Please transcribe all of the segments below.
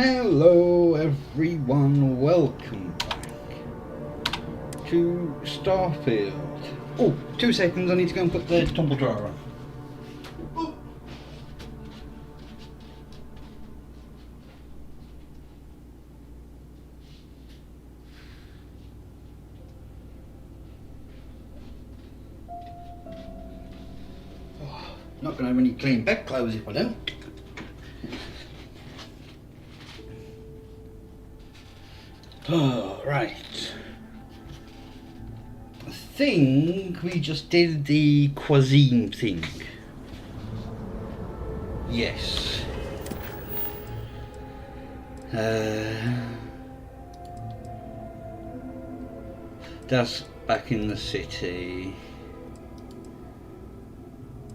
Hello everyone, welcome back to Starfield. Oh, 2 seconds, I need to go and put the tumble dryer on. Oh, not going to have any clean bed clothes if I don't. Oh, right. I think we just did the cuisine thing. Yes. That's back in the city.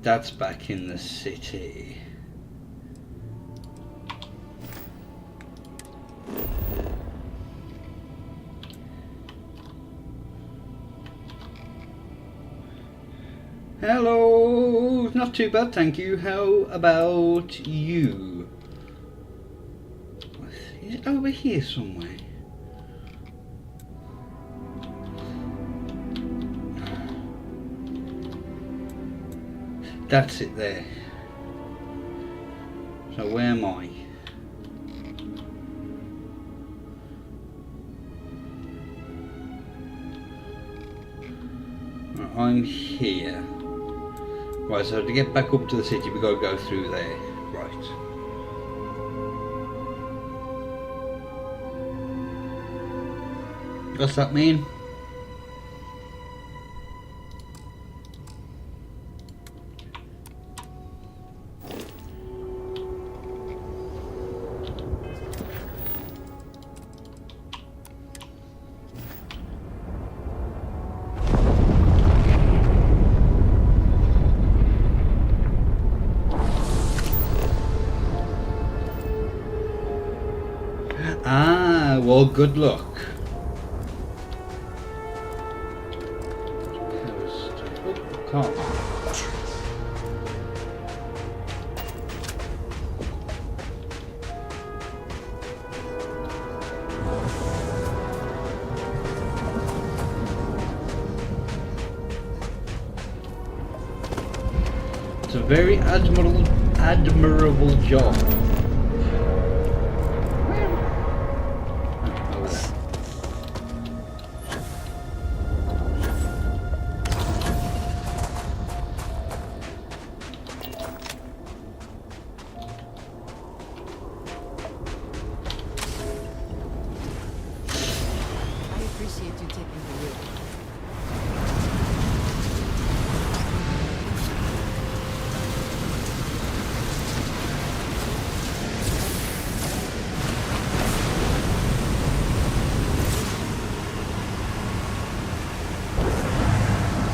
That's back in the city. Hello, not too bad, thank you. How about you? Is it over here somewhere? That's it there. So where am I? Right, I'm here. Right, so to get back up to the city we got to go through there. Right. What's that mean? Ah, well, good luck. Oh, can't. It's a very admirable job.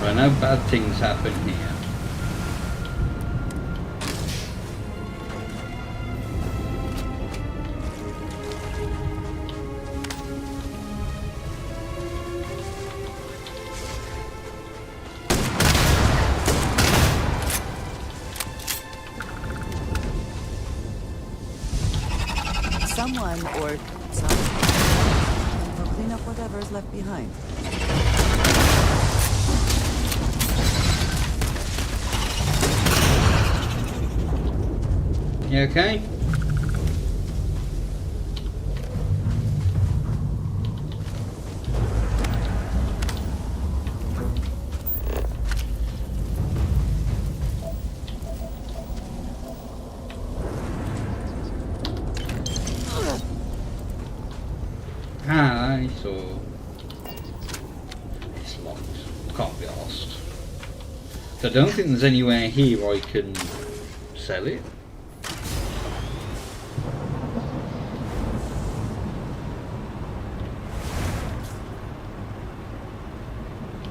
I know bad things happen here. Someone or something will clean up whatever's left behind. You okay? Hi, so it's locked. Can't be asked. So I don't think there's anywhere here I can sell it.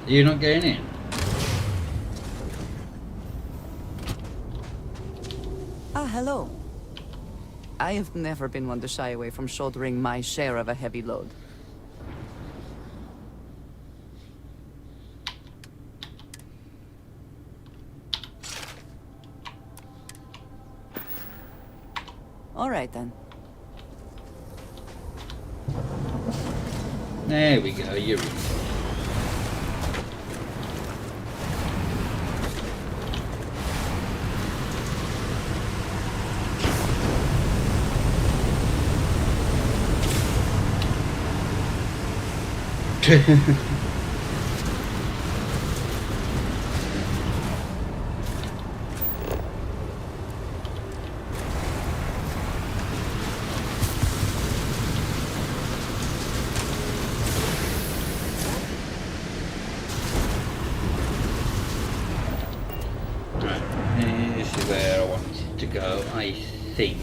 You're not getting in? Ah, hello. I have never been one to shy away from shouldering my share of a heavy load. All right then. There we go, you're in. Right, this is where I wanted to go, I think.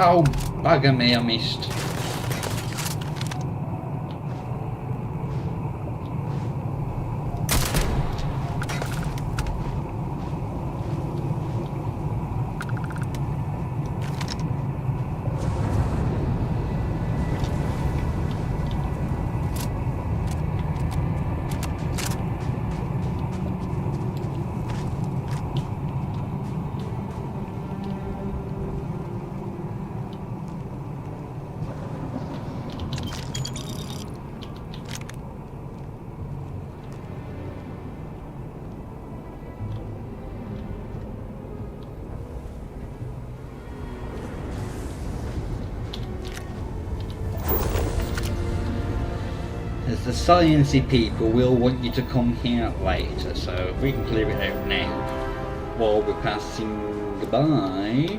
Oh, bugger me, I missed. As the sciencey people will want you to come here later, so we can clear it out now while we're passing by.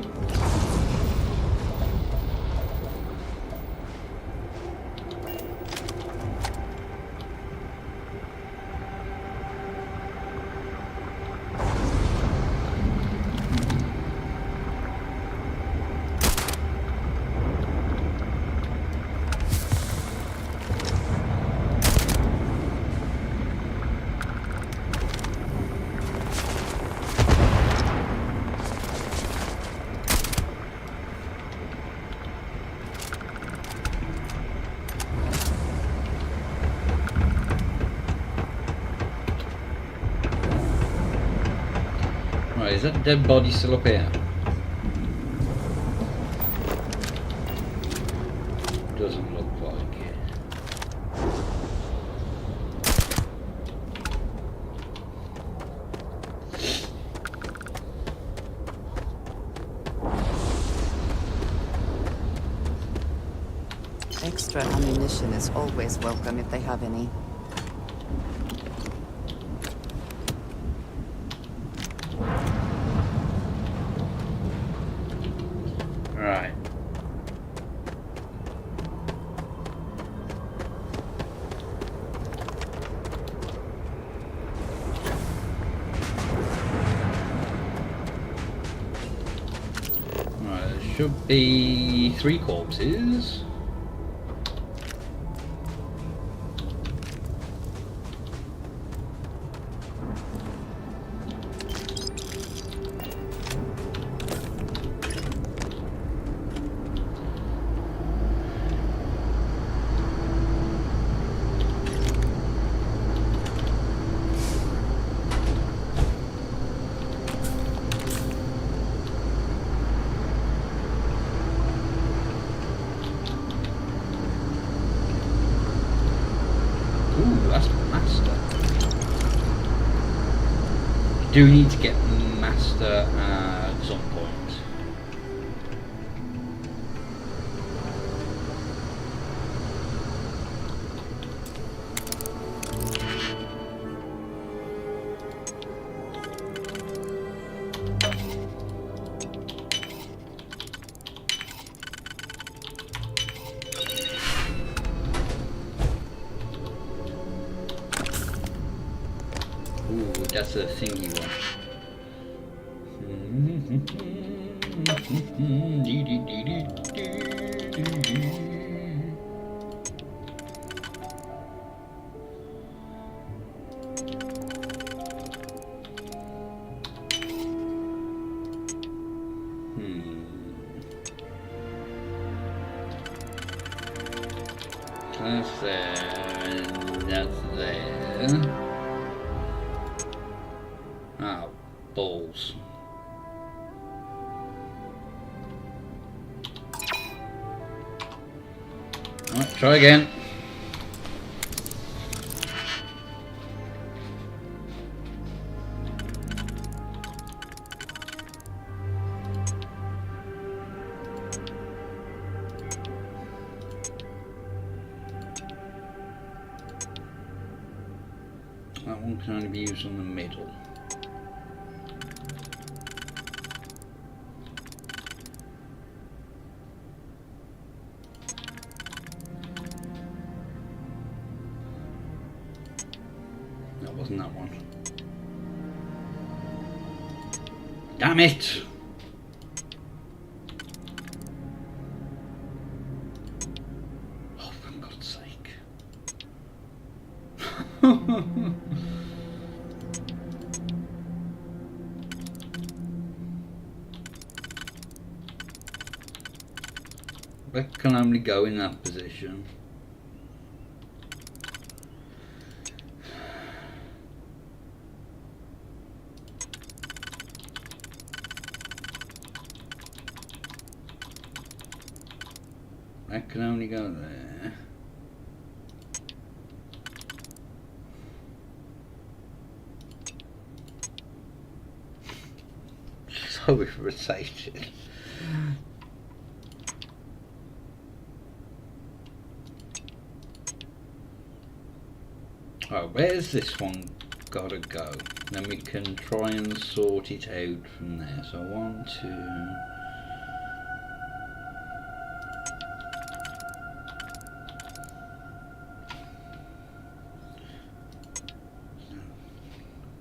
Right, is that dead body still up here? Doesn't look like it. Extra ammunition is always welcome if they have any. Right. Right, there should be 3 corpses. Ooh, that's master. Do need to get master at some point. that's a thingy one. That's there, and that's there. Oh, balls. Right, try again. That one can only be used on the middle. That wasn't that one. Damn it! Oh, for God's sake. That can only go in that position. That can only go there. So irritated. Oh, where's this one gotta go? Then we can try and sort it out from there. So 1, 2.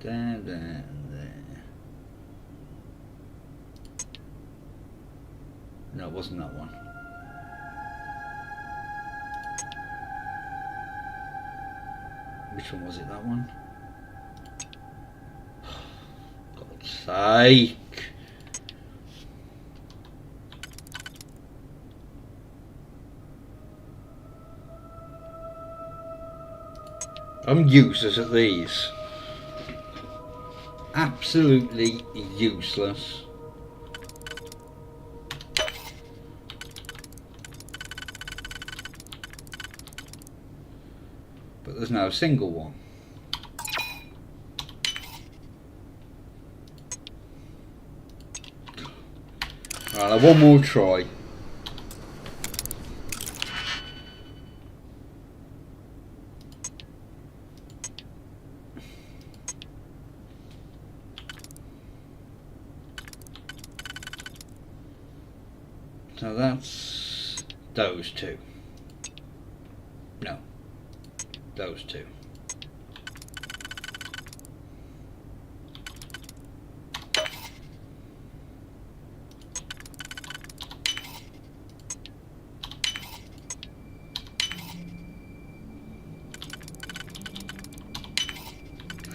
There, there, there. No, it wasn't that one. Which one was it, that one? God's sake! I'm useless at these. Absolutely useless. But there's no single one. Right, I'll have one more try. So that's those two. No, those two.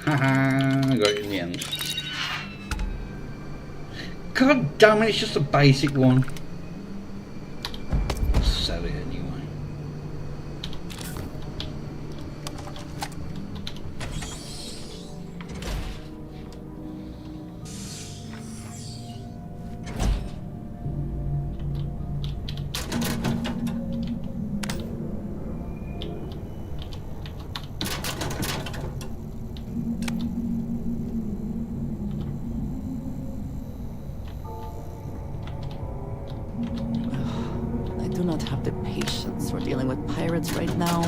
Haha, I got it in the end. God damn it, it's just a basic one. Sell it anyway. I do not have the patience for dealing with pirates right now.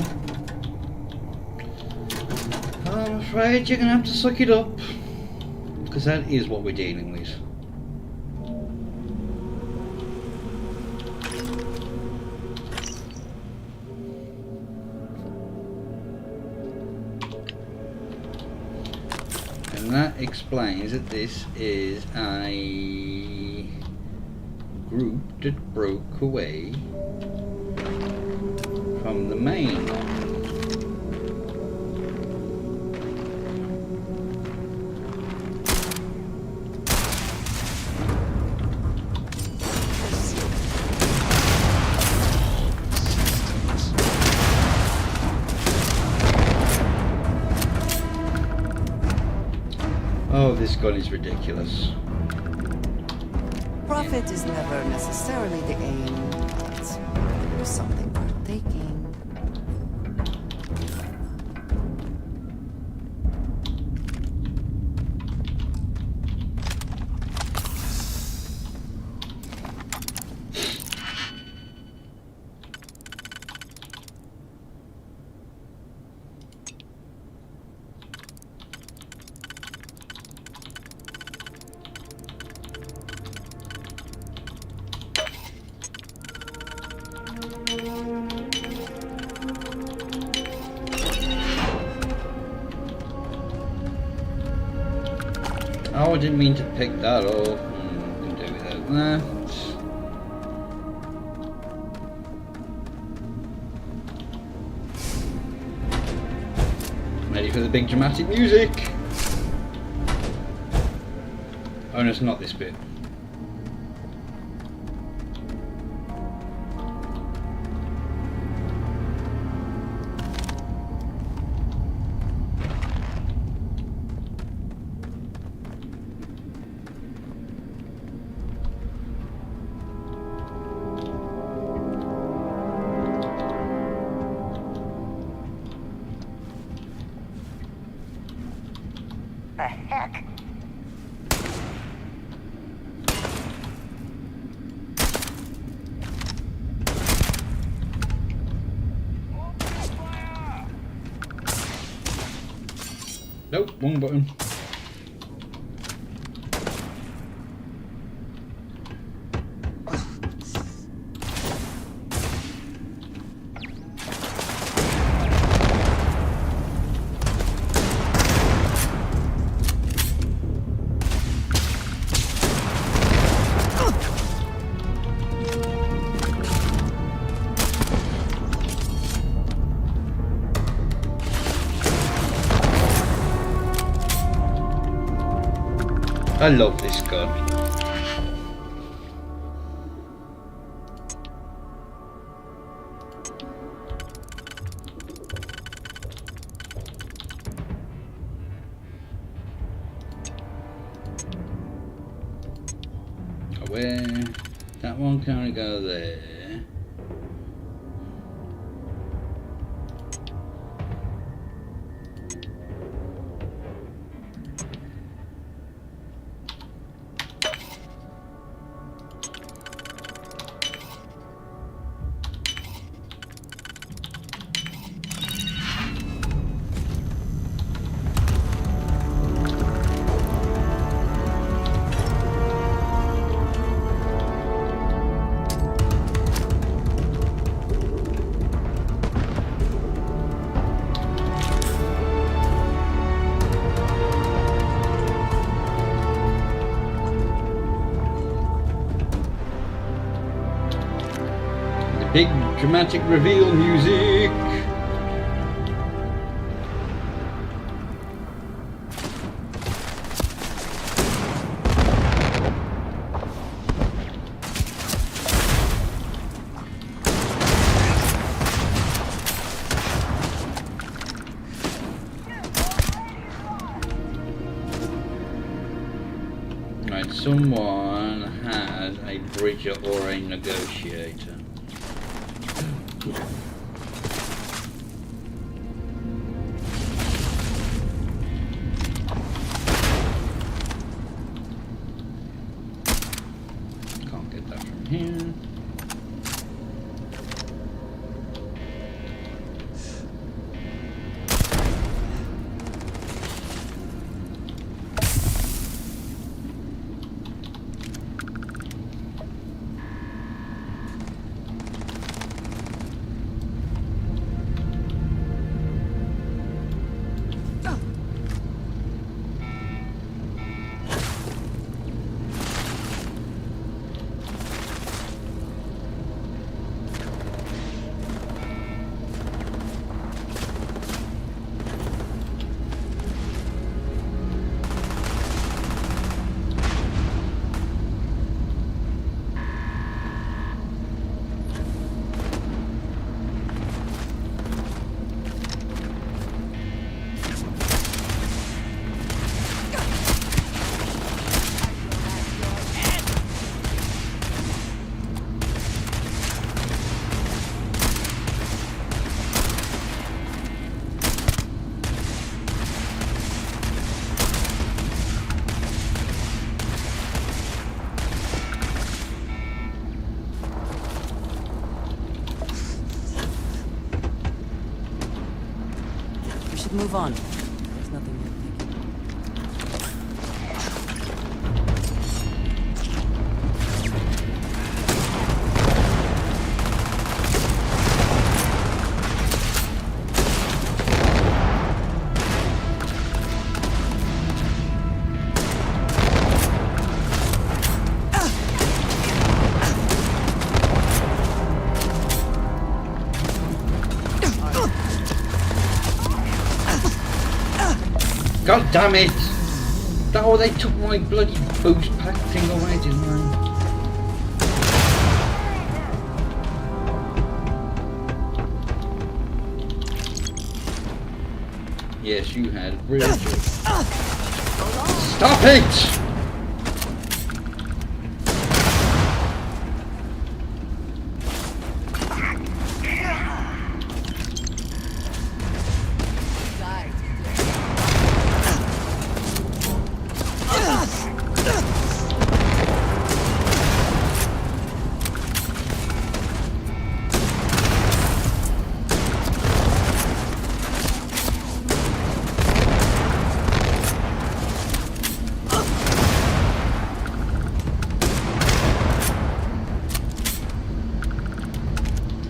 I'm afraid you're gonna have to suck it up. Because that is what we're dealing with. And that that explains that this is a group that broke away from the mainland. Oh, this gun is ridiculous. Profit is never necessarily the aim, but there's something worth taking. Oh, I didn't mean to pick that up. Can do without that. Ready for the big dramatic music. Oh, no, it's not this bit. The heck? Nope, wrong button. I love this gun. Where that one can't go there. Big dramatic reveal music. Right, someone has a bridger or a negotiator. Can't get that from here. move on. There's nothing worth taking. God damn it! Oh, they took my bloody boost pack thing away, didn't they? Yes, you had. Really good. Stop it!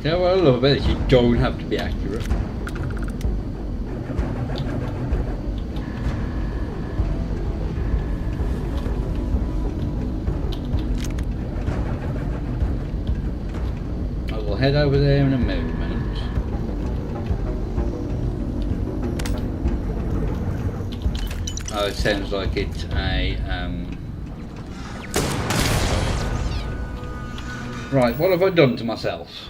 Yeah, what I love about it is you don't have to be accurate. I will head over there in a moment. Oh, it sounds like it's a Right, what have I done to myself?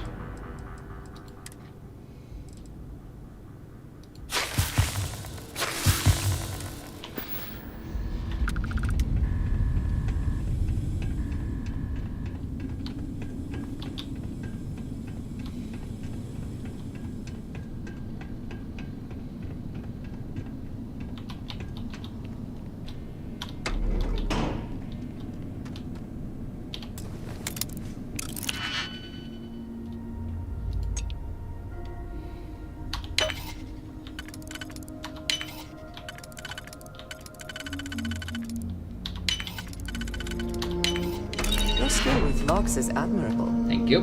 Your skill with locks is admirable. Thank you.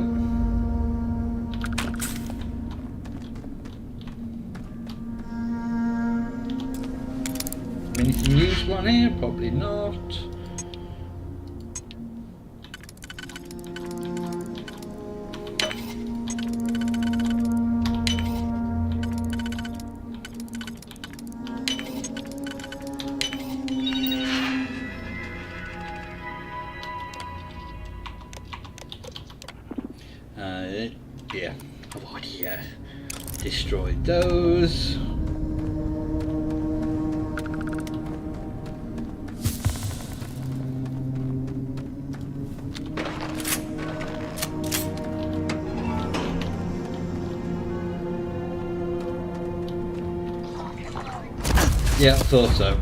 Anything useful on here? Probably not. Yeah, I've already destroyed those. Yeah, I thought so.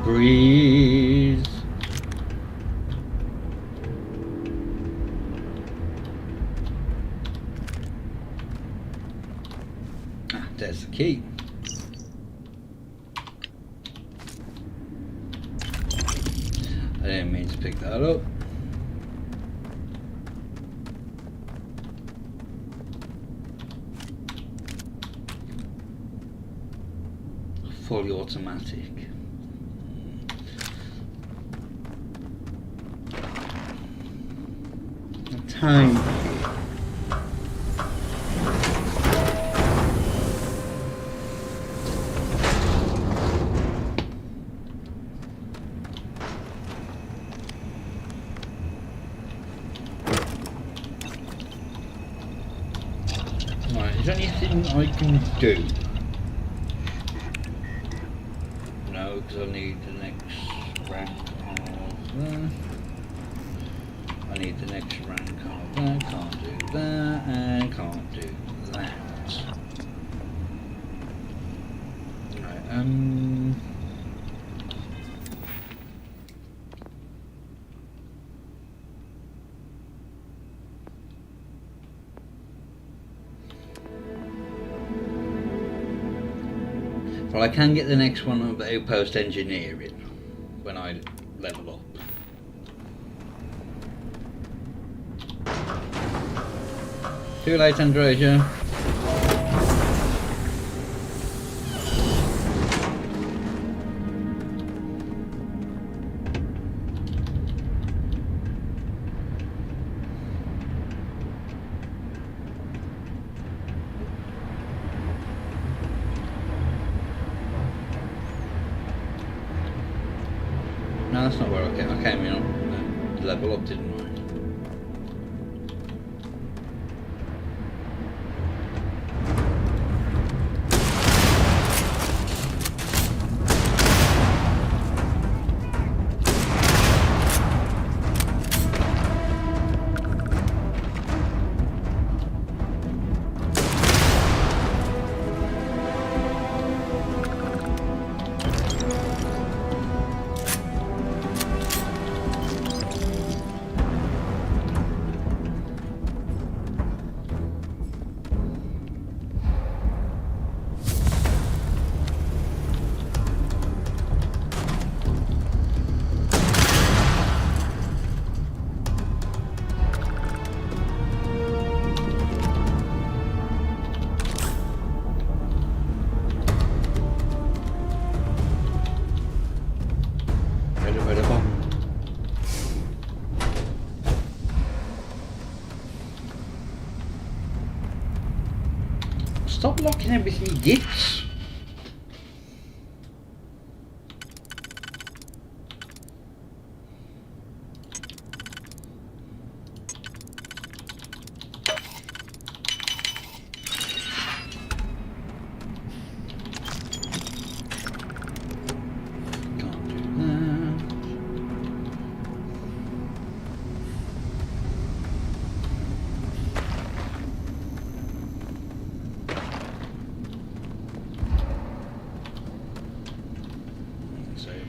Breathe. Ah, there's the key. I didn't mean to pick that up. Fully automatic. Time. Is there anything I can do? No, because I need the next rank of there. I need the next rank of there. Can't do that and can't do that. Right, well, I can get the next one of outpost engineering when I level up. Too late, Androsia. No, that's not where I came. I came in on level up, didn't I? Stop locking everything you get.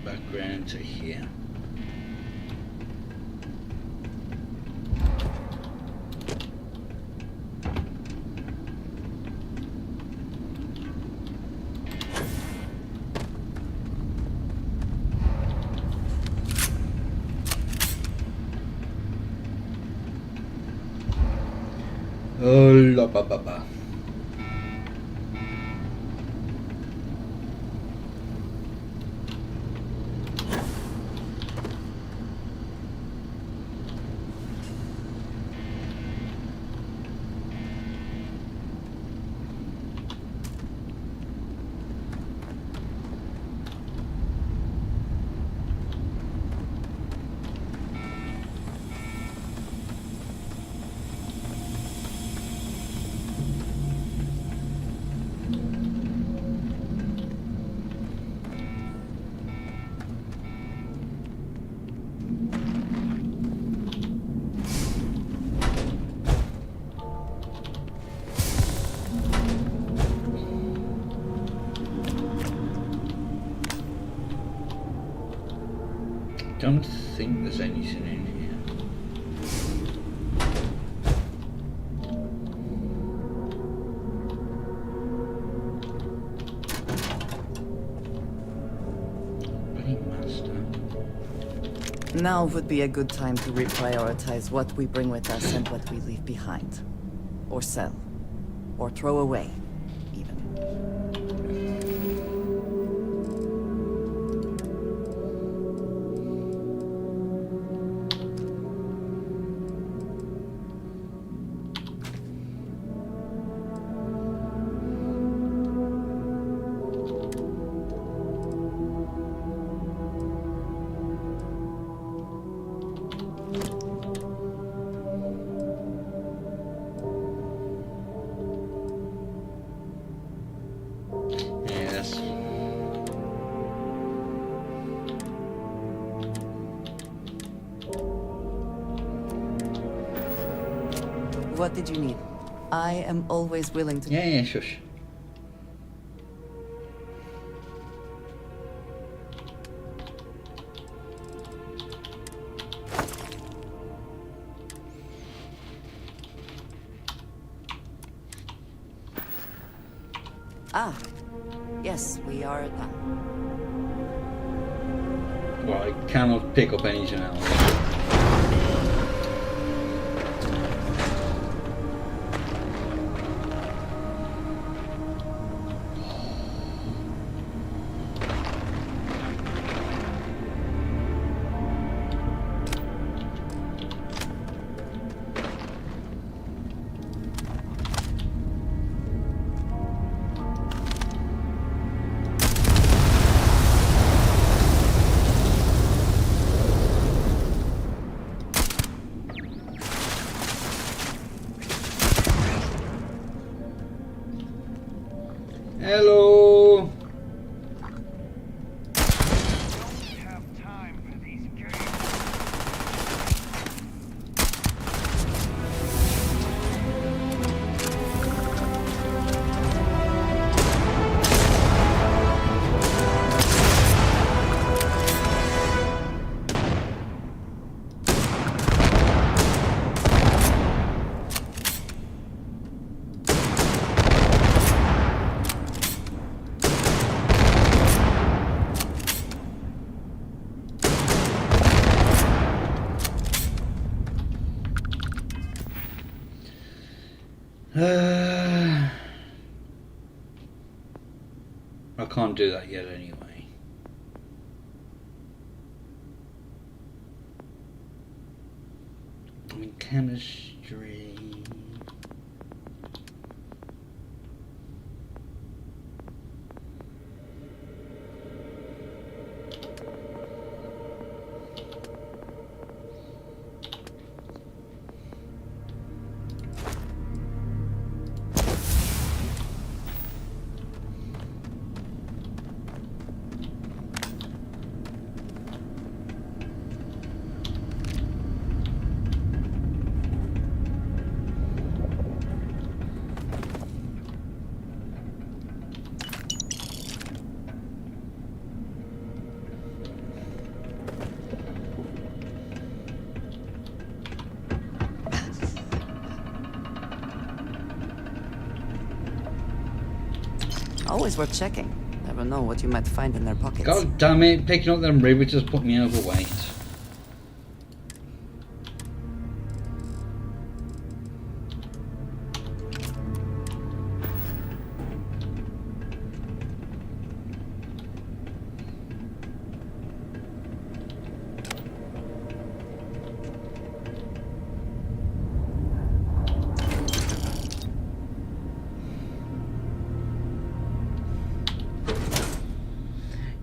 Background to here. Oh la ba ba ba. Don't think there's anything in here. Now would be a good time to reprioritize what we bring with us and what we leave behind. Or sell. Or throw away, even. What did you need? I am always willing to... Yeah, shush. Ah, yes, we are done. Well, I cannot pick up anything else. Hello. I can't do that yet anyway. I mean, chemistry. Always worth checking. Never know what you might find in their pockets. God damn it, picking up them rivets just put me overweight.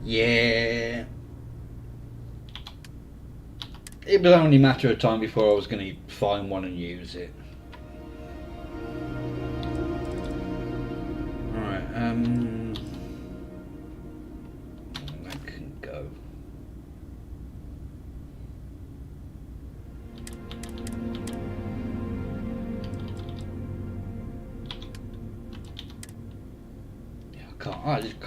Yeah. It was only a matter of time before I was going to find one and use it. Alright, that can go. Yeah, I just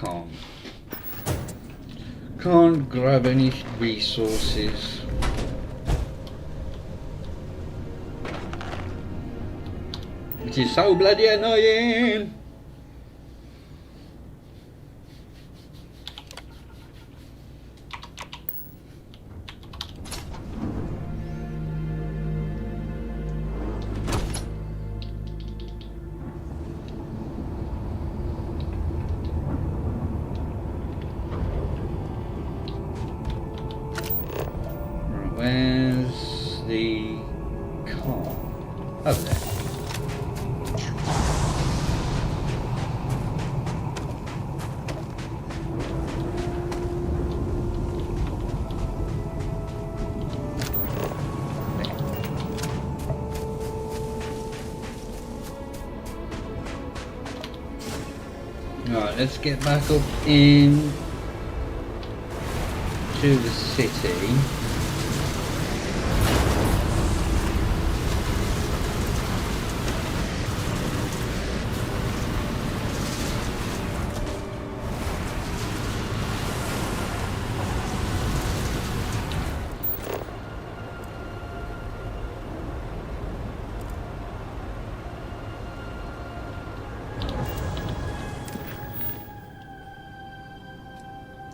can't grab any resources. Which is so bloody annoying. Where's the car? Over there. Alright, let's get back up in to the city.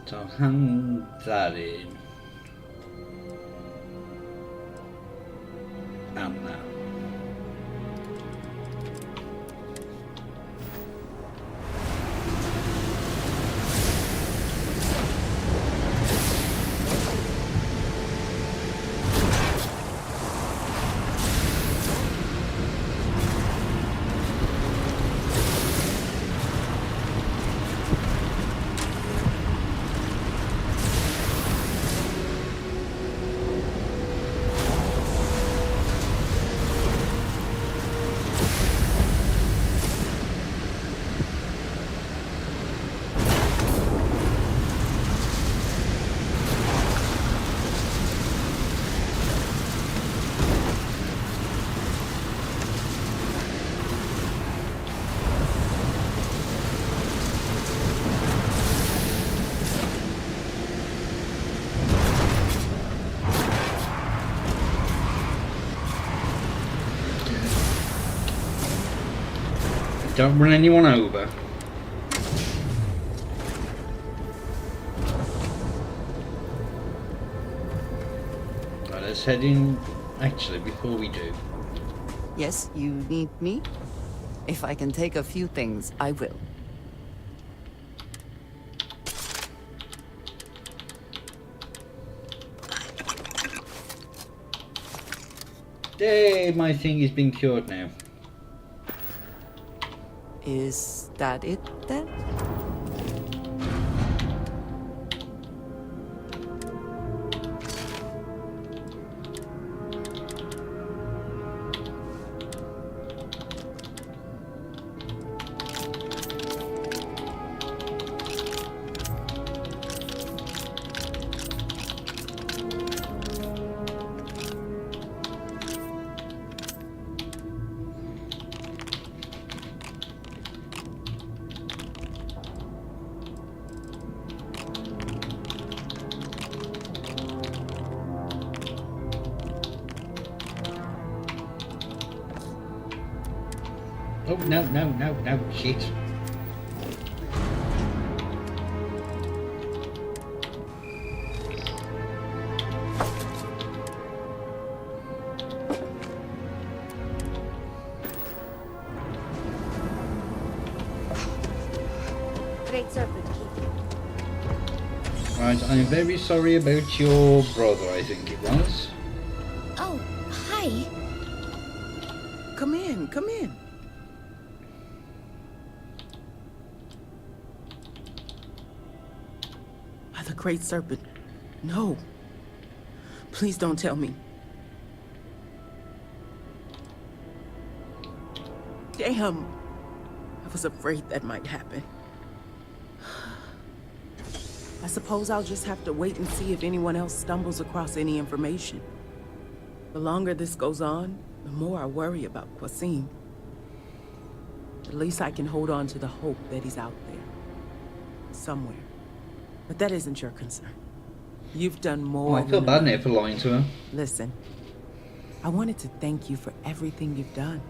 So hand that in. And that. Don't run anyone over. Right, let's head in. Actually, before we do, Yes, you need me? If I can take a few things, I will. yay, my thing is being cured now. Is that it, then? Oh, no, shit. Great Serpent Keep. Right, I'm very sorry about your brother, I think it was. Oh, hi. Come in, come in. By the Great Serpent, no. Please don't tell me. Damn. I was afraid that might happen. I suppose I'll just have to wait and see if anyone else stumbles across any information. The longer this goes on, the more I worry about Qasim. At least I can hold on to the hope that he's out there. Somewhere. But that isn't your concern. You've done Oh, more. I feel bad now for lying to her. Listen, I wanted to thank you for everything you've done.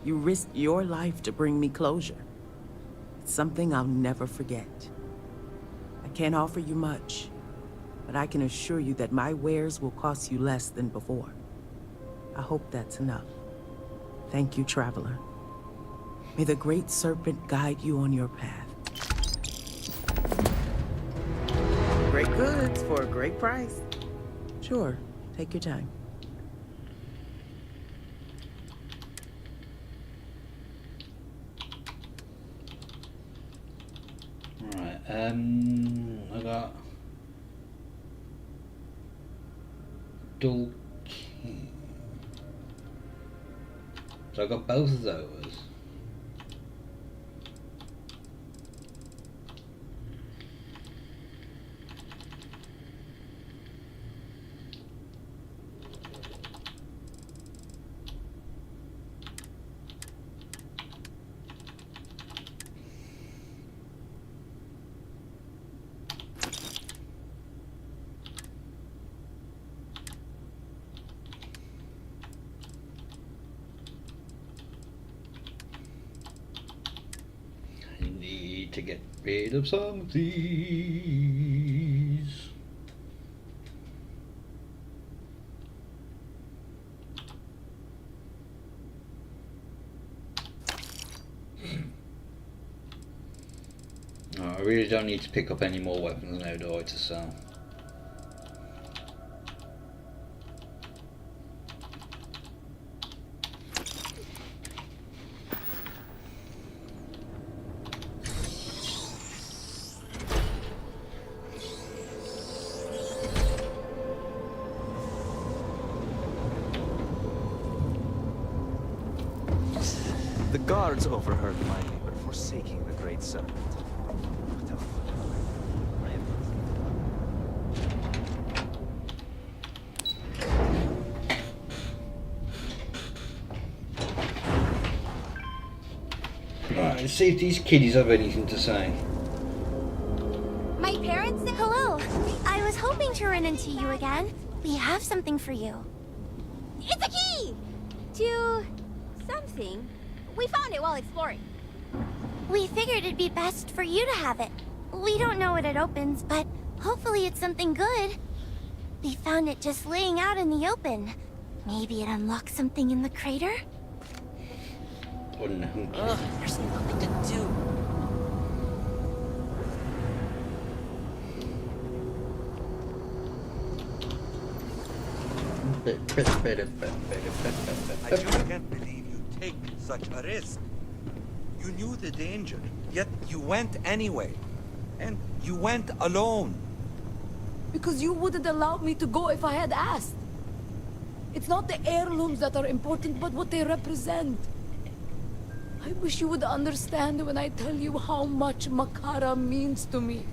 You risked your life to bring me closure. It's something I'll never forget. I can't offer you much, but I can assure you that my wares will cost you less than before. I hope that's enough. Thank you, traveler. May the Great Serpent guide you on your path. Great goods for a great price. Sure, take your time. Right, I got dual key. So I got both of those. to get rid of some of these. I really don't need to pick up any more weapons now, do I, to sell? The guards overheard my neighbor forsaking the Great Serpent. What a Right, let's see if these kiddies have anything to say. My parents? Hello. I was hoping to run into you again. We have something for you. It's a key! To something. We found it while exploring. We figured it'd be best for you to have it. We don't know what it opens, but hopefully it's something good. We found it just laying out in the open. Maybe it unlocks something in the crater? Oh no. There's nothing to do. I just can't believe you take such a risk. You knew the danger, yet you went anyway. And you went alone. Because you wouldn't allow me to go if I had asked. It's not the heirlooms that are important, but what they represent. I wish you would understand when I tell you how much Makara means to me.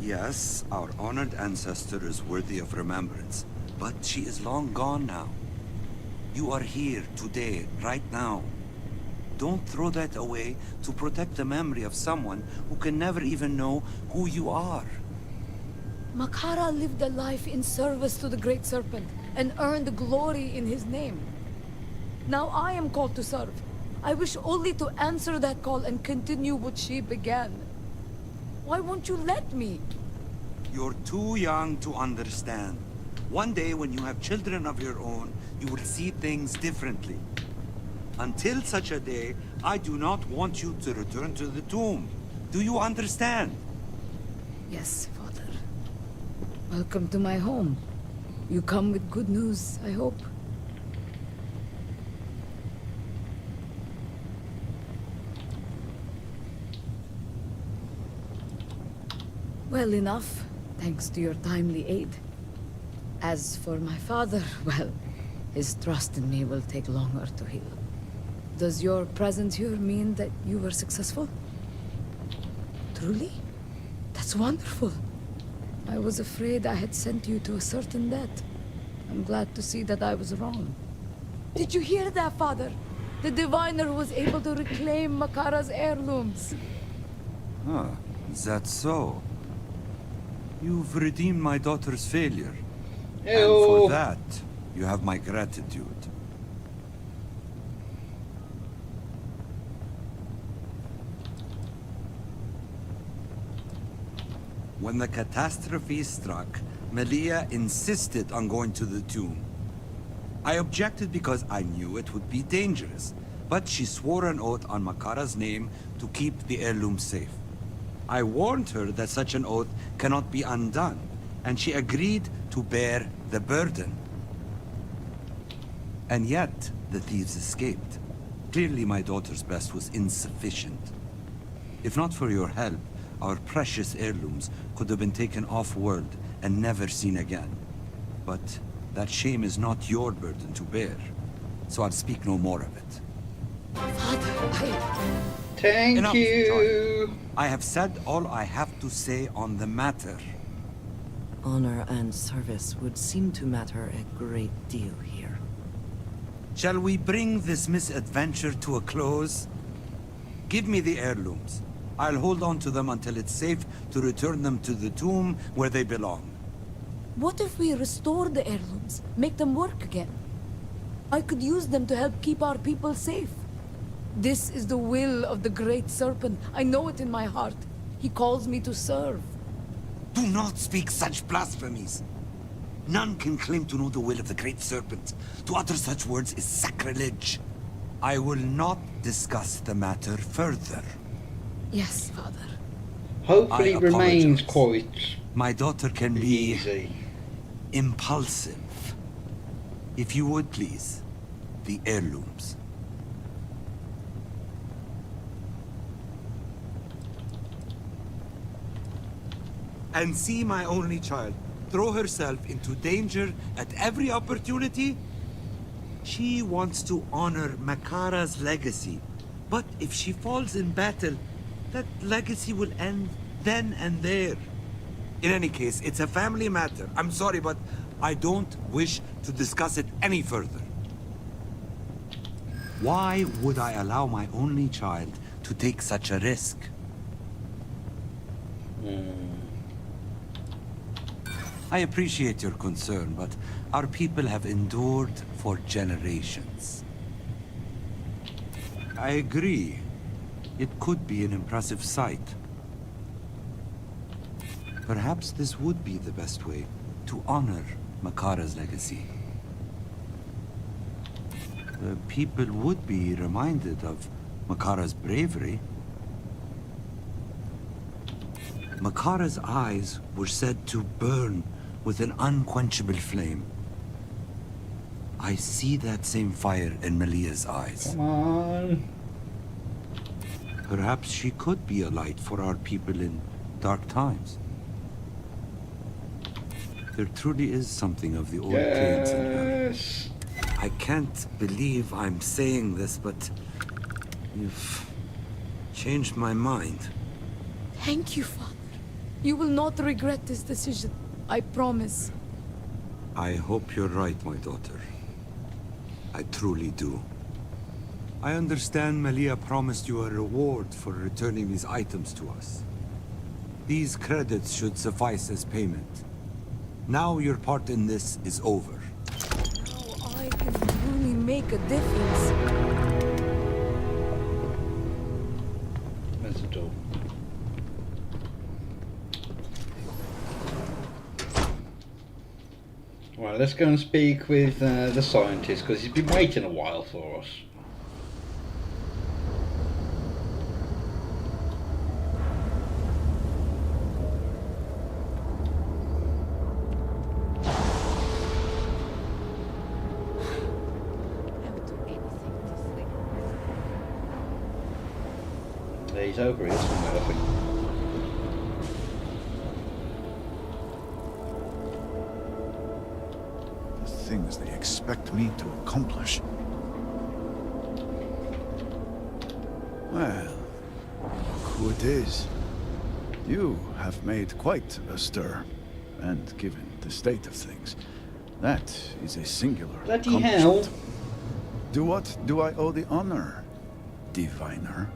Yes, our honored ancestor is worthy of remembrance, but she is long gone now. You are here today, right now. Don't throw that away to protect the memory of someone who can never even know who you are. Makara lived a life in service to the Great Serpent and earned glory in his name. Now I am called to serve. I wish only to answer that call and continue what she began. Why won't you let me? You're too young to understand. One day when you have children of your own, you will see things differently. Until such a day, I do not want you to return to the tomb. Do you understand? Yes, Father. Welcome to my home. You come with good news, I hope. Well enough, thanks to your timely aid. As for my father, well, his trust in me will take longer to heal. Does your presence here mean that you were successful? Truly? That's wonderful. I was afraid I had sent you to a certain death. I'm glad to see that I was wrong. Did you hear that, Father? The diviner was able to reclaim Makara's heirlooms. Huh, is that so? You've redeemed my daughter's failure. And for that, you have my gratitude. When the catastrophe struck, Melia insisted on going to the tomb. I objected because I knew it would be dangerous, but she swore an oath on Makara's name to keep the heirloom safe. I warned her that such an oath cannot be undone, and she agreed to bear the burden. And yet, the thieves escaped. Clearly my daughter's best was insufficient. If not for your help, our precious heirlooms could have been taken off-world and never seen again. But that shame is not your burden to bear, so I'll speak no more of it. Father, Thank Enough, you. Joy. I have said all I have to say on the matter. Honor and service would seem to matter a great deal here. Shall we bring this misadventure to a close? Give me the heirlooms. I'll hold on to them until it's safe to return them to the tomb where they belong. what if we restore the heirlooms? Make them work again? I could use them to help keep our people safe. This is the will of the Great Serpent. I know it in my heart. He calls me to serve. Do not speak such blasphemies. None can claim to know the will of the Great Serpent. To utter such words is sacrilege. I will not discuss the matter further. Yes, Father. Hopefully I it remains apologize. quite My daughter can be easy. impulsive. If you would please, the heirlooms. And see my only child throw herself into danger at every opportunity? She wants to honor Makara's legacy. But if she falls in battle, that legacy will end then and there. In any case, it's a family matter. I'm sorry, but I don't wish to discuss it any further. Why would I allow my only child to take such a risk? I appreciate your concern, but our people have endured for generations. I agree. It could be an impressive sight. Perhaps this would be the best way to honor Makara's legacy. The people would be reminded of Makara's bravery. Makara's eyes were said to burn with an unquenchable flame. I see that same fire in Malia's eyes. Come on. Perhaps she could be a light for our people in dark times. There truly is something of the old pains in her. Yes. I can't believe I'm saying this, but you've changed my mind. Thank you, Father. You will not regret this decision. I promise. I hope you're right, my daughter. I truly do. I understand Malia promised you a reward for returning these items to us. These credits should suffice as payment. Now your part in this is over. How I can really make a difference. There's the door. Right, let's go and speak with the scientist, because he's been waiting a while for us. I would do anything to sleep. Yeah, he's over here somewhere, I think. Things they expect me to accomplish. Well, look who it is. You have made quite a stir, and given the state of things, that is a singular Bloody hell. accomplishment. To what do I owe the honor, diviner?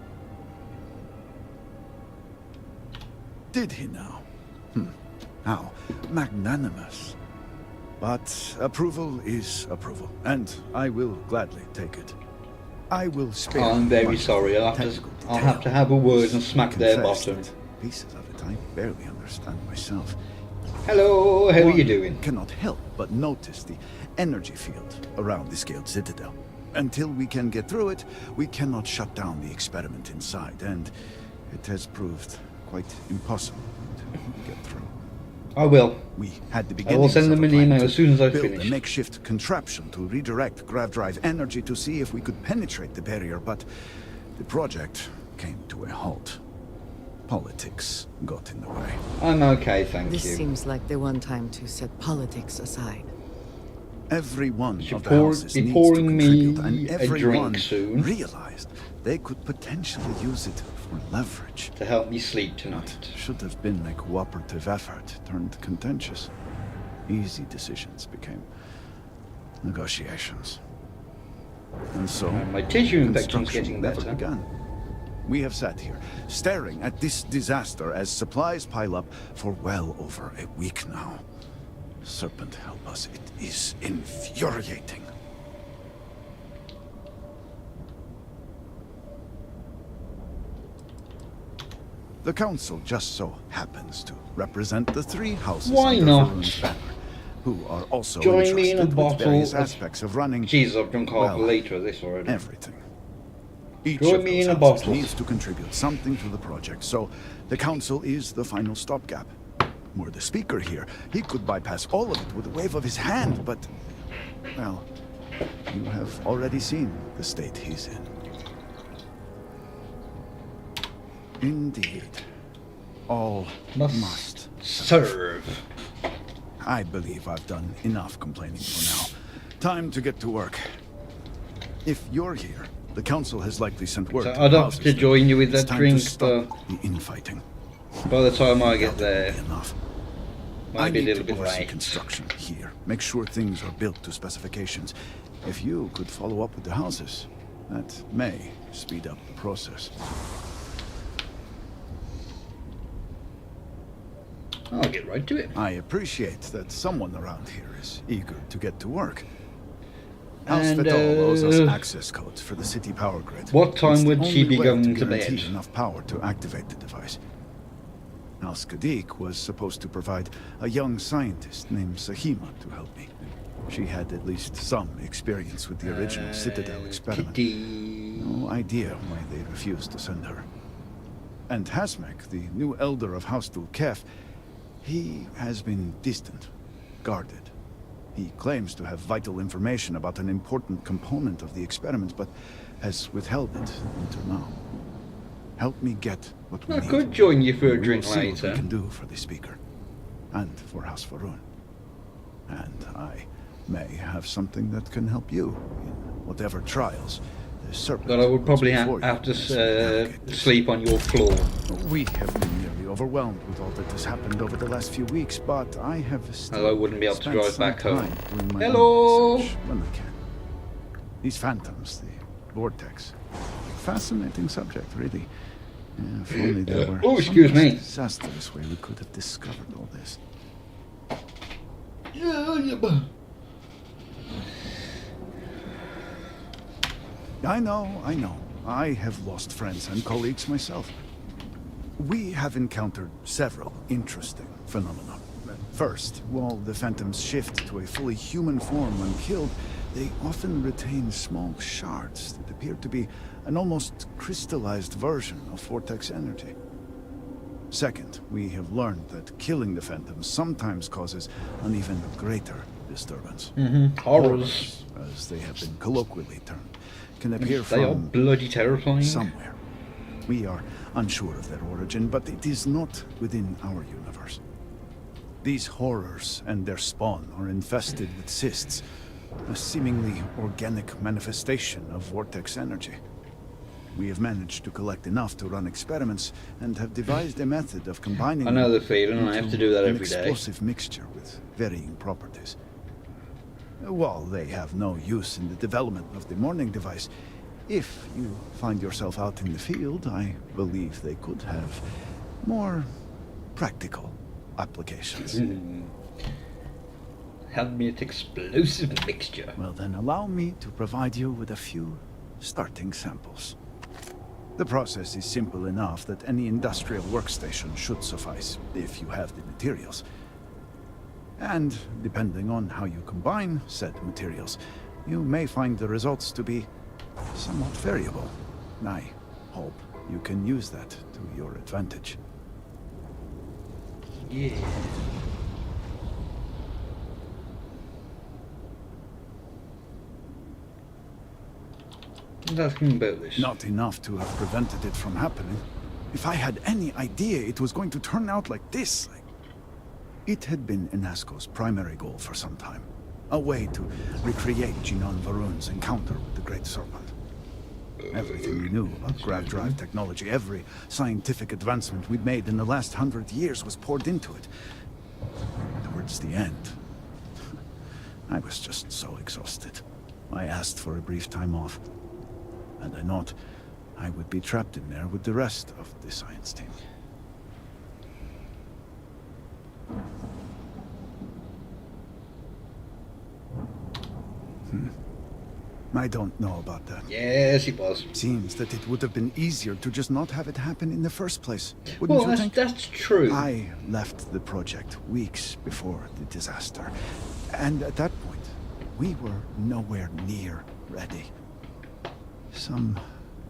Did he now? How magnanimous. But approval is approval, and I will gladly take it. I will spare. Oh, I'm very much sorry. I'll technical have to detail. have a word and smack their Confess bottom. that pieces of it I barely understand myself. Hello, how are you One doing? Cannot help but notice the energy field around the scaled citadel. Until we can get through it, we cannot shut down the experiment inside, and it has proved quite impossible to get through. I will. We had the I beginning. will send them an email as soon as I build finish. a makeshift contraption to redirect grav drive energy to see if we could penetrate the barrier, but the project came to a halt. Politics got in the way. I'm okay, thank This you. seems like the one time to set politics aside. Every one You're of the houses you're needs to pouring me contribute, and a everyone drink soon. realized they could potentially use it for leverage. To help me sleep It tonight. should have been a cooperative effort turned contentious. Easy decisions became negotiations. And so, My tissue infection's construction getting never better. began. We have sat here, staring at this disaster as supplies pile up for well over a week now. Serpent help us, it is infuriating. The council just so happens to represent the three houses Why under not? Varun's banner, who are also Join me in a entrusted with bottle various of- aspects of running, Jesus, I've drunk half a well, litre of this already. everything. Each Join of me those in a houses bottle. needs to contribute something to the project, so the council is the final stopgap. Were the speaker here, he could bypass all of it with a wave of his hand, but, well, you have already seen the state he's in. Indeed. All must serve. I believe I've done enough complaining for now. Time to get to work. If you're here, the council has likely sent word So to I'd the have houses to that join you with it's that time drink, to stop but the infighting. by the time I get That'll there, be enough. might I be a need little to bit oversee late. construction here. Make sure things are built to specifications. If you could follow up with the houses, that may speed up the process. I'll get right to it. I appreciate that someone around here is eager to get to work. House And, Vidal owes us access codes for the city power grid. What time It's the would she only be way going to guarantee bed? enough power to activate the device. House Kadik was supposed to provide a young scientist named Sahima to help me. She had at least some experience with the original Citadel experiment. Kitty. No idea why they refused to send her. And Hasmek, the new elder of House Dulkef, he has been distant, guarded. He claims to have vital information about an important component of the experiment, but has withheld it until now. Help me get what we I need. could join you for a We will drink see what we later. can do for the speaker, and for House Varun. And I may have something that can help you in whatever trials the serpent. But I would probably puts have before you to as we navigate this. sleep on your floor. We have been nearly overwhelmed with all that has happened over the last few weeks, but I have still I wouldn't be able to spent drive some back home. time doing my Hello? own research when I can. These phantoms, the vortex, fascinating subject, really. Yeah, if only there were Oh, excuse some me. disastrous way we could have discovered all this. I know. I have lost friends and colleagues myself. We have encountered several interesting phenomena. First, while the phantoms shift to a fully human form when killed, they often retain small shards that appear to be an almost crystallized version of vortex energy. Second, we have learned that killing the phantoms sometimes causes an even greater disturbance. Horrors. As they have been colloquially termed, can appear They are from bloody terrifying. somewhere. We are unsure of their origin, but it is not within our universe. These horrors and their spawn are infested with cysts, a seemingly organic manifestation of vortex energy. We have managed to collect enough to run experiments and have devised a method of combining I know them the feeling, and I have into to do that an every day. explosive mixture with varying properties. While they have no use in the development of the morning device, if you find yourself out in the field, I believe they could have more practical applications. Helmet explosive mixture. Well, then allow me to provide you with a few starting samples. The process is simple enough that any industrial workstation should suffice, if you have the materials. And depending on how you combine said materials, you may find the results to be somewhat variable. I hope you can use that to your advantage. Yeah. What's asking about this? Not enough to have prevented it from happening. If I had any idea it was going to turn out like this, it had been Inasco's primary goal for some time. A way to recreate Jinan Varun's encounter with the Great Serpent. Everything we knew about grav drive technology, every scientific advancement we'd made in the last 100 years was poured into it. Towards the end, I was just so exhausted. I asked for a brief time off, and I thought I would be trapped in there with the rest of the science team. I don't know about that. Yes, it was. Seems that it would have been easier to just not have it happen in the first place. Wouldn't Well, you think? that's true. I left the project weeks before the disaster. And at that point, we were nowhere near ready. Some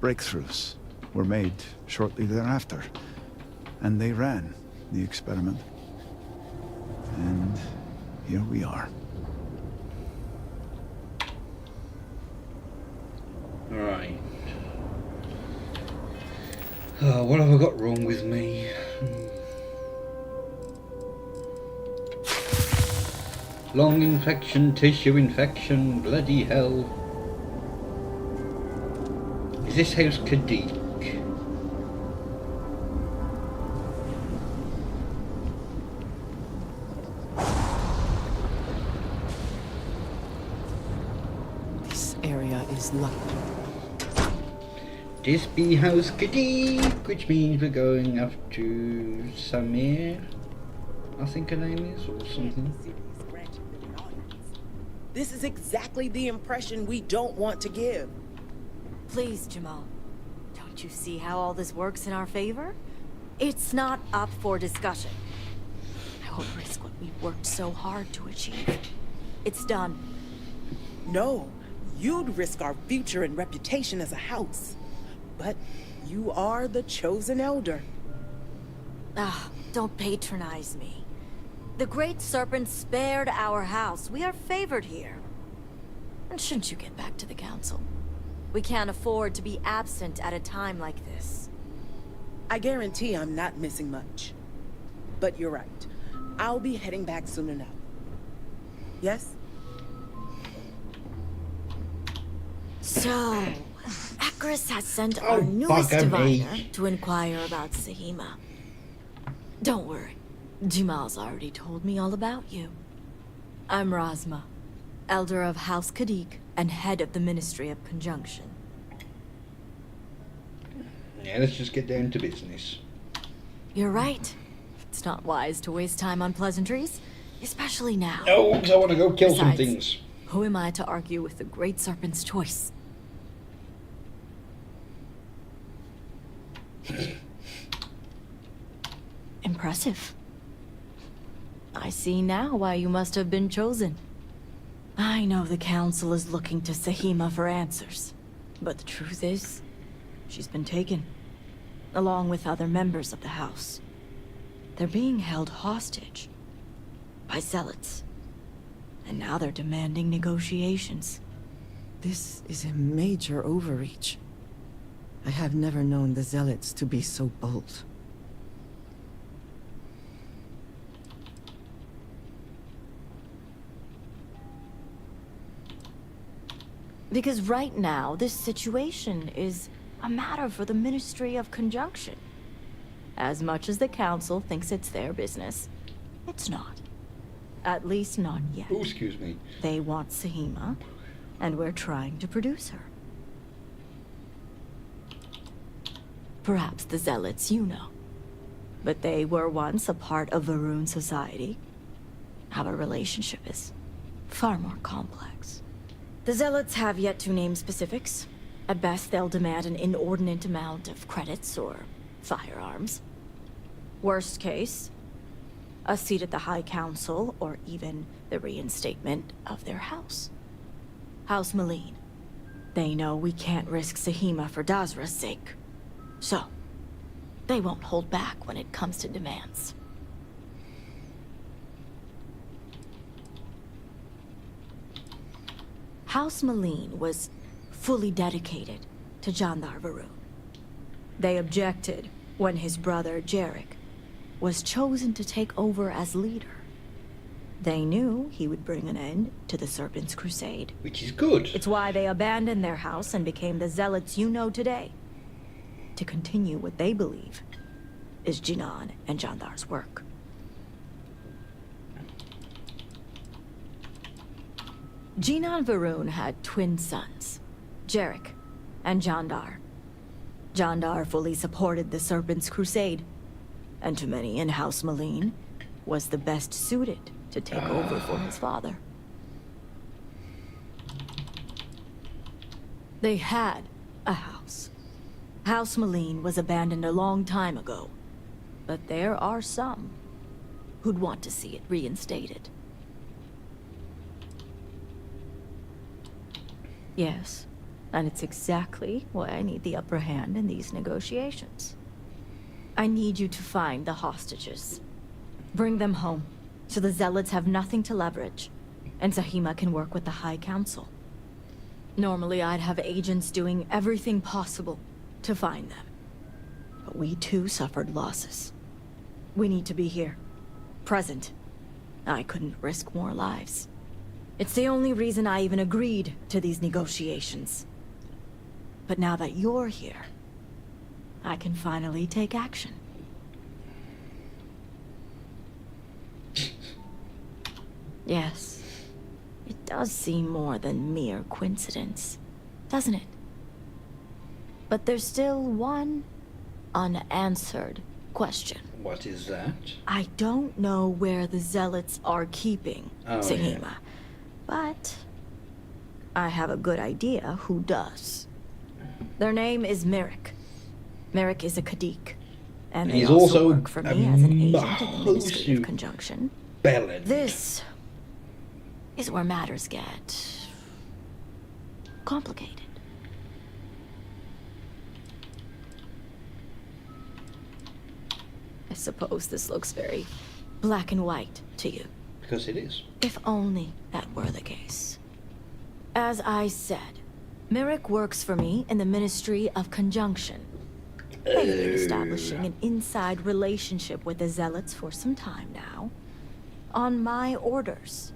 breakthroughs were made shortly thereafter. And they ran the experiment. And here we are. Right. Oh, what have I got wrong with me? Lung infection, tissue infection, bloody hell. Is this house Kadik? This area is lucky. This be house Kadik, which means we're going up to Samir, I think her name is, or something. This is exactly the impression we don't want to give. Please, Jamal. Don't you see how all this works in our favor? It's not up for discussion. I won't risk what we've worked so hard to achieve. It's done. No, you'd risk our future and reputation as a house. But you are the chosen elder. Ah, don't patronize me. The Great Serpent spared our house. We are favored here. And shouldn't you get back to the council? We can't afford to be absent at a time like this. I guarantee I'm not missing much. But you're right. I'll be heading back soon enough. Yes? So, Akris has sent our newest diviner to inquire about Sahima. Don't worry. Jamal's already told me all about you. I'm Razma, Elder of House Kadik and head of the Ministry of Conjunction. Yeah, let's just get down to business. You're right. It's not wise to waste time on pleasantries, especially now. No, because I want to go kill some Besides, things. Who am I to argue with the Great Serpent's choice? Impressive. I see now why you must have been chosen. I know the Council is looking to Sahima for answers, but the truth is, she's been taken, along with other members of the House. They're being held hostage by zealots, and now they're demanding negotiations. This is a major overreach. I have never known the Zealots to be so bold. Because right now, this situation is a matter for the Ministry of Conjunction. As much as the Council thinks it's their business, it's not. At least not yet. Oh, excuse me. They want Sahima, and we're trying to produce her. Perhaps the Zealots you know. But they were once a part of Varun society. Our relationship is far more complex. The Zealots have yet to name specifics. At best, they'll demand an inordinate amount of credits or firearms. Worst case, a seat at the High Council, or even the reinstatement of their house. House Malene. They know we can't risk Sahima for Dazra's sake. So, they won't hold back when it comes to demands. House Malene was fully dedicated to Jandar Varun. They objected when his brother, Jarek, was chosen to take over as leader. They knew he would bring an end to the Serpent's Crusade. Which is good. It's why they abandoned their house and became the Zealots you know today. To continue what they believe is Jinan and Jandar's work. Jinan Varun had twin sons, Jarek and Jandar. Jandar fully supported the Serpent's Crusade, and to many in House Malene, was the best suited to take over for his father. They had a house. House Malene was abandoned a long time ago. But there are some who'd want to see it reinstated. Yes, and it's exactly why I need the upper hand in these negotiations. I need you to find the hostages. Bring them home, so the Zealots have nothing to leverage, and Zahima can work with the High Council. Normally, I'd have agents doing everything possible to find them. But we too suffered losses. We need to be here. Present. I couldn't risk more lives. It's the only reason I even agreed to these negotiations. But now that you're here, I can finally take action. Yes. It does seem more than mere coincidence, doesn't it? But there's still one unanswered question. What is that? I don't know where the Zealots are keeping Zahima, yeah. but I have a good idea who does. Their name is Merrick. Merrick is a Kadik, and they he's also also work for a me as an agent in the Ministry Mahosu of Conjunction. Bellend. This is where matters get complicated. I suppose this looks very black and white to you. Because it is. If only that were the case. As I said, Merrick works for me in the Ministry of Conjunction. They've been establishing an inside relationship with the Zealots for some time now. On my orders.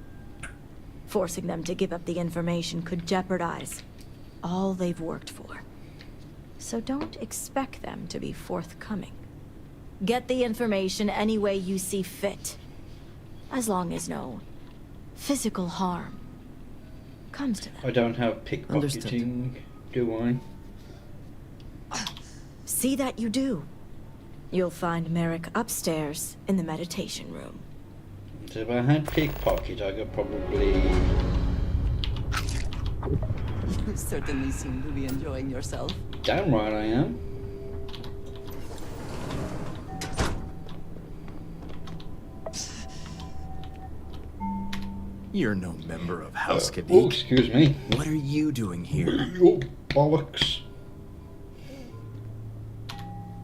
Forcing them to give up the information could jeopardize all they've worked for. So don't expect them to be forthcoming. Get the information any way you see fit. As long as no physical harm comes to them. I don't have pickpocketing, do I? See that you do. You'll find Merrick upstairs in the meditation room. So if I had pickpocket, I could probably... You certainly seem to be enjoying yourself. Damn right I am. You're no member of House Oh, Kadik. excuse me. What are you doing here? Oh, bollocks.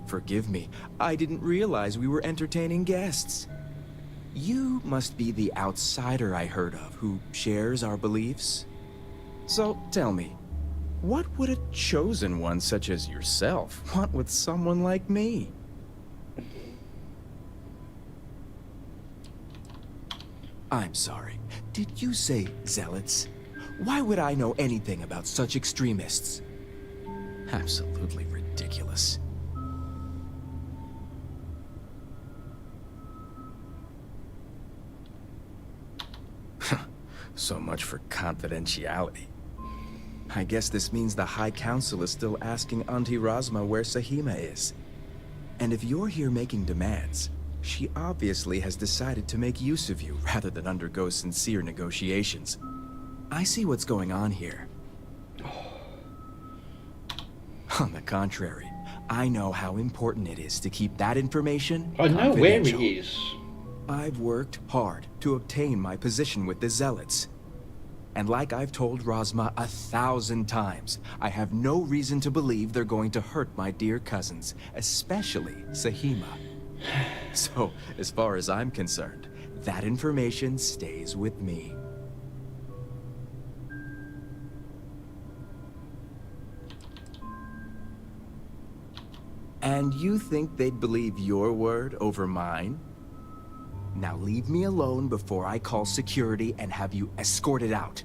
Forgive me. I didn't realize we were entertaining guests. You must be the outsider I heard of who shares our beliefs. So tell me, what would a chosen one such as yourself want with someone like me? I'm sorry. Did you say zealots? Why would I know anything about such extremists? Absolutely ridiculous. So much for confidentiality. I guess this means the High Council is still asking Auntie Razma where Zahima is. And if you're here making demands, she obviously has decided to make use of you rather than undergo sincere negotiations. I see what's going on here. On the contrary, I know how important it is to keep that information I know where confidential. he is. I've worked hard to obtain my position with the Zealots. And like I've told Razma 1,000 times, I have no reason to believe they're going to hurt my dear cousins, especially Zahima. So, as far as I'm concerned, that information stays with me. And you think they'd believe your word over mine? Now leave me alone before I call security and have you escorted out.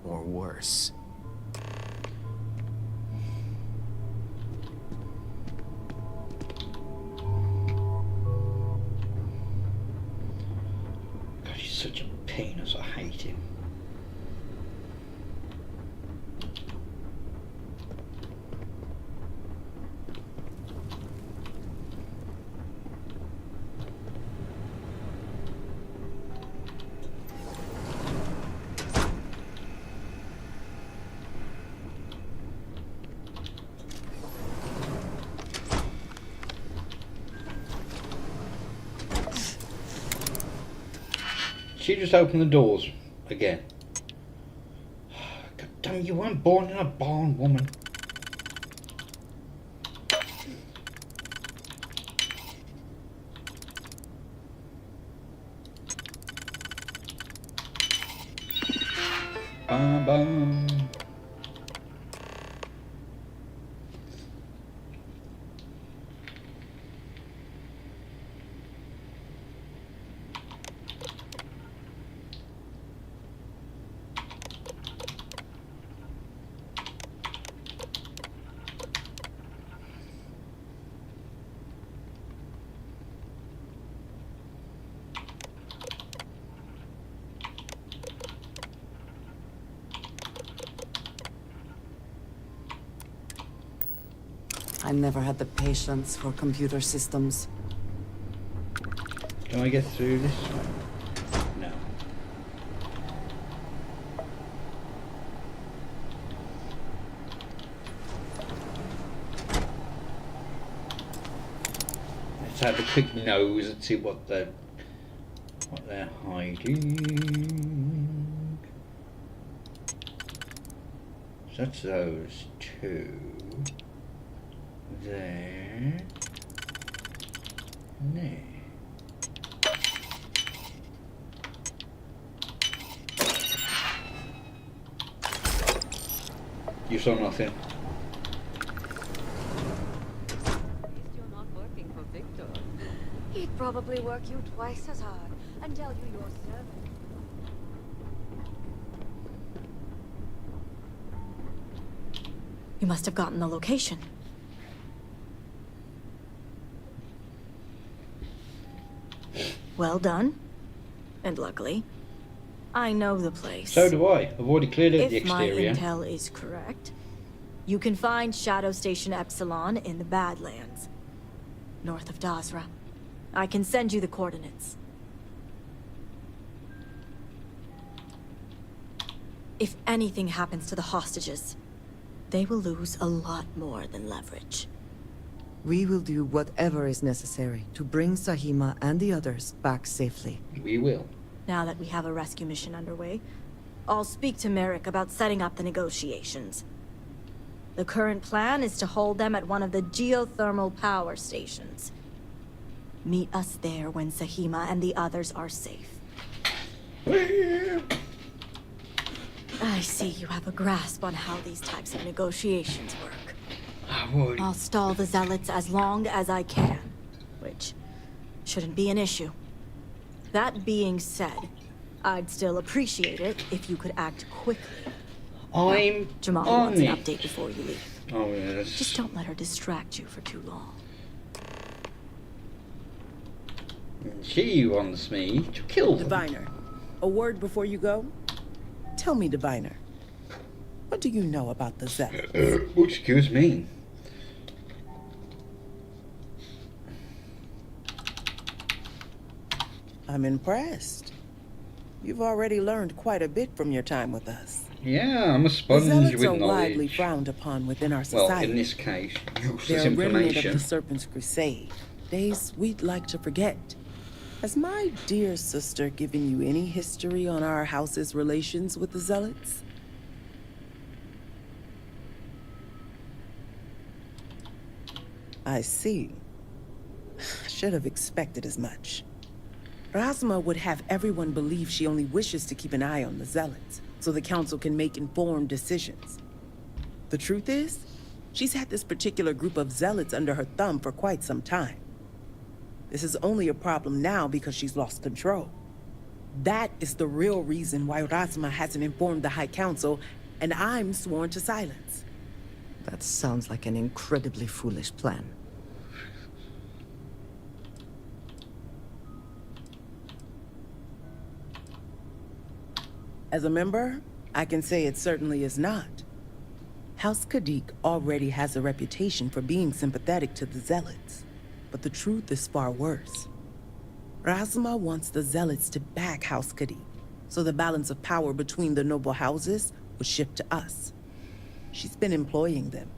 Or worse. God, he's such a penis. I hate him. she just opened the doors again. God damn, you weren't born in a barn, woman. Bum, bum. I never had the patience for computer systems. Can I get through this one? No. Let's have a quick nose and see what they're hiding. So that's those two. There. There. You saw nothing. You're not working for Victor. He'd probably work you twice as hard and tell you you're servant. You must have gotten the location. Well done. And luckily, I know the place. So do I. I've already cleared out the If my exterior. intel is correct, you can find Shadow Station Epsilon in the Badlands, north of Dazra. I can send you the coordinates. If anything happens to the hostages, they will lose a lot more than leverage. We will do whatever is necessary to bring Sahima and the others back safely. We will. Now that we have a rescue mission underway, I'll speak to Merrick about setting up the negotiations. The current plan is to hold them at one of the geothermal power stations. Meet us there when Sahima and the others are safe. I see you have a grasp on how these types of negotiations work. I'll stall the Zealots as long as I can, which shouldn't be an issue. That being said, I'd still appreciate it if you could act quickly. I'm Jamal on wants an it. update before you leave. Oh yes. Just don't let her distract you for too long. She wants me to kill them. Diviner, a word before you go? Tell me, Diviner, what do you know about the Zealots? Excuse me. I'm impressed. You've already learned quite a bit from your time with us. Yeah, I'm a The sponge Zealots with are widely knowledge. frowned upon within our Well, society. in this case, useless They're a remnant of information. the Serpent's Crusade, days we'd like to forget. Has my dear sister given you any history on our house's relations with the Zealots? I see. I should have expected as much. Razma would have everyone believe she only wishes to keep an eye on the Zealots, so the Council can make informed decisions. The truth is, she's had this particular group of Zealots under her thumb for quite some time. This is only a problem now because she's lost control. That is the real reason why Razma hasn't informed the High Council, and I'm sworn to silence. That sounds like an incredibly foolish plan. As a member, I can say it certainly is not. House Kadik already has a reputation for being sympathetic to the Zealots, but the truth is far worse. Razma wants the Zealots to back House Kadik, so the balance of power between the noble houses would shift to us. She's been employing them,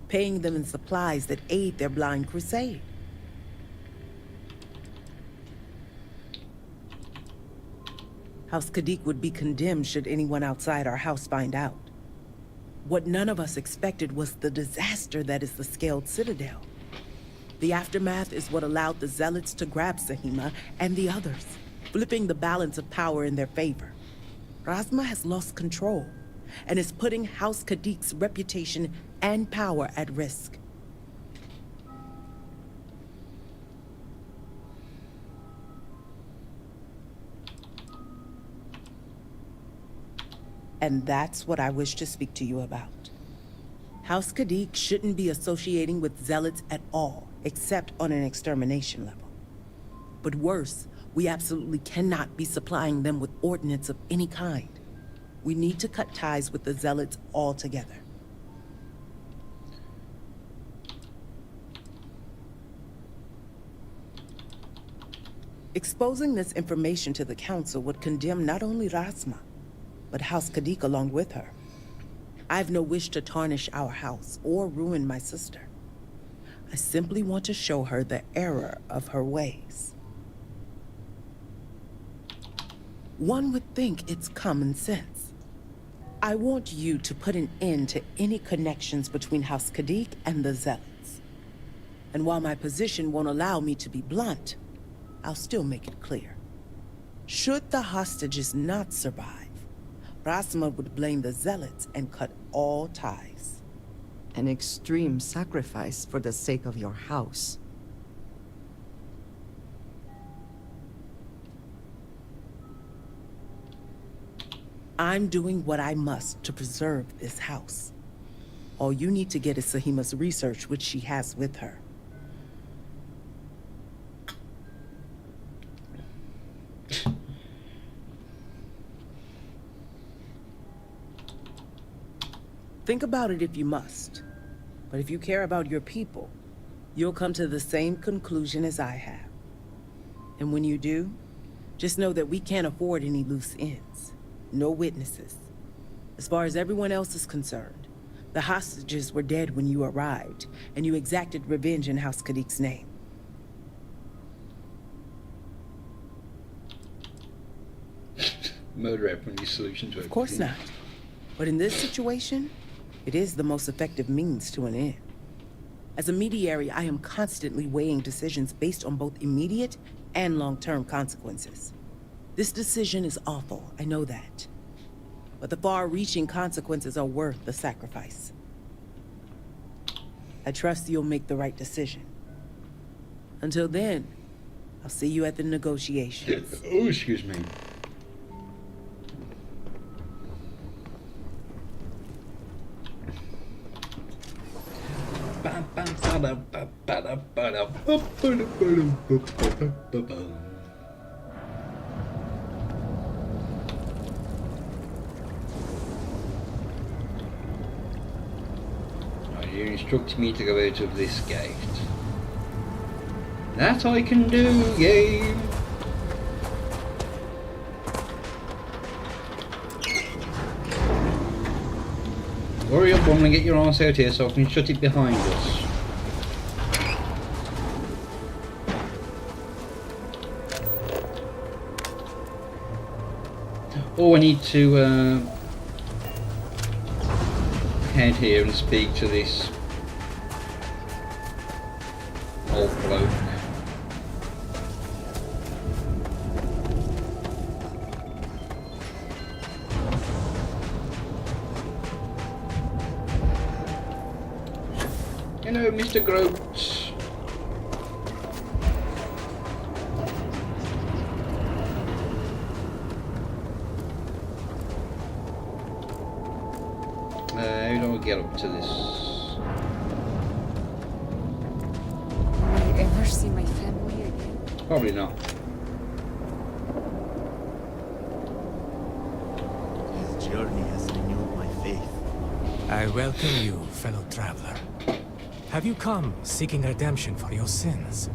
paying them in supplies that aid their blind crusade. House Kadik would be condemned should anyone outside our house find out. What none of us expected was the disaster that is the Scaled Citadel. The aftermath is what allowed the Zealots to grab Sahima and the others, flipping the balance of power in their favor. Razma has lost control and is putting House Kadik's reputation and power at risk. And that's what I wish to speak to you about. House Kadik shouldn't be associating with Zealots at all, except on an extermination level. But worse, we absolutely cannot be supplying them with ordnance of any kind. We need to cut ties with the Zealots altogether. Exposing this information to the Council would condemn not only Razma, but House Kadik along with her. I have no wish to tarnish our house or ruin my sister. I simply want to show her the error of her ways. One would think it's common sense. I want you to put an end to any connections between House Kadik and the Zealots. And while my position won't allow me to be blunt, I'll still make it clear. Should the hostages not survive, Razma would blame the Zealots and cut all ties. An extreme sacrifice for the sake of your house. I'm doing what I must to preserve this house. All you need to get is Sahima's research, which she has with her. Think about it if you must. But if you care about your people, you'll come to the same conclusion as I have. And when you do, just know that we can't afford any loose ends. No witnesses. As far as everyone else is concerned, the hostages were dead when you arrived, and you exacted revenge in House Kadik's name. Murder every solution to everything. Of course not. But in this situation, it is the most effective means to an end. As a mediary, I am constantly weighing decisions based on both immediate and long-term consequences. This decision is awful, I know that. But the far-reaching consequences are worth the sacrifice. I trust you'll make the right decision. Until then, I'll see you at the negotiations. Oh, excuse me. You instruct me to go out of this gate. That I can do, game. Hurry up, woman, and get your arse out here so I can shut it behind us. Oh, I need to head here and speak to this old bloke. Hello, Mr. Grote. How do I get up to this? Will I ever see my family again? Probably not. His journey has renewed my faith. I welcome you, fellow traveler. Have you come seeking redemption for your sins?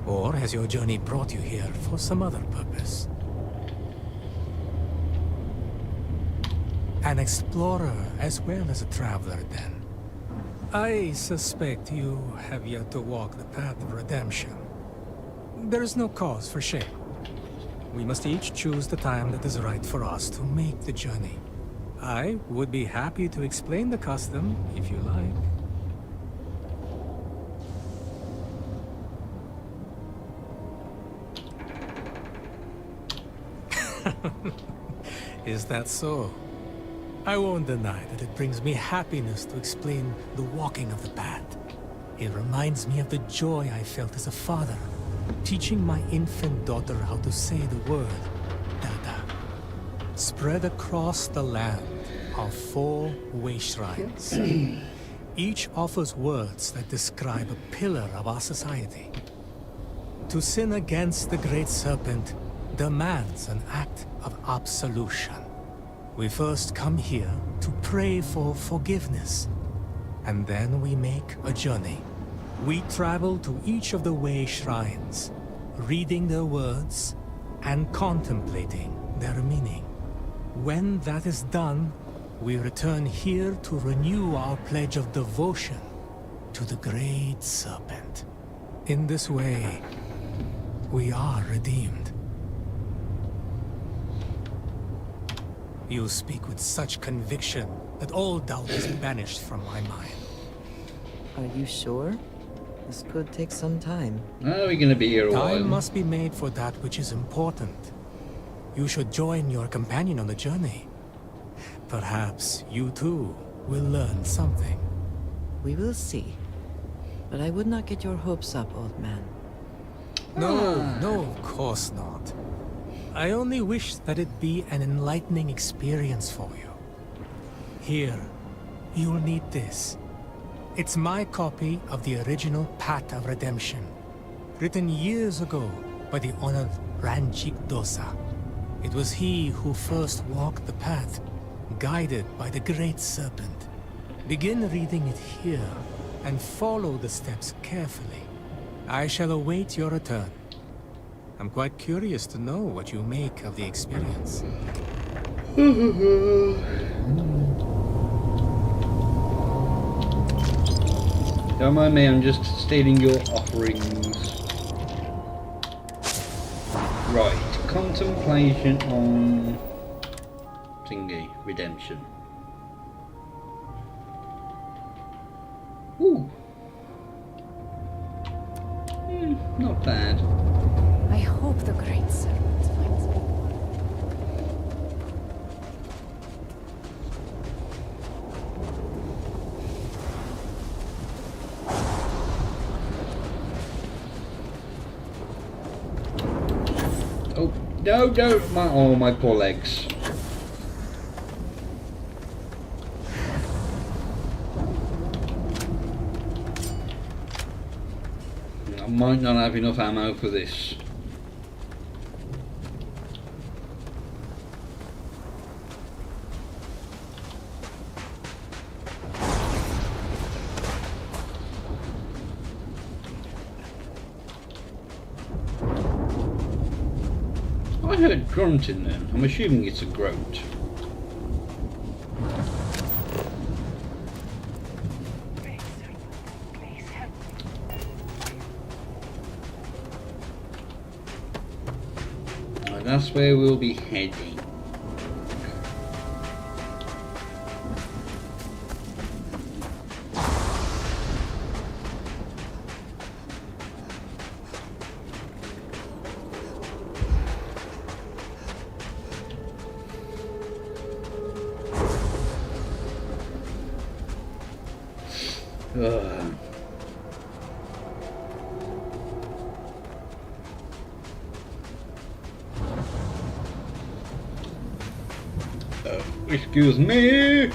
Or has your journey brought you here for some other purpose? An explorer as well as a traveler, then. I suspect you have yet to walk the path of redemption. There is no cause for shame. we must each choose the time that is right for us to make the journey. I would be happy to explain the custom, if you like. Is that so? I won't deny that it brings me happiness to explain the walking of the path. It reminds me of the joy I felt as a father, teaching my infant daughter how to say the word, Dada. Spread across the land are 4 way shrines. Each offers words that describe a pillar of our society. To sin against the Great Serpent demands an act of absolution. We first come here to pray for forgiveness, and then we make a journey. We travel to each of the way shrines, reading their words and contemplating their meaning. When that is done, we return here to renew our pledge of devotion to the Great Serpent. In this way, we are redeemed. You speak with such conviction that all doubt is banished from my mind. Are you sure? This could take some time. Are we gonna be here a while? Time must be made for that which is important. You should join your companion on the journey. Perhaps you too will learn something. We will see. But I would not get your hopes up, old man. No, of course not. I only wish that it be an enlightening experience for you. Here, you'll need this. It's my copy of the original Path of Redemption, written years ago by the honored Ranjik Dosa. It was he who first walked the path, guided by the Great Serpent. Begin reading it here, and follow the steps carefully. I shall await your return. I'm quite curious to know what you make of the experience. Don't mind me, I'm just stating your offerings. Right, contemplation on thingy, redemption. Ooh. Not bad. I hope the Great Serpent finds me. Oh, no, my poor legs. I might not have enough ammo for this. I heard grunting then. I'm assuming it's a grunt. And that's where we'll be heading. Excuse me.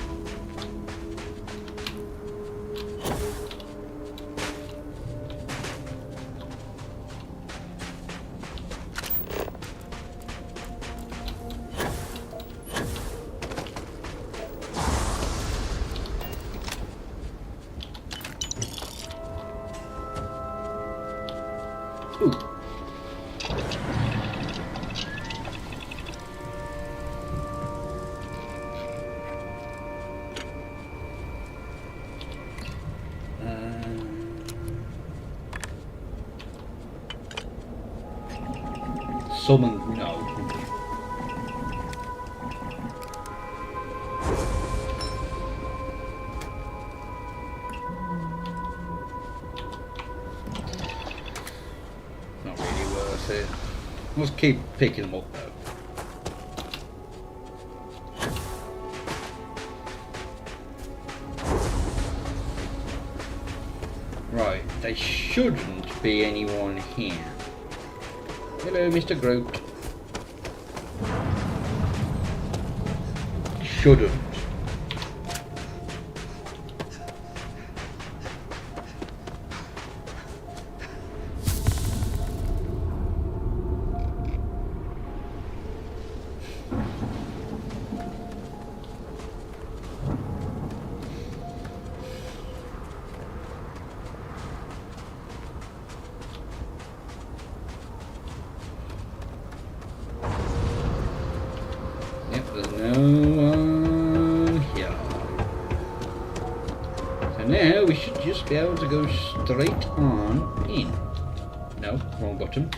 Summon, no. worth it. Let's keep picking them up though. Right, there shouldn't be anyone here. Hello, Mr. Groot. Shouldn't. Yep, there's no one here. So now we should just be able to go straight on in. No, wrong button.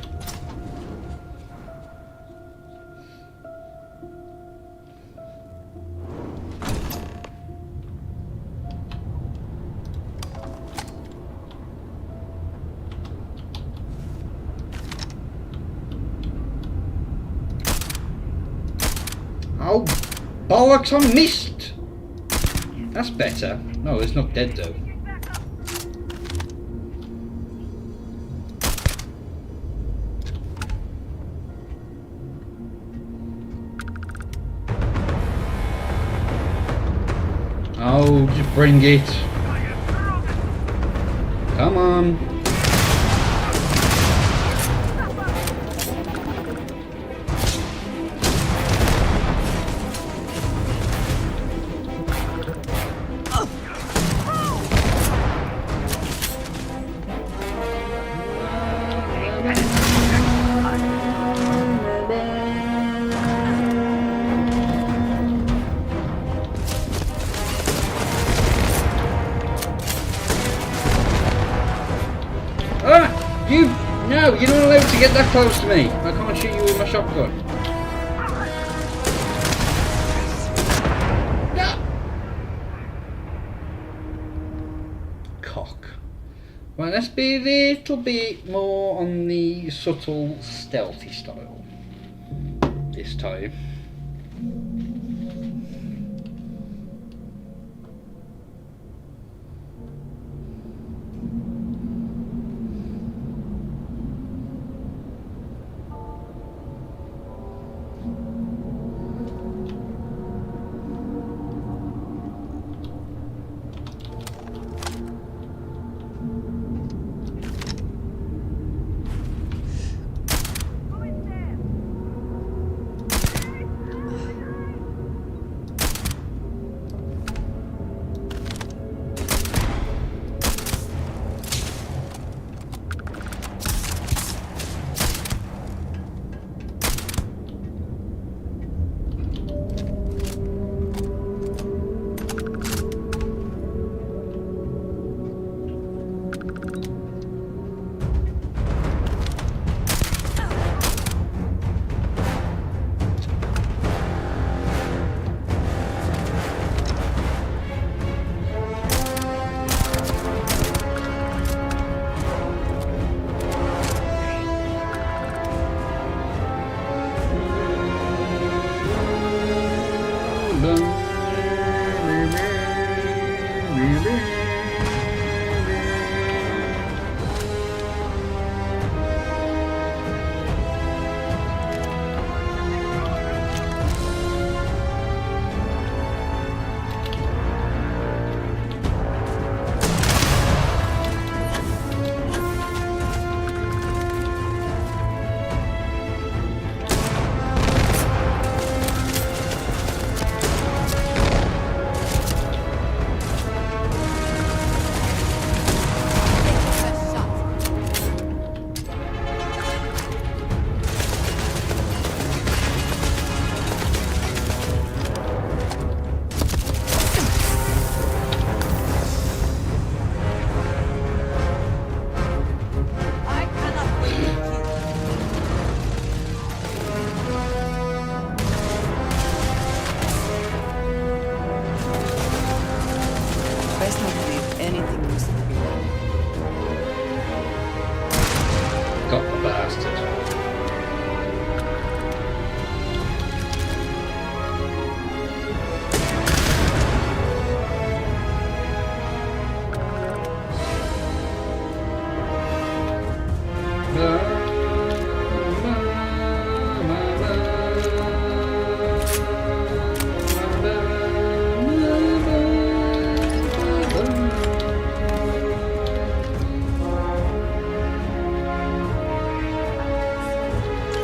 Oh, bollocks, I missed! That's better. No, it's not dead though. Oh, just bring it. Come on. No, you're not allowed to get that close to me. I can't shoot you with my shotgun. No. Cock. Right, let's be a little bit more on the subtle, stealthy style this time.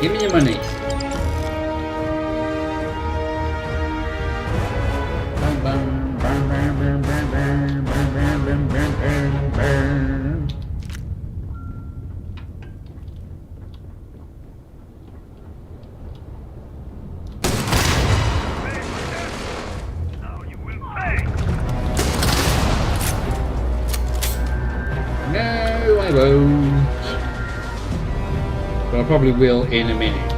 Give me your money. No, I won't. But I probably will in a minute.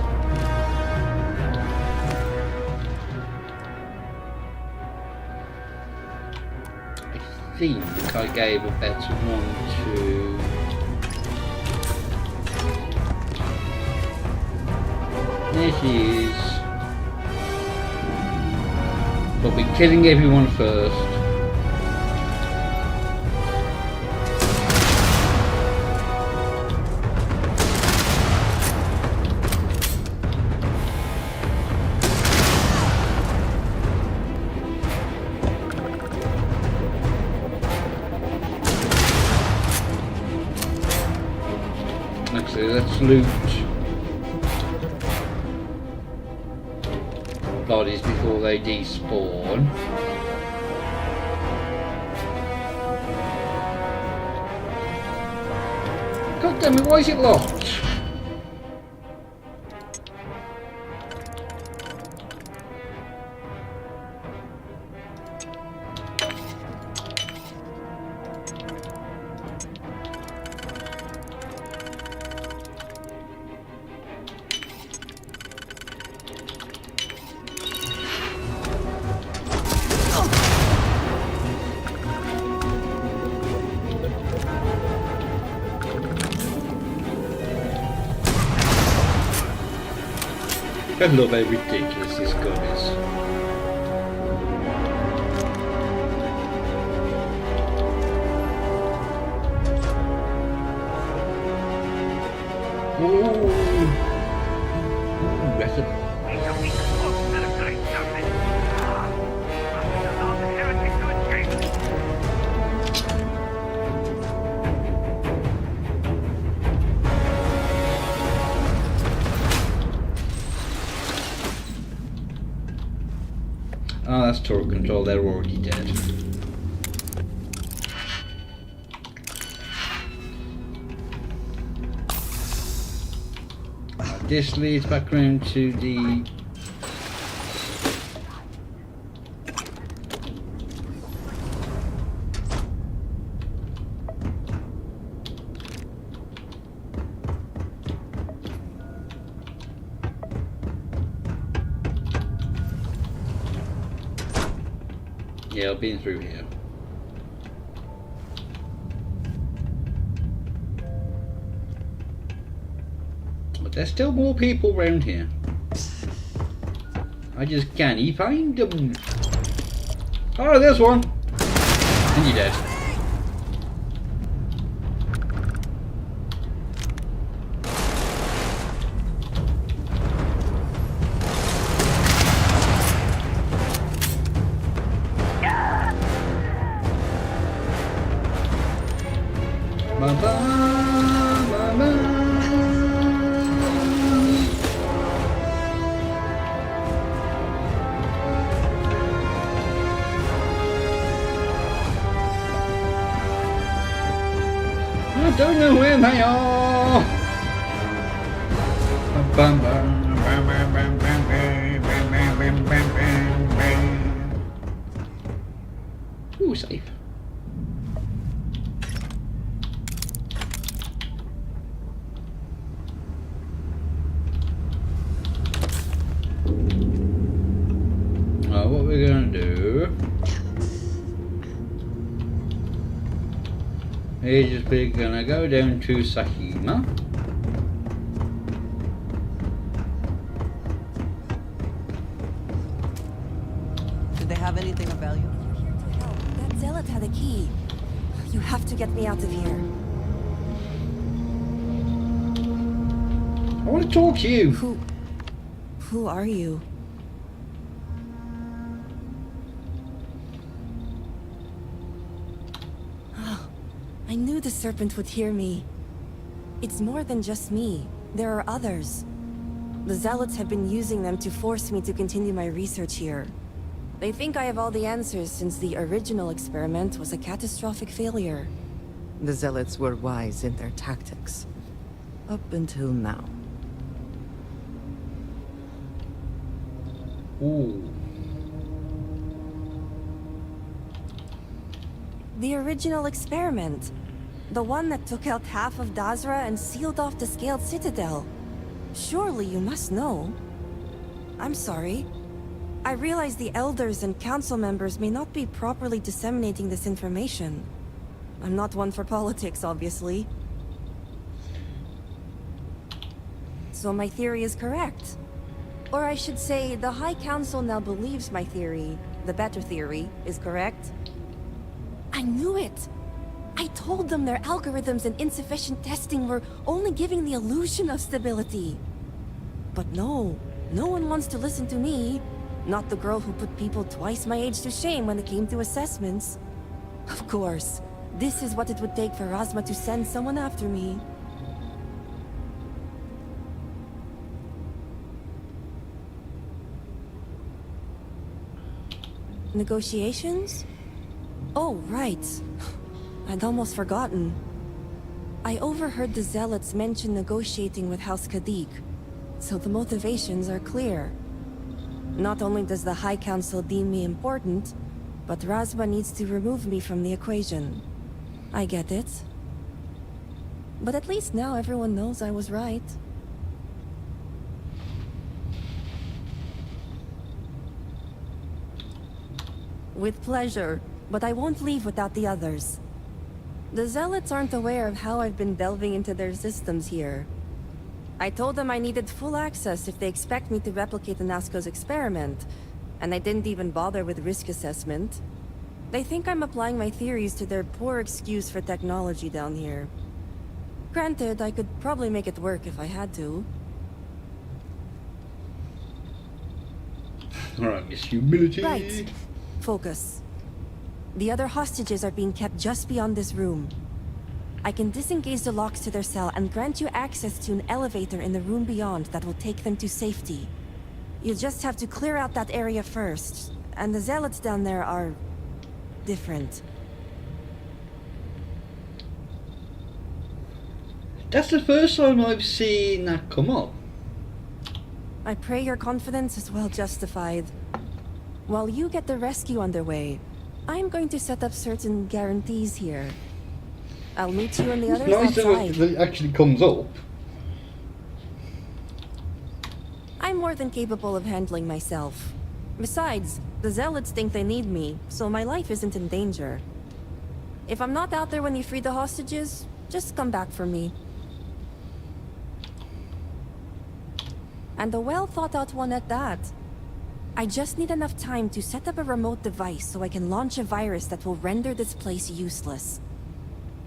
I think I gave a better one to... There she is. But we're killing everyone first. Actually, let's loot bodies before they despawn. God damn it, why is it locked? I love how ridiculous this gun is. Ooh, that's a... Oh, that's turret control, they're already dead. This leads back around to the... Yeah, I've been through here. But there's still more people around here. I just can't find them. Oh, there's one. And you're dead. I don't know where they are. Bum, bum, bum, bum, bum, bum, bum, bum, bum, bum, bum. Ooh, safe. What we're gonna do is just we're gonna go down to Sahima. Did they have anything of value? I'm here to help. That zealot had a key. You have to get me out of here. I want to talk to you. Who are you? I knew the serpent would hear me. It's more than just me. There are others. The Zealots have been using them to force me to continue my research here. They think I have all the answers since the original experiment was a catastrophic failure. The Zealots were wise in their tactics. Up until now. Ooh. The original experiment. The one that took out half of Dazra and sealed off the Scaled Citadel. Surely you must know. I'm sorry. I realize the elders and council members may not be properly disseminating this information. I'm not one for politics, obviously. So my theory is correct. Or I should say, the High Council now believes my theory, the better theory, is correct. I knew it! I told them their algorithms and insufficient testing were only giving the illusion of stability. But no one wants to listen to me. Not the girl who put people twice my age to shame when it came to assessments. Of course, this is what it would take for Razma to send someone after me. Negotiations? Oh, right. I'd almost forgotten. I overheard the Zealots mention negotiating with House Kadik, so the motivations are clear. Not only does the High Council deem me important, but Razma needs to remove me from the equation. I get it. But at least now everyone knows I was right. With pleasure, but I won't leave without the others. The Zealots aren't aware of how I've been delving into their systems here. I told them I needed full access if they expect me to replicate the Nazco's experiment, and I didn't even bother with risk assessment. They think I'm applying my theories to their poor excuse for technology down here. Granted, I could probably make it work if I had to. Alright, Miss Humility. Right. Focus. The other hostages are being kept just beyond this room. I can disengage the locks to their cell and grant you access to an elevator in the room beyond that will take them to safety. You'll just have to clear out that area first, and the Zealots down there are... different. That's the first time I've seen that come up. I pray your confidence is well justified. While you get the rescue underway, I'm going to set up certain guarantees here. I'll meet you and the others It's nice outside. that it actually comes up. I'm more than capable of handling myself. Besides, the Zealots think they need me, so my life isn't in danger. If I'm not out there when you free the hostages, just come back for me. And a well-thought-out one at that. I just need enough time to set up a remote device so I can launch a virus that will render this place useless.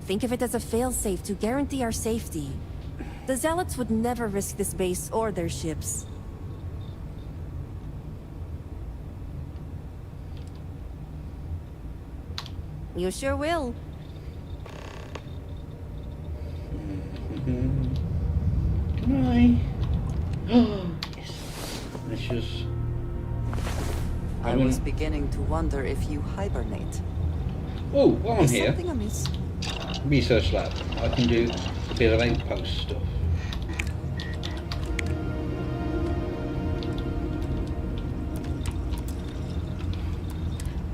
Think of it as a failsafe to guarantee our safety. The Zealots would never risk this base or their ships. You sure will. Can I? Oh, yes. Let's just... I was beginning to wonder if you hibernate. Oh, while I'm Is here, something amiss? research lab. I can do a bit of outpost stuff.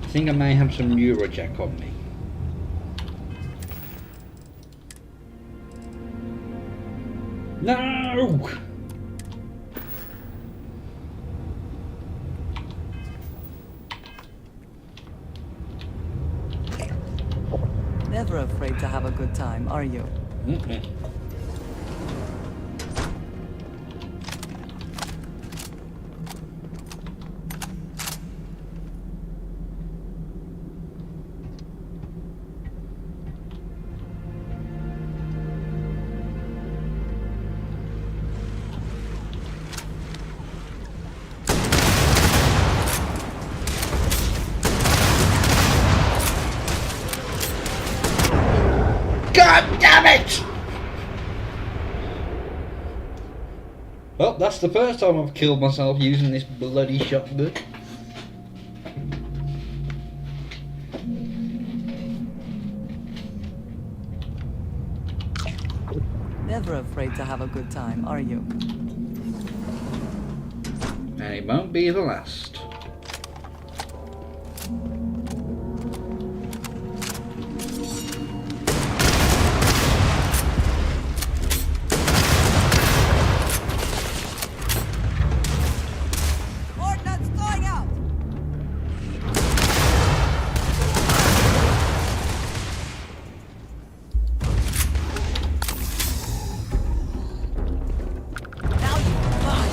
I think I may have some Eurojack on me. No! Never afraid to have a good time, are you? Mm-mm. God damn it! Well, that's the first time I've killed myself using this bloody shotgun. Never afraid to have a good time, are you? And it won't be the last. Ordnance going out! Now you fly!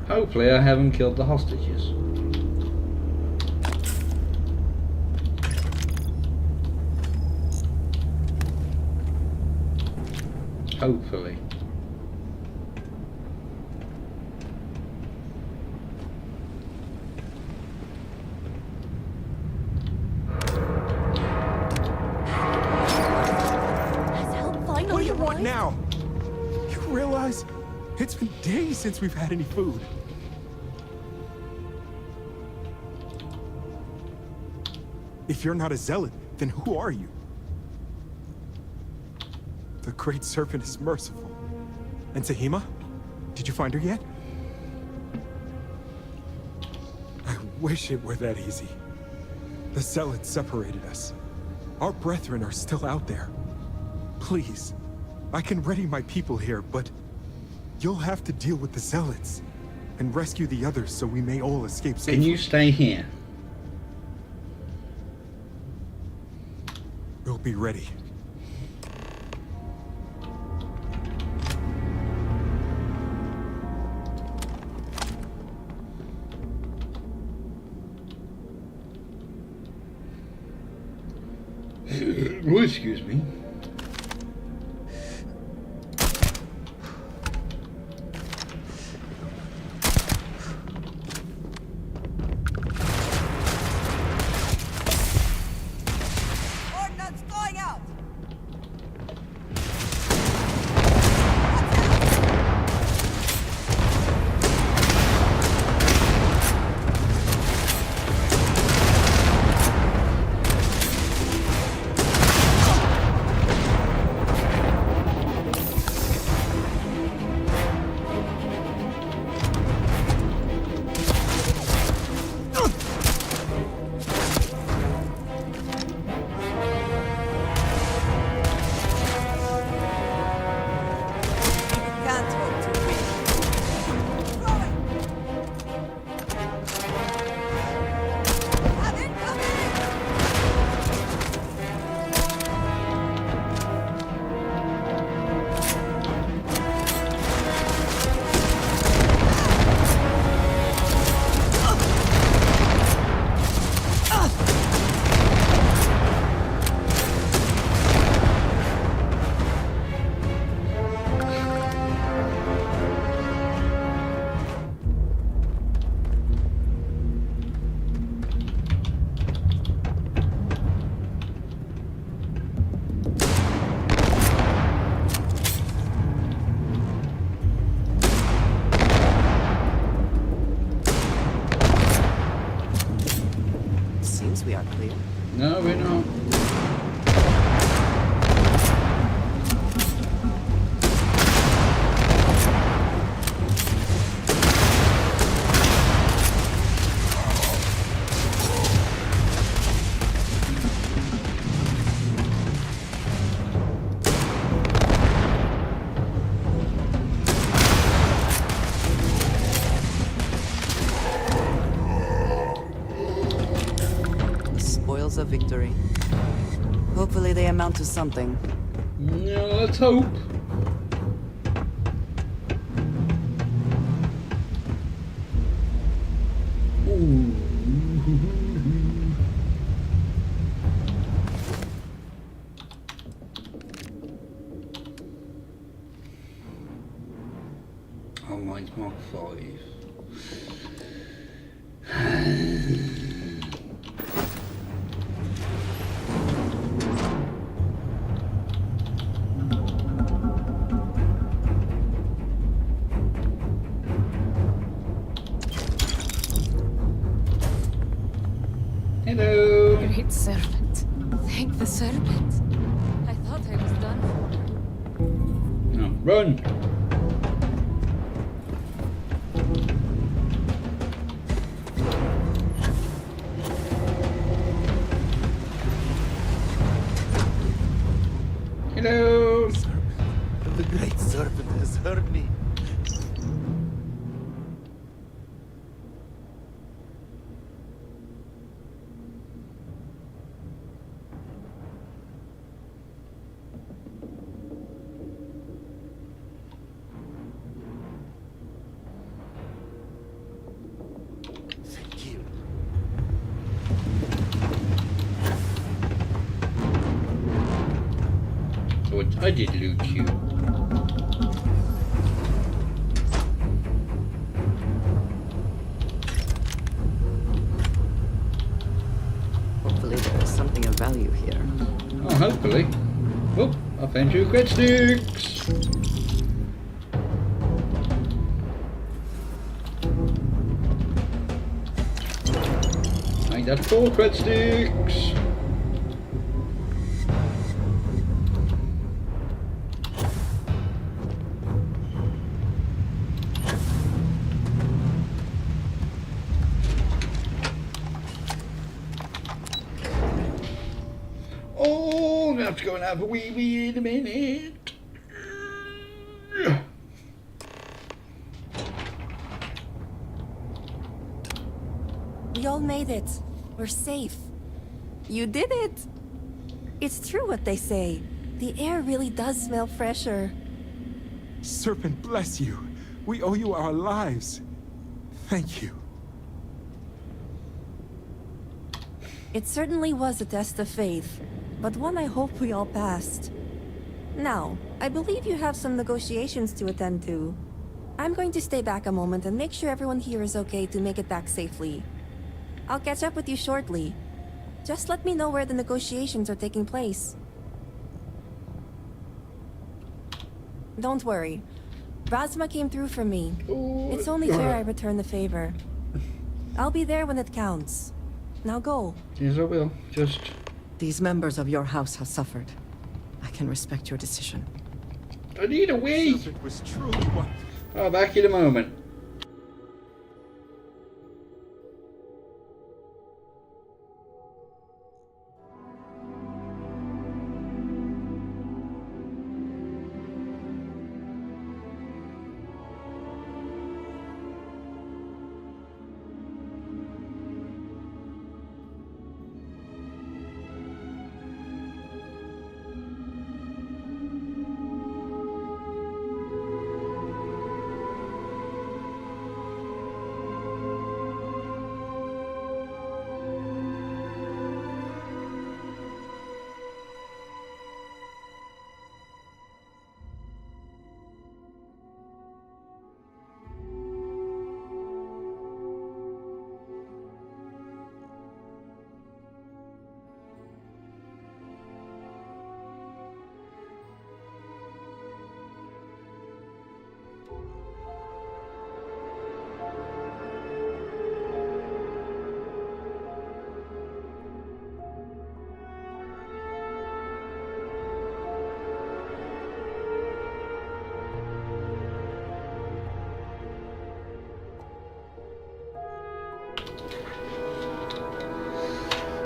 Hopefully I haven't killed the hostages. Hopefully. Has help What do finally you want arrived? Now! You realize it's been days since we've had any food. If you're not a zealot, then who are you? The Great Serpent is merciful. And Tahima? Did you find her yet? I wish it were that easy. The zealots separated us. Our brethren are still out there. Please, I can ready my people here, but you'll have to deal with the zealots and rescue the others so we may all escape safely. Can you stay here? We'll be ready. Oh, excuse me. Ordnance going out! Can't hope to win. Have it coming! Seems we are clear. No, we're not. The spoils of victory. Hopefully they amount to something. No, let's hope. Ooh. 5. Hello. Great serpent. Thank the serpent. I thought I was done for. No, run. Hello. The great serpent has heard me. Thank you. So I did loot you. Hopefully there is something of value here. Oh, hopefully. Oh, I found 2 cred sticks. I got 4 cred sticks. Oh, I'm gonna have to go and have a wee in a minute. We all made it. We're safe. You did it! It's true what they say. The air really does smell fresher. Serpent bless you. We owe you our lives. Thank you. It certainly was a test of faith, but one I hope we all passed. Now, I believe you have some negotiations to attend to. I'm going to stay back a moment and make sure everyone here is okay to make it back safely. I'll catch up with you shortly. Just let me know where the negotiations are taking place. Don't worry. Razma came through for me. It's only fair I return the favor. I'll be there when it counts. Now go. Yes, I will. Just... These members of your house have suffered. I can respect your decision. I need a wee. Serpent was truly one. Oh, back in a moment.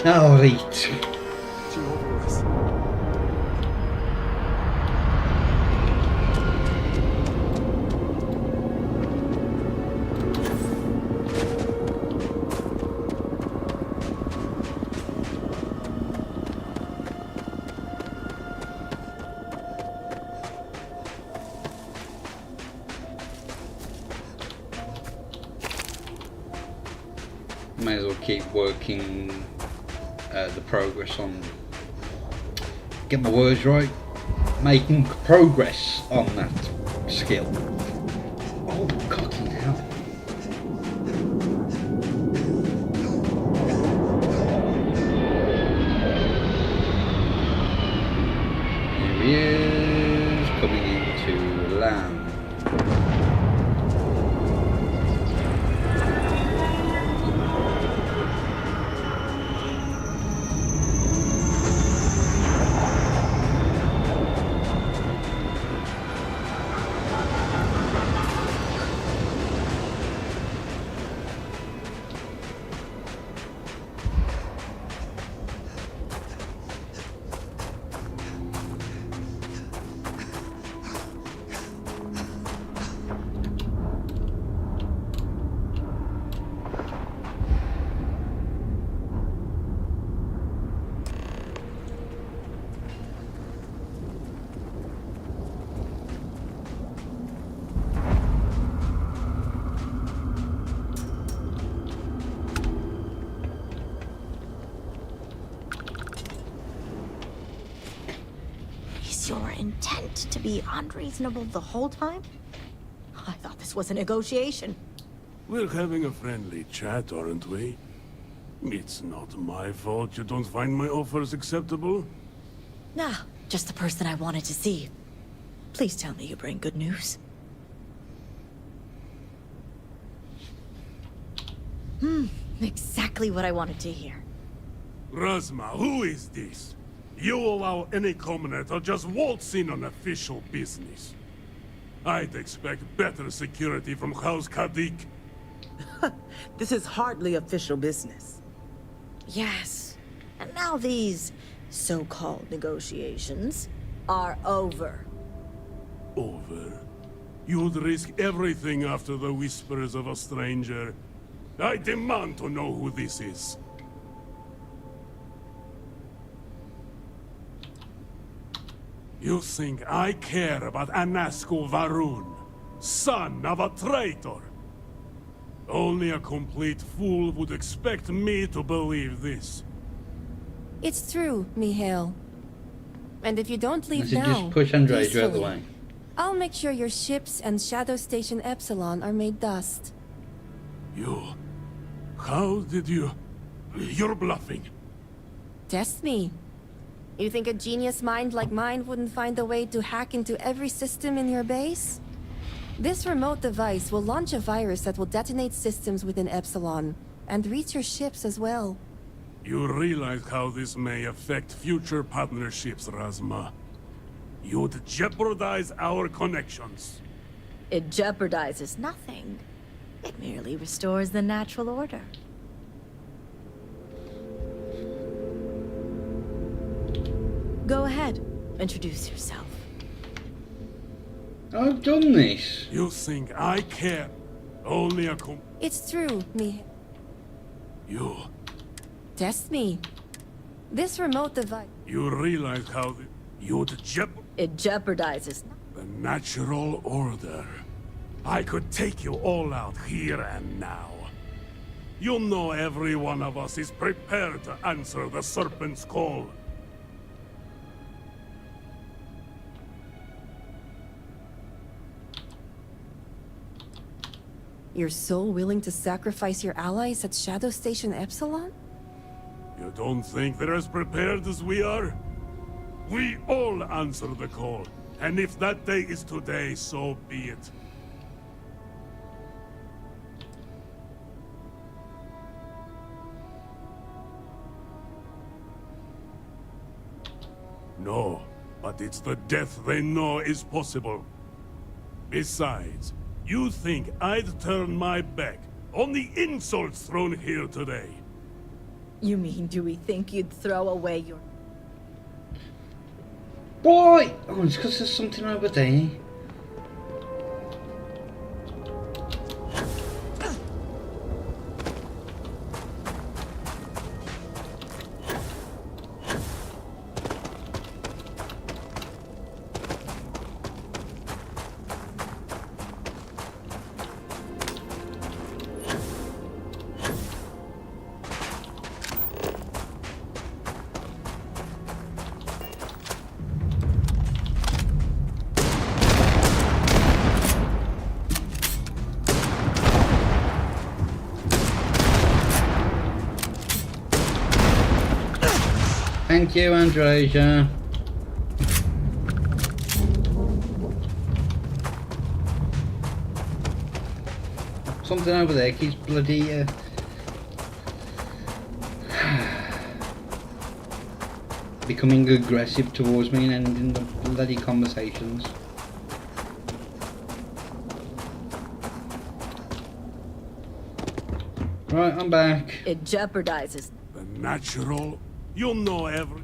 Alright. May as well keep working the progress on, get my words right, making progress on that skill. Oh, cocky hell. your intent to be unreasonable the whole time? I thought this was a negotiation. We're having a friendly chat, aren't we? It's not my fault you don't find my offers acceptable. Nah, just the person I wanted to see. Please tell me you bring good news. Exactly what I wanted to hear. Razma, who is this? You allow any commoner to just waltz in on official business. I'd expect better security from House Kadik. This is hardly official business. Yes. And now these so-called negotiations are over. Over? You'd risk everything after the whispers of a stranger. I demand to know who this is. You think I care about Anasco Varun, son of a traitor? Only a complete fool would expect me to believe this. It's true, Mihail. And if you don't leave So now, just push Andreja out the peacefully, way. I'll make sure your ships and Shadow Station Epsilon are made dust. You... How did you... You're bluffing. Test me. You think a genius mind like mine wouldn't find a way to hack into every system in your base? This remote device will launch a virus that will detonate systems within Epsilon, and reach your ships as well. You realize how this may affect future partnerships, Razma. You'd jeopardize our connections. It jeopardizes nothing. It merely restores the natural order. Go ahead. Introduce yourself. I've done this. You think I care? Only a It's true, You... Test me. This remote device... You realize how you'd It jeopardizes the natural order. I could take you all out here and now. You know every one of us is prepared to answer the Serpent's call. You're so willing to sacrifice your allies at Shadow Station Epsilon? You don't think they're as prepared as we are? We all answer the call, and if that day is today, so be it. No, but it's the death they know is possible. Besides, you think I'd turn my back on the insults thrown here today? You mean, do we think you'd throw away your... Boy! Oh, it's because there's something over there. Thank you, Andreja. Something over there keeps bloody becoming aggressive towards me and ending the bloody conversations. Right, I'm back. It jeopardizes... The natural... You'll know every...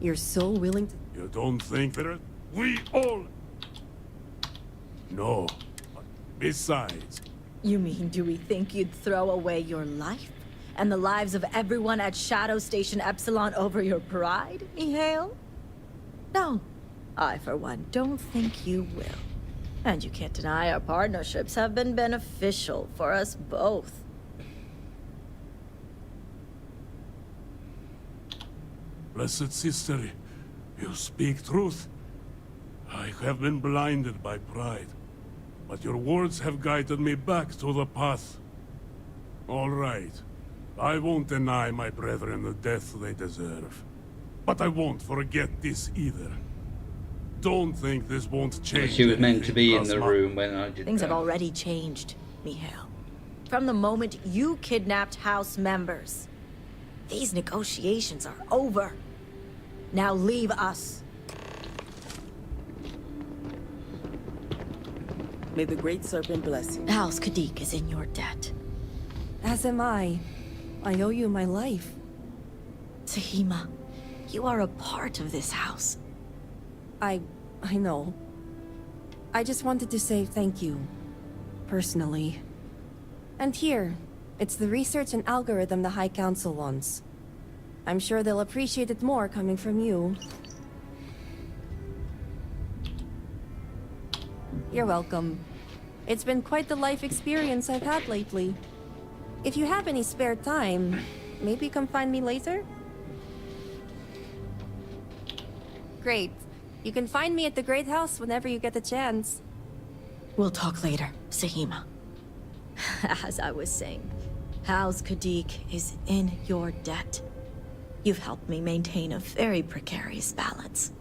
You're so willing to... You don't think that we all... No. Besides... You mean, do we think you'd throw away your life? And the lives of everyone at Shadow Station Epsilon over your pride, Mihail? No. I, for one, don't think you will. And you can't deny our partnerships have been beneficial for us both. Blessed sister, You speak truth. I have been blinded by pride, but your words have guided me back to the path. All right. I won't deny my brethren the death they deserve. But I won't forget this either. Don't think this won't change. She was meant to be in the Rasma. room when I did Things that. have already changed, Mihail. From the moment you kidnapped House members. These negotiations are over. Now leave us. May the Great Serpent bless you. House Kadik is in your debt. As am I. I owe you my life. Tahima, you are a part of this house. I know. I just wanted to say thank you. Personally. And here, it's the research and algorithm the High Council wants. I'm sure they'll appreciate it more coming from you. You're welcome. It's been quite the life experience I've had lately. If you have any spare time, maybe come find me later? Great. You can find me at the Great House whenever you get the chance. We'll talk later, Sahima. As I was saying, House Kadik is in your debt. You've helped me maintain a very precarious balance.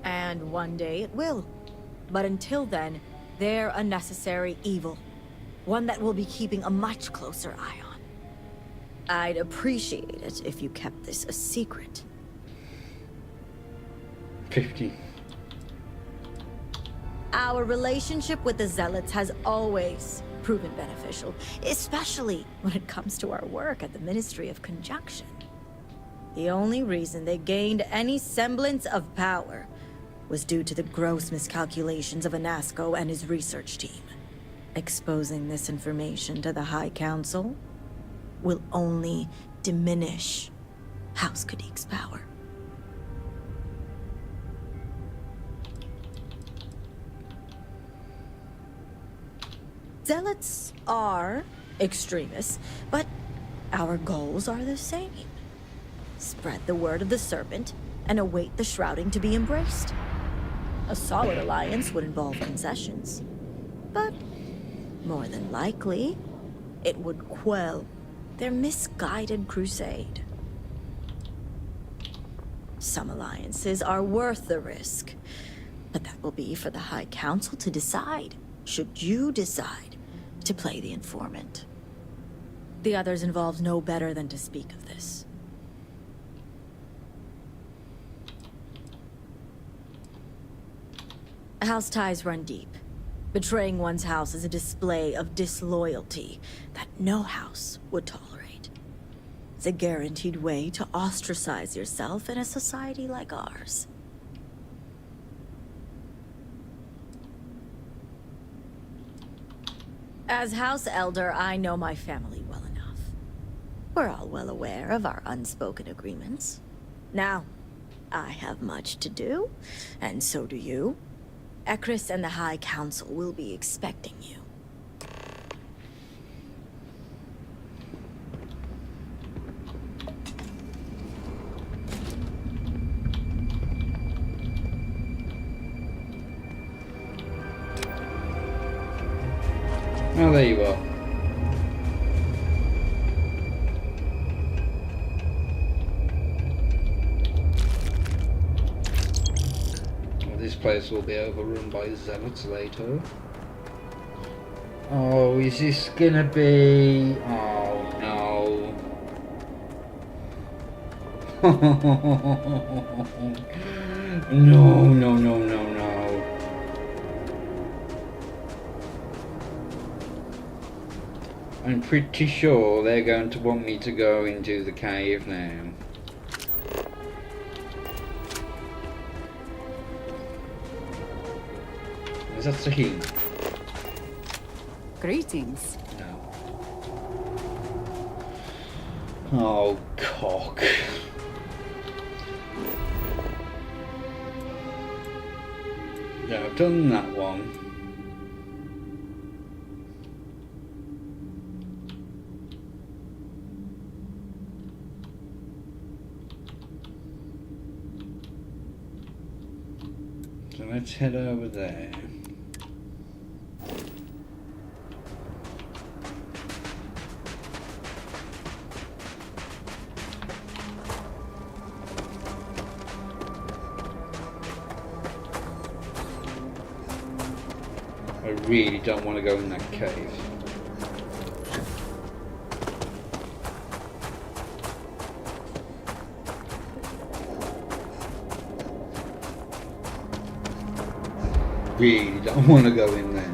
And one day it will. But until then, they're a necessary evil. One that we'll be keeping a much closer eye on. I'd appreciate it if you kept this a secret. 50. Our relationship with the Zealots has always proven beneficial, especially when it comes to our work at the Ministry of Conjunction. The only reason they gained any semblance of power was due to the gross miscalculations of Anasco and his research team. Exposing this information to the High Council will only diminish House Kadik's power. Zealots are extremists, but our goals are the same. Spread the word of the Serpent and await the shrouding to be embraced. A solid alliance would involve concessions, but more than likely, it would quell their misguided crusade. Some alliances are worth the risk, but that will be for the High Council to decide, should you decide to play the informant. The others involved know better than to speak of this. House ties run deep. Betraying one's house is a display of disloyalty that no house would tolerate. It's a guaranteed way to ostracize yourself in a society like ours. As House Elder, I know my family well enough. We're all well aware of our unspoken agreements. Now, I have much to do, and so do you. Ekris and the High Council will be expecting you. Oh, there you are. Well, this place will be overrun by zealots later. Oh, is this gonna be... Oh, no. No, no, no, no, no. I'm pretty sure they're going to want me to go into the cave now. Is that Sahim? Greetings. No. Oh, cock. No, I've done that one. let's head over there. I really don't want to go in that cave. Really don't want to go in there.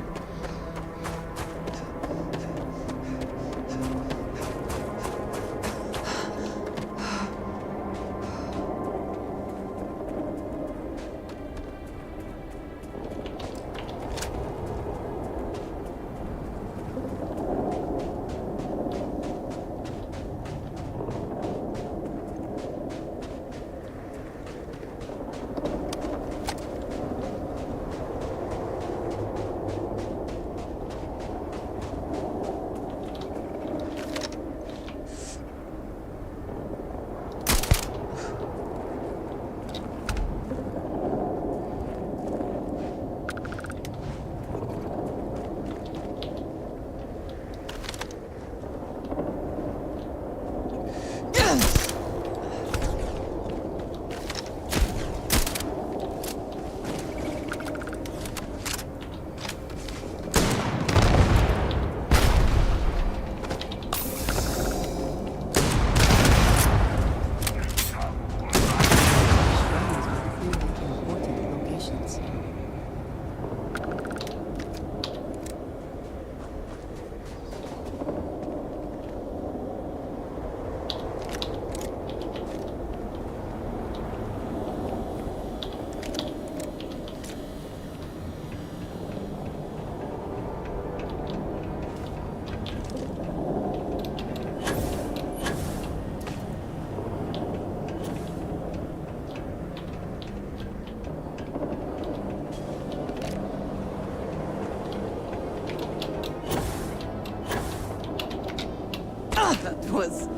That was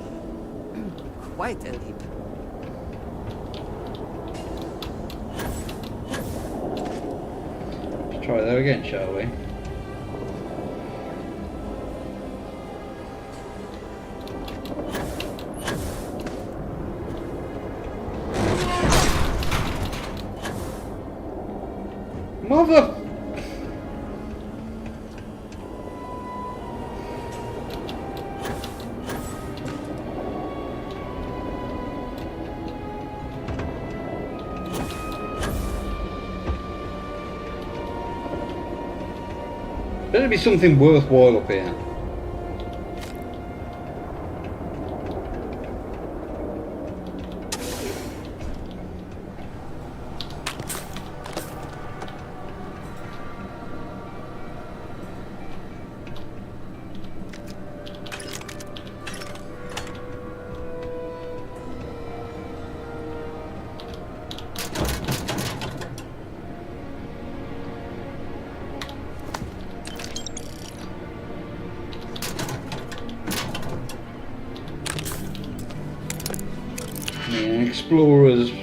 quite a leap. Let's try that again, shall we? Mother! Better be something worthwhile up here. Yeah, explorers, I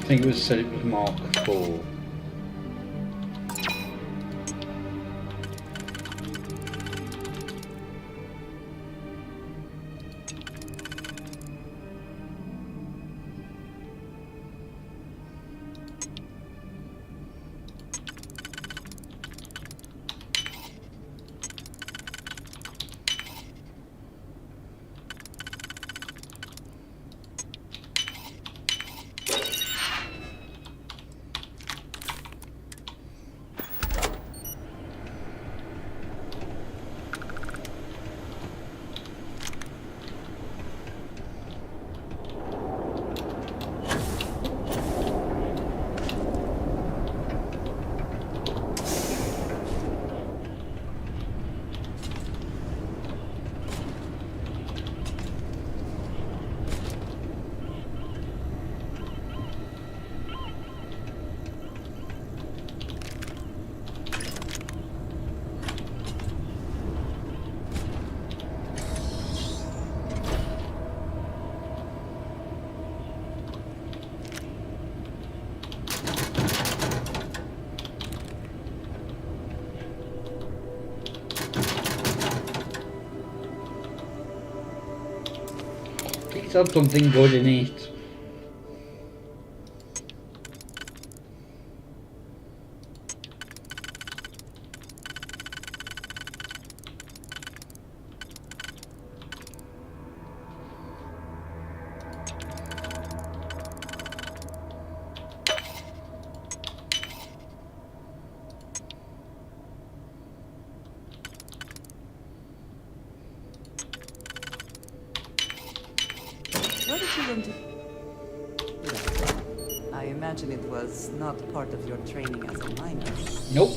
think it was said it was Mark IV. least have something good in it. What did you learn to... I imagine it was not part of your training as a miner. Nope.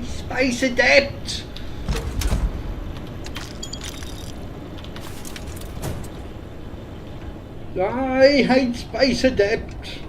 Space adept. I hate space adept.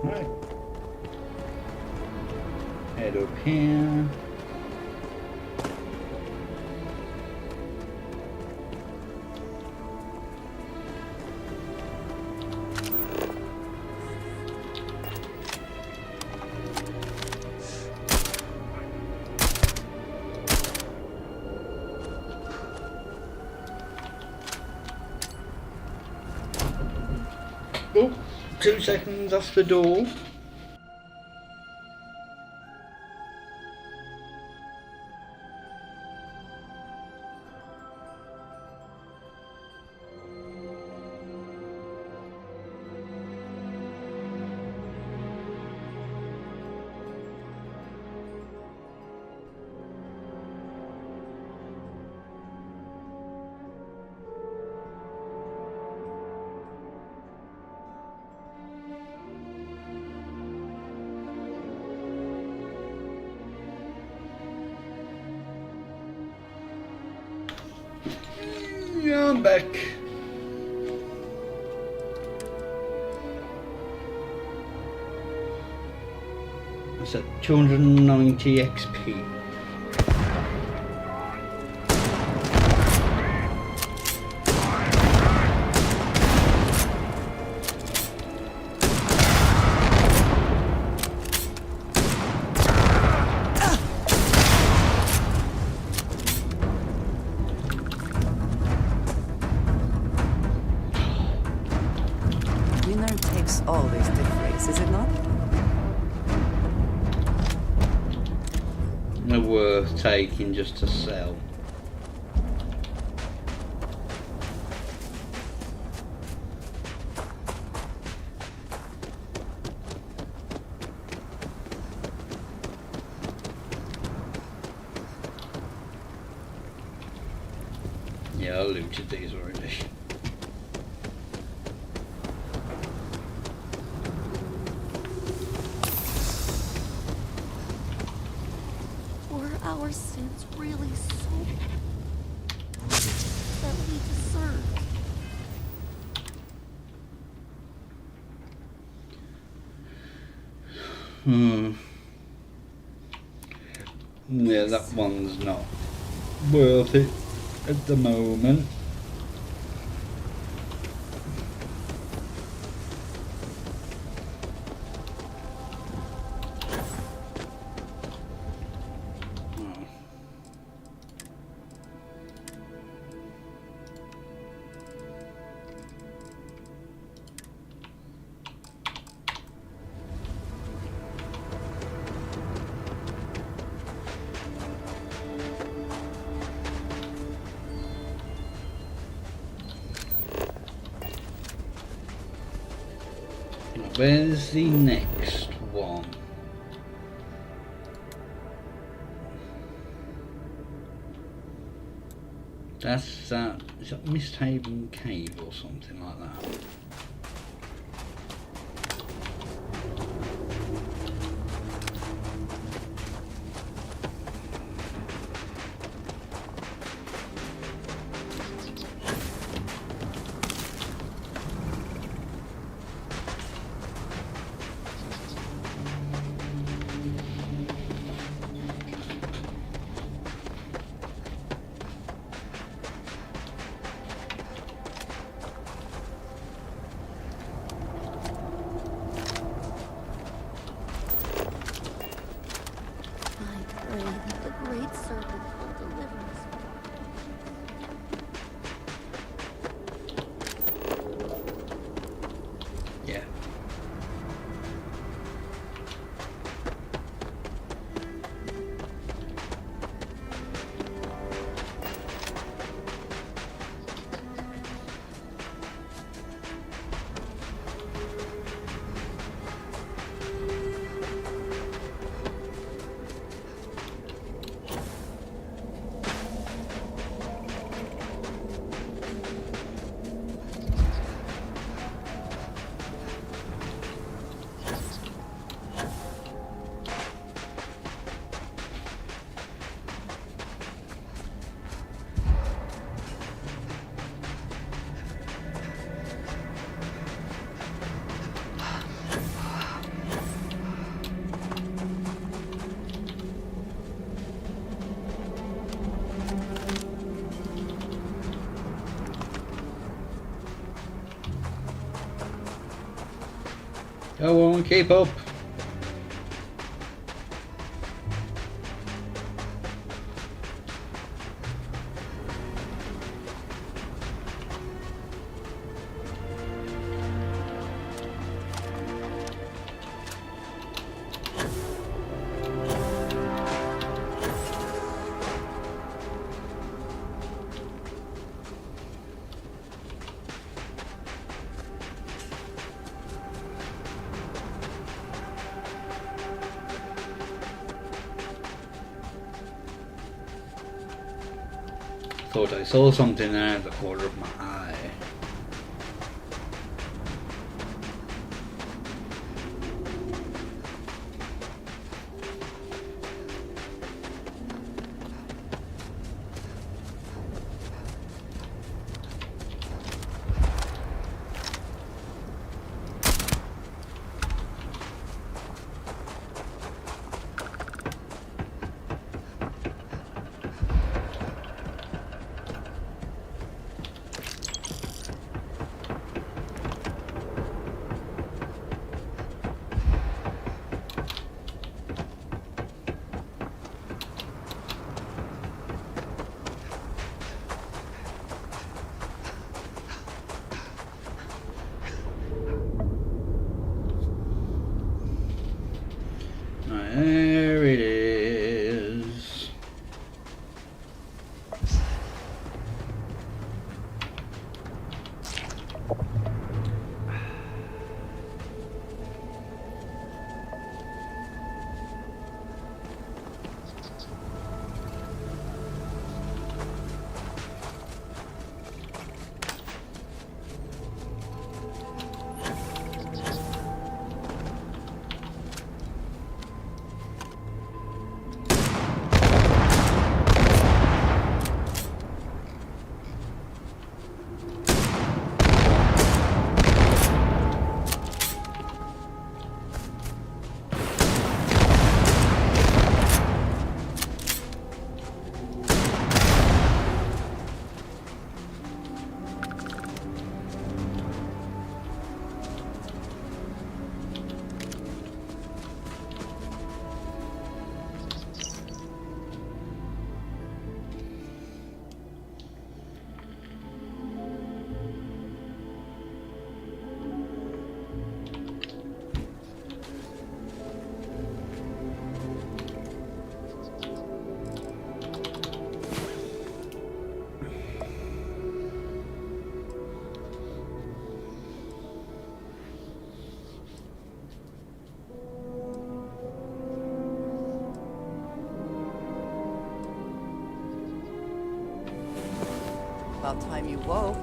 Right. Head up here. Oh, 2 seconds off the door. Yeah, I'm back. That's at 290 XP. All these difference, is it not? No worth taking just to sell. Yeah, I looted these already. Our sins really so that we deserve. Yeah, that one's not worth it. at the moment. Where's the next one? That's that. Is that Misthaven Cave or something like that? Go on, keep up. Thought I saw something there at the corner of my eye. About time you woke.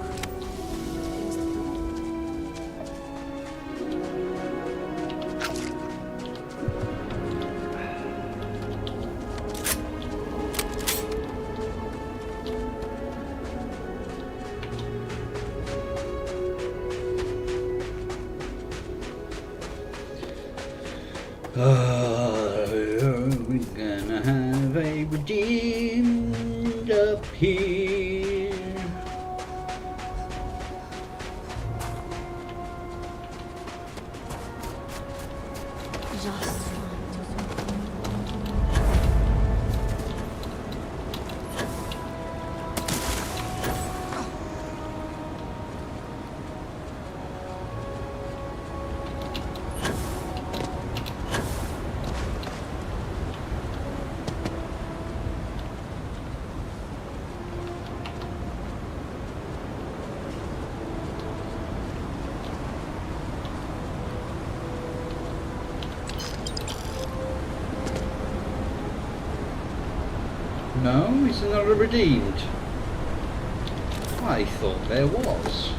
We're gonna have a redeemed up here. No, it's not redeemed. I thought there was.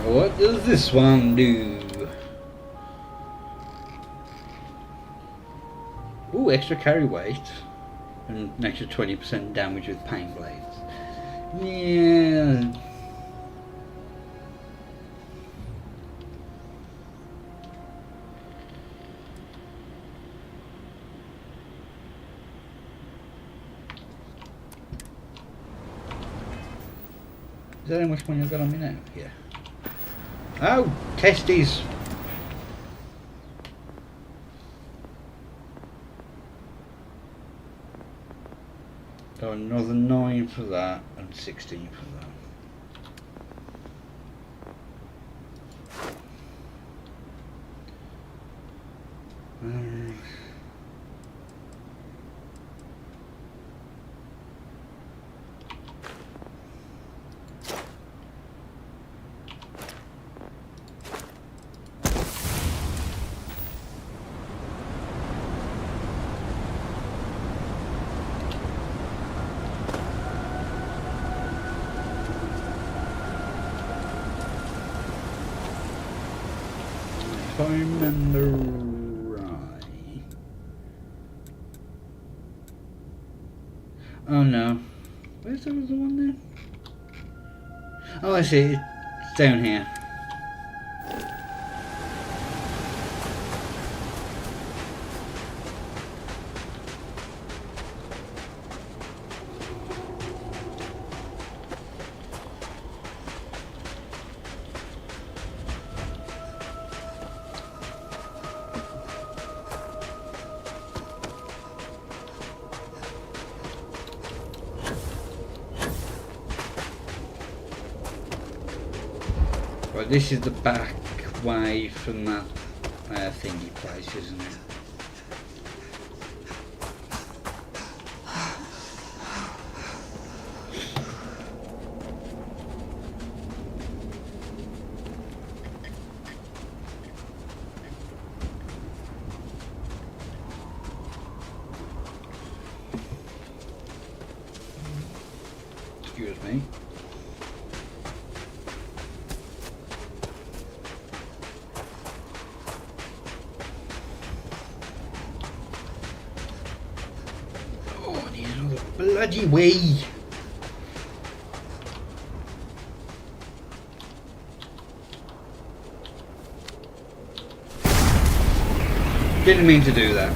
What does this one do? Ooh, extra carry weight and an extra 20% damage with pain blades. Yeah. Is that how much money I've got on me now? Yeah. Oh, testes! So another 9 for that and 16 for that. If I remember right. Oh no. Where's the other one then? Oh, I see. It's down here. Right, this is the back way from that thingy place, isn't it? Excuse me. Bloody way! Didn't mean to do that.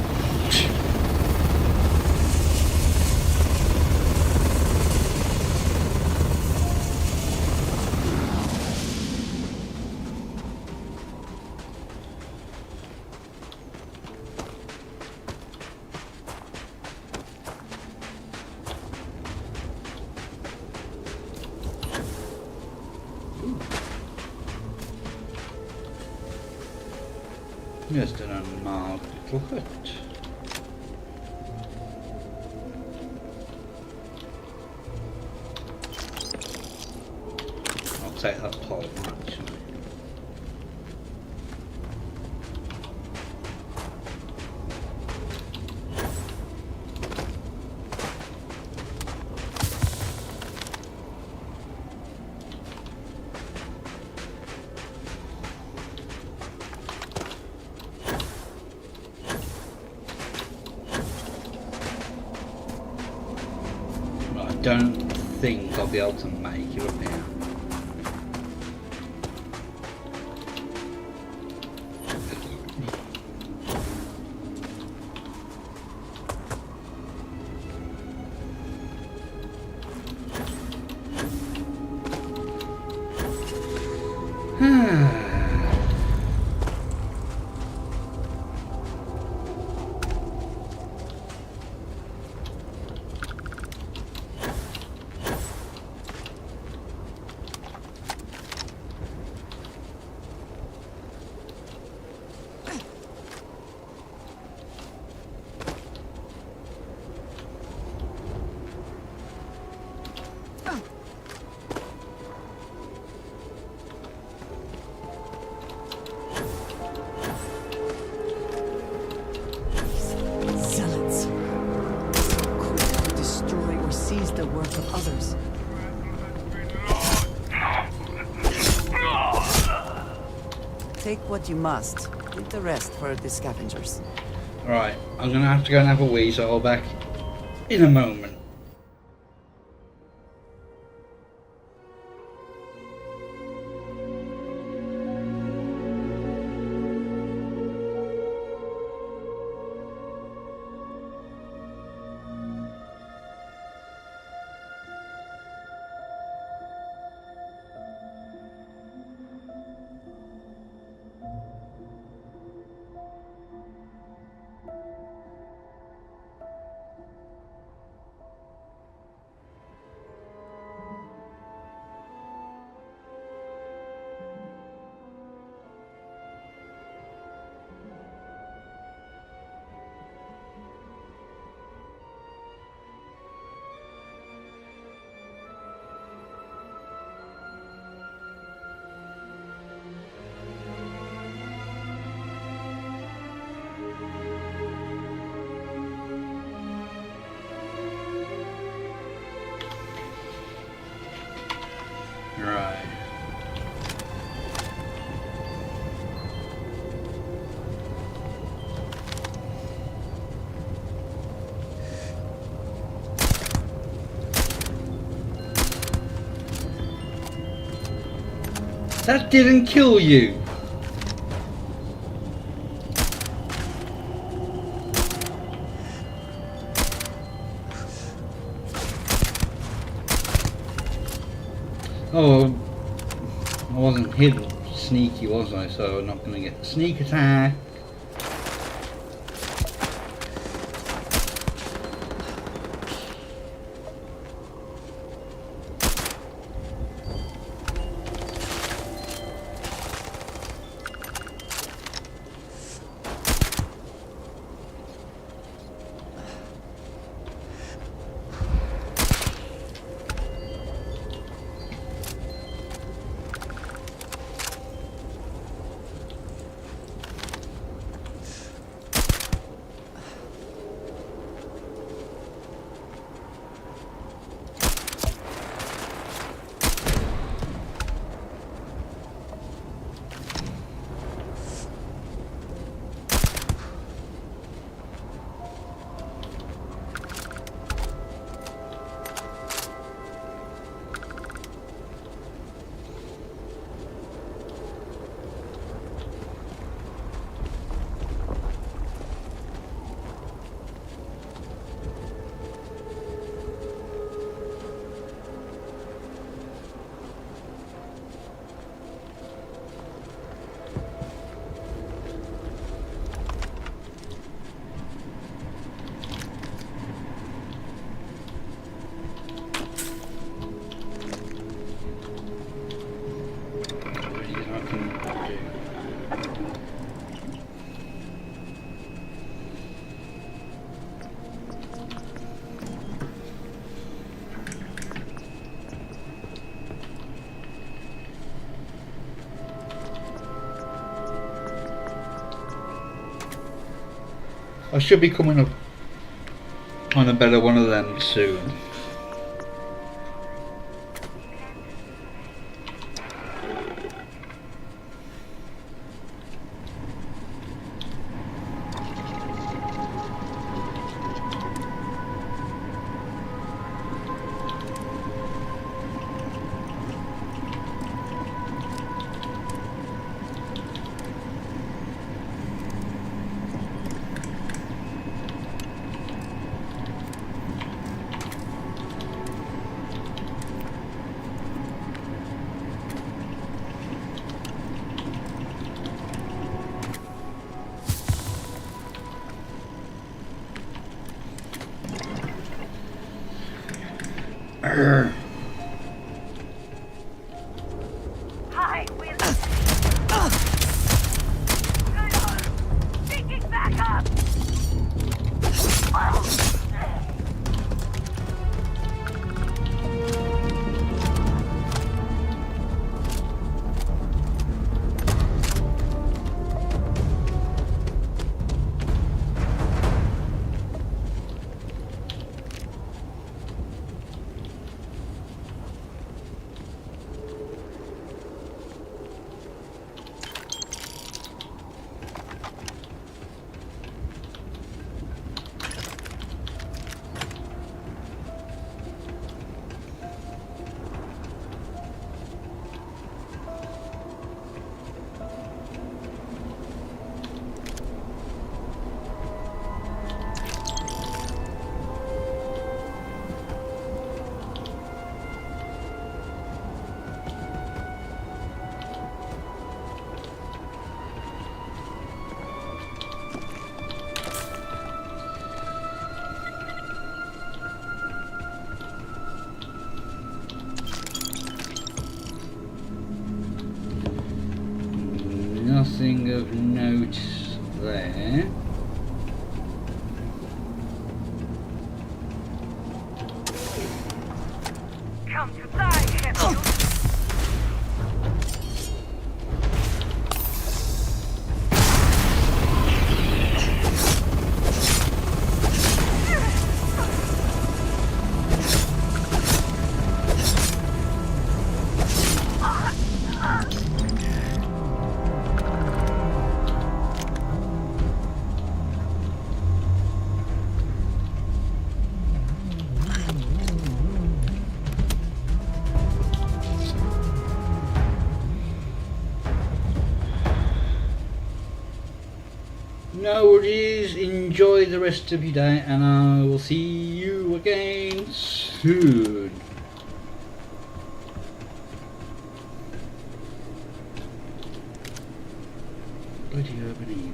Just an unmarked little hut. I'll take that pole actually. I don't think I'll be able to make it up here. Take what you must. Leave the rest for the scavengers. Right, I'm gonna have to go and have a wee, so I'll be back in a moment. Right. That didn't kill you. Oh, I wasn't hidden sneaky, was I? So I'm not going to get the sneak attack. I should be coming up on a better one of them soon. Hi, Wizard. Picking back up. Nothing of note there. Come to die, Sheffield. No worries, enjoy the rest of your day and I will see you again soon. Bloody urban evil.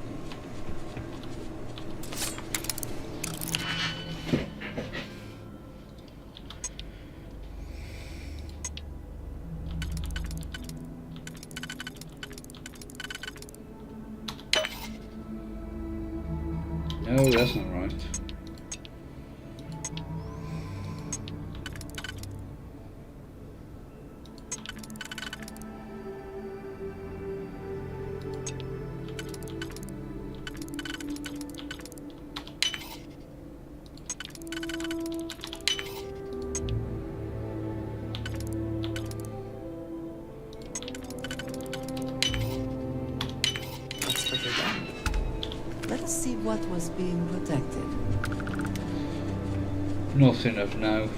No, that's not right. Let's put it down. Let us see what was being protected. Nothing of note.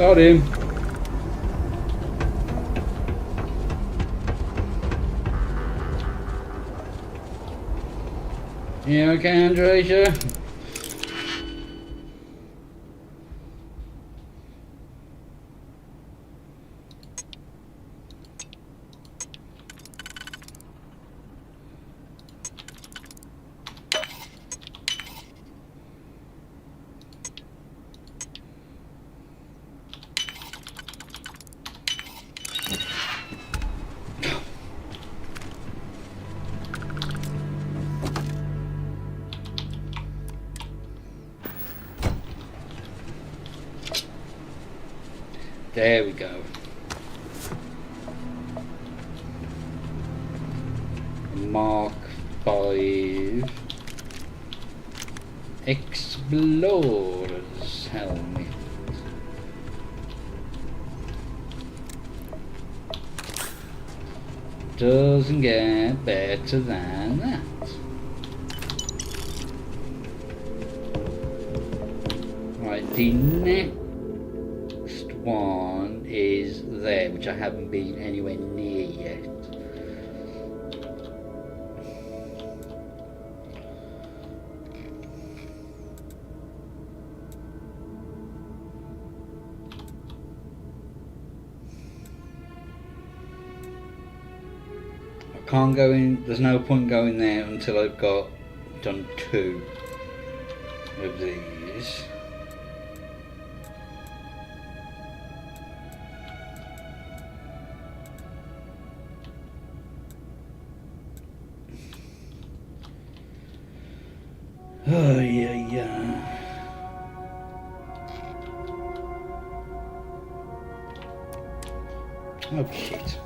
Got him. You okay, Andresia? There we go. Mark 5 Explorer's helmet. Doesn't get better than that. Right, the next one is there, which I haven't been anywhere near yet. I can't go in, there's no point going there until I've done 2 of these. Oh yeah. Oh shit.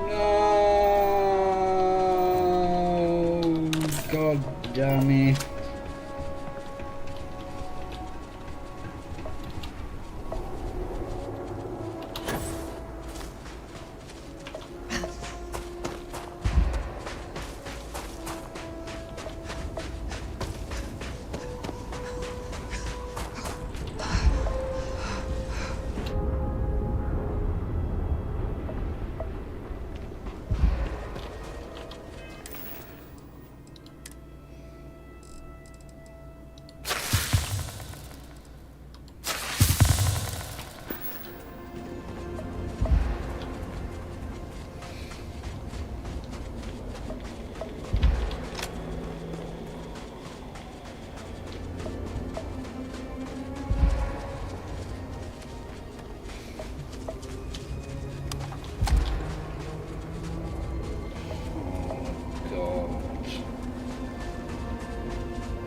No, God damn it.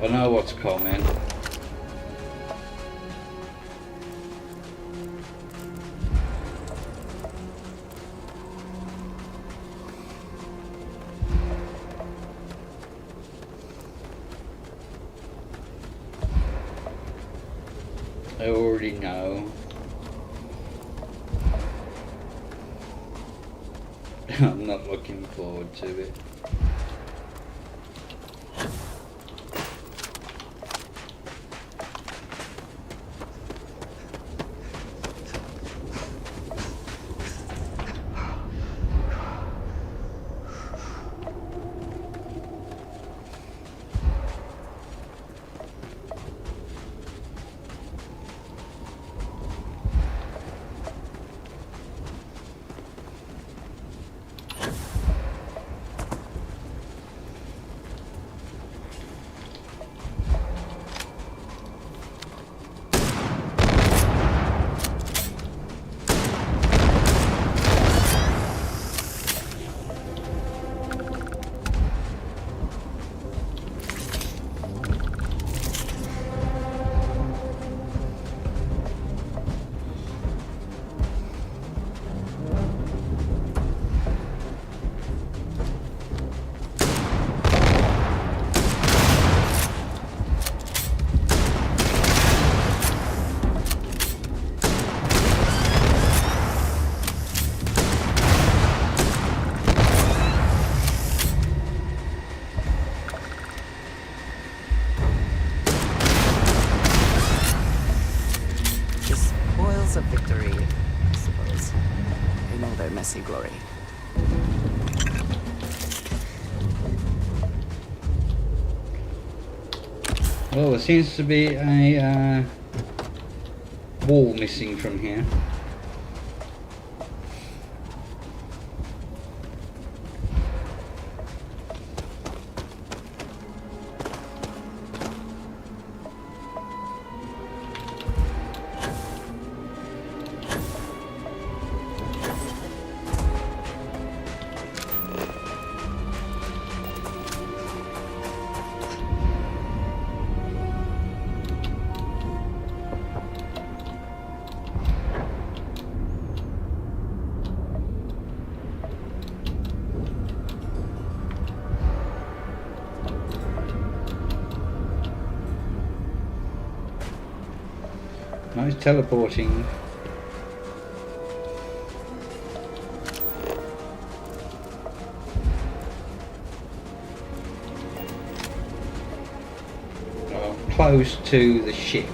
I know what's coming. I already know. I'm not looking forward to it. their messy glory. Well, there seems to be a wall missing from here. Nice teleporting. Well, close to the ship.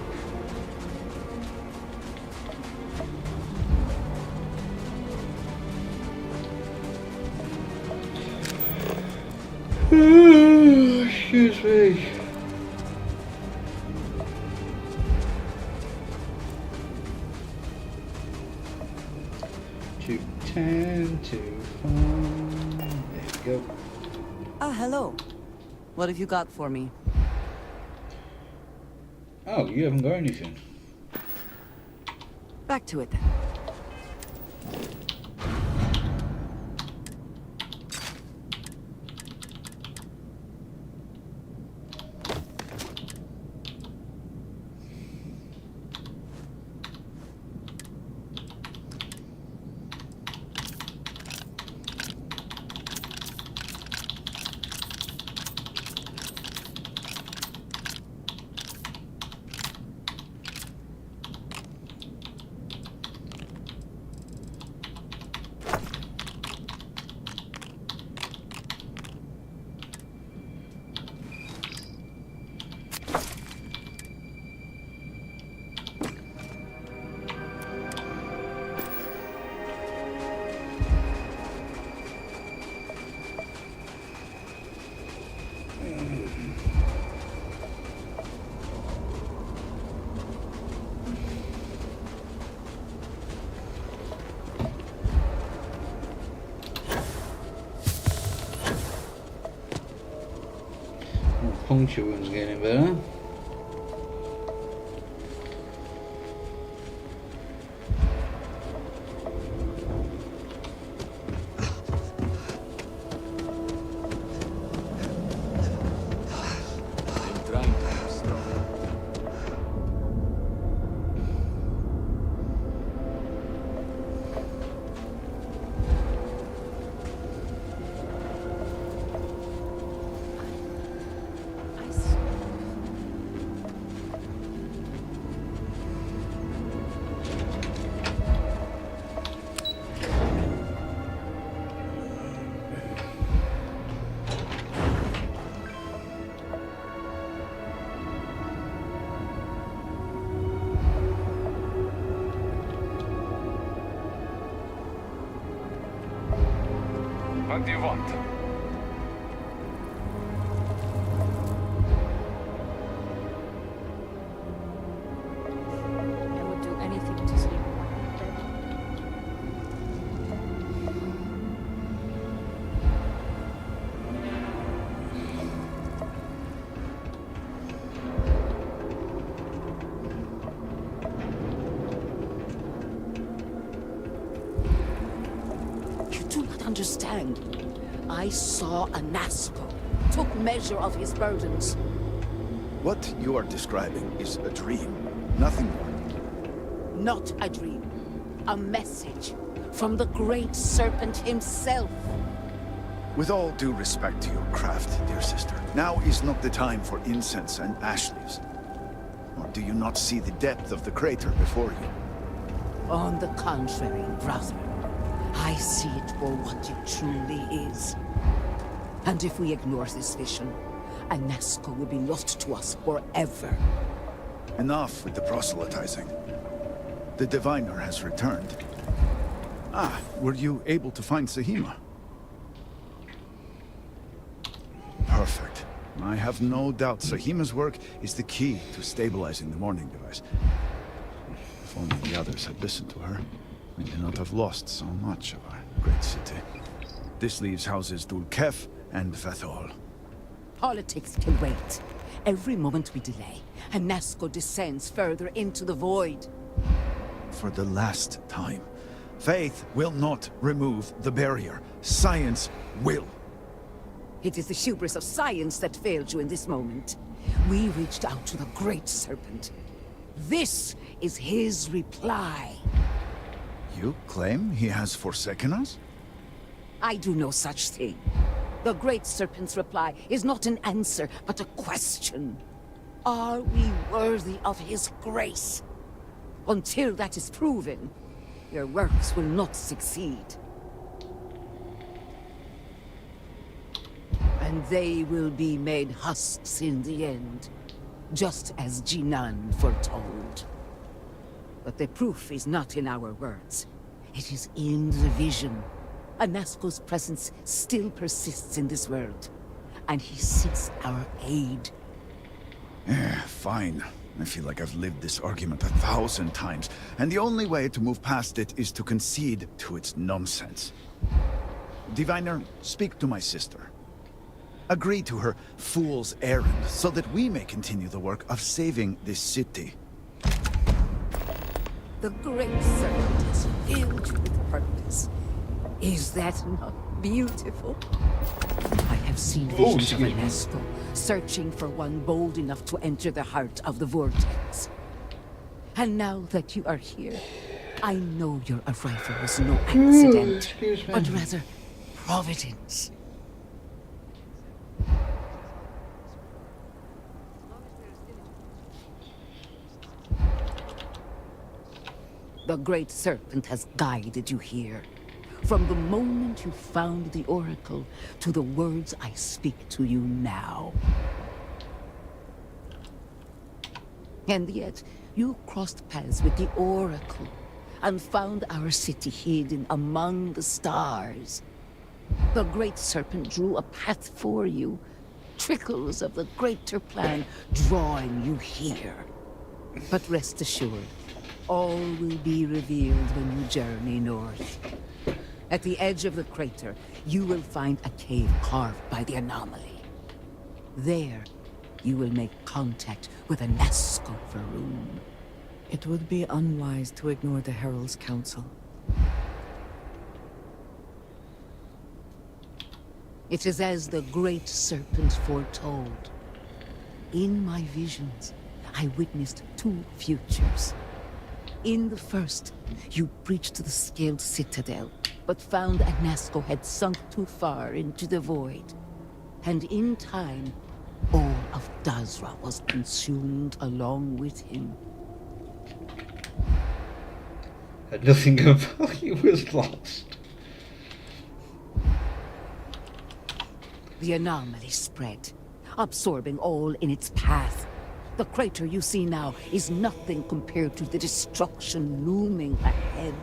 Excuse me. Too far. There we go. Ah, hello. What have you got for me? Oh, you haven't got anything. Back to it then. Puncture wound's getting better. What do you want? I would do anything to sleep. You do not understand. I saw a Nasco, took measure of his burdens. What you are describing is a dream, nothing more. Not a dream. A message from the great serpent himself. With all due respect to your craft, dear sister, now is not the time for incense and ash leaves. Or do you not see the depth of the crater before you? On the contrary, brother. I see it for what it truly is. And if we ignore this vision, Anasco will be lost to us forever. Enough with the proselytizing. The diviner has returned. Ah, were you able to find Sahima? Perfect. I have no doubt Sahima's work is the key to stabilizing the morning device. If only the others had listened to her, we may not have lost so much of our great city. This leaves houses Dul Kef and Vathol. Politics can wait. Every moment we delay, Anasco descends further into the void. For the last time, faith will not remove the barrier. Science will. It is the hubris of science that failed you in this moment. We reached out to the Great Serpent. This is his reply. You claim he has forsaken us? I do no such thing. The Great Serpent's reply is not an answer, but a question. Are we worthy of his grace? Until that is proven, your works will not succeed. And they will be made husks in the end, just as Jinan foretold. But the proof is not in our words. It is in the vision. Anasco's presence still persists in this world, and he seeks our aid. Fine. I feel like I've lived this argument 1,000 times, and the only way to move past it is to concede to its nonsense. Diviner, speak to my sister. Agree to her fool's errand, so that we may continue the work of saving this city. The Great Serpent is filled with purpose. Is that not beautiful? I have seen visions of Anasco, searching for one bold enough to enter the heart of the vortex. And now that you are here, I know your arrival was no accident, but rather providence. The Great Serpent has guided you here. From the moment you found the Oracle to the words I speak to you now. And yet, you crossed paths with the Oracle and found our city hidden among the stars. The Great Serpent drew a path for you, trickles of the greater plan drawing you here. But rest assured, all will be revealed when you journey north. At the edge of the crater, you will find a cave carved by the anomaly. There, you will make contact with a Nasco Varun. It would be unwise to ignore the Herald's counsel. It is as the Great Serpent foretold. In my visions, I witnessed two futures. In the first, you breached the Scaled Citadel, but found Anasco had sunk too far into the void. And in time, all of Dazra was consumed along with him. And nothing of value was lost. The anomaly spread, absorbing all in its path. The crater you see now is nothing compared to the destruction looming ahead.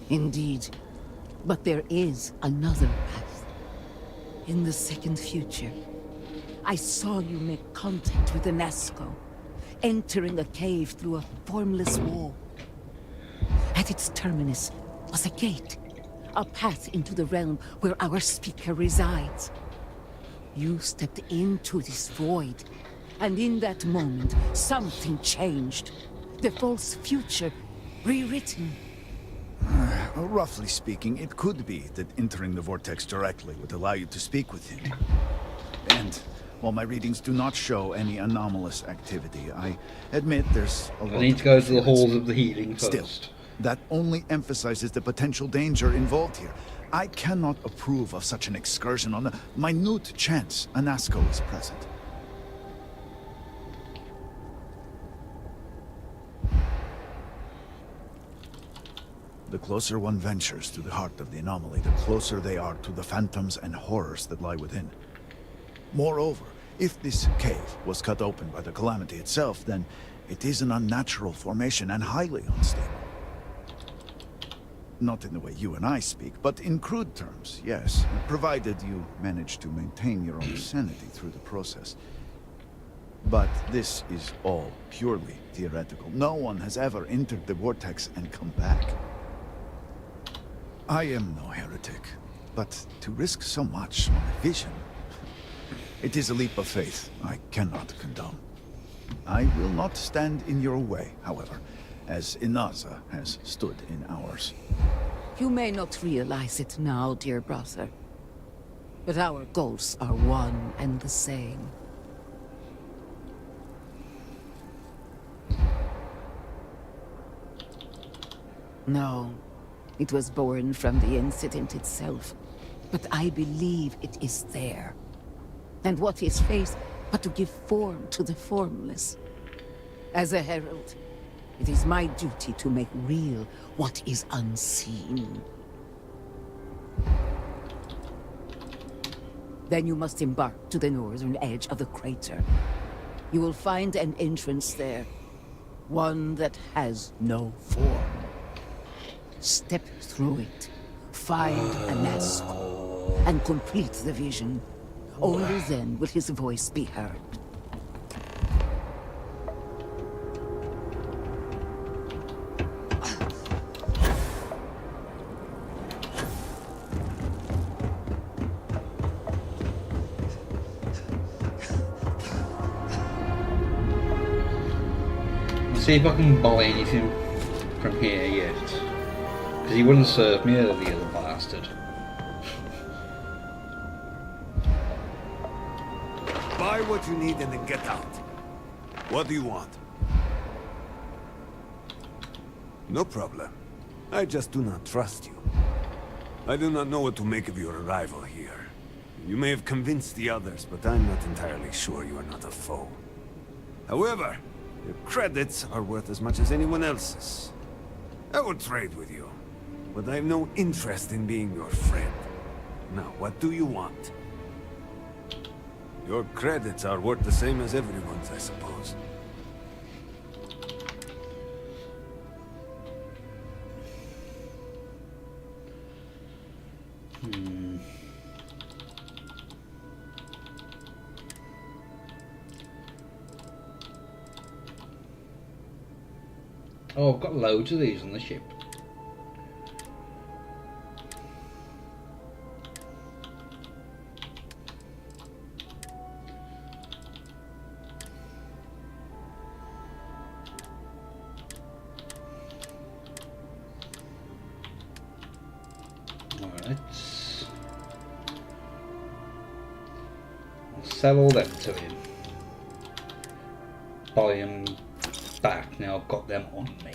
Indeed, but there is another path. In the second future, I saw you make contact with the Nasco, entering a cave through a formless wall. At its terminus was a gate, a path into the realm where our speaker resides. You stepped into this void, and in that moment, something changed. The false future, rewritten. Roughly speaking, it could be that entering the vortex directly would allow you to speak with him. And while my readings do not show any anomalous activity, I admit there's a lot I need to go to the halls of the healing first. Still, that only emphasizes the potential danger involved here. I cannot approve of such an excursion on the minute chance Anasco is present. The closer one ventures to the heart of the anomaly, the closer they are to the phantoms and horrors that lie within. Moreover, if this cave was cut open by the calamity itself, then it is an unnatural formation and highly unstable. Not in the way you and I speak, but in crude terms, yes. Provided you manage to maintain your own sanity through the process. But this is all purely theoretical. No one has ever entered the vortex and come back. I am no heretic, but to risk so much on a vision, it is a leap of faith I cannot condone. I will not stand in your way, however, as Inaza has stood in ours. You may not realize it now, dear brother, but our goals are one and the same. No, it was born from the incident itself, but I believe it is there. And what is faith but to give form to the formless? As a herald, it is my duty to make real what is unseen. Then you must embark to the northern edge of the crater. You will find an entrance there, one that has no form. Step through it, find a mask, and complete the vision. Only then will his voice be heard. Let's see if I can buy anything from here yet. Because he wouldn't serve me, the other bastard. Buy what you need and then get out. What do you want? No problem. I just do not trust you. I do not know what to make of your arrival here. You may have convinced the others, but I'm not entirely sure you are not a foe. However, your credits are worth as much as anyone else's. I will trade with you, but I have no interest in being your friend. Now, what do you want? Your credits are worth the same as everyone's, I suppose. Oh, I've got loads of these on the ship. Alright. I'll sell all them to him. Buy them back, now I've got them on me.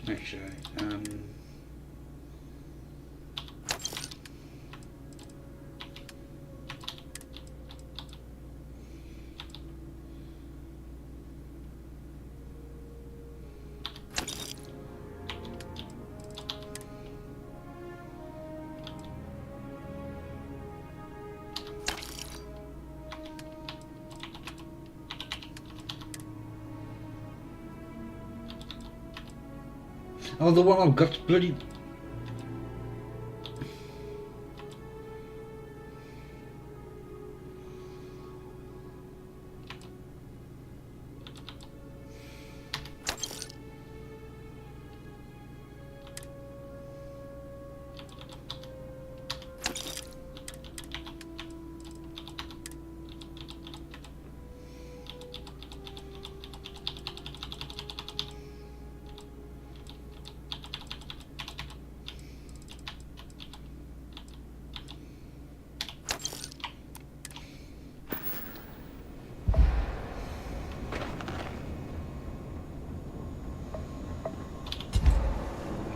Actually, oh, the one I've got bloody...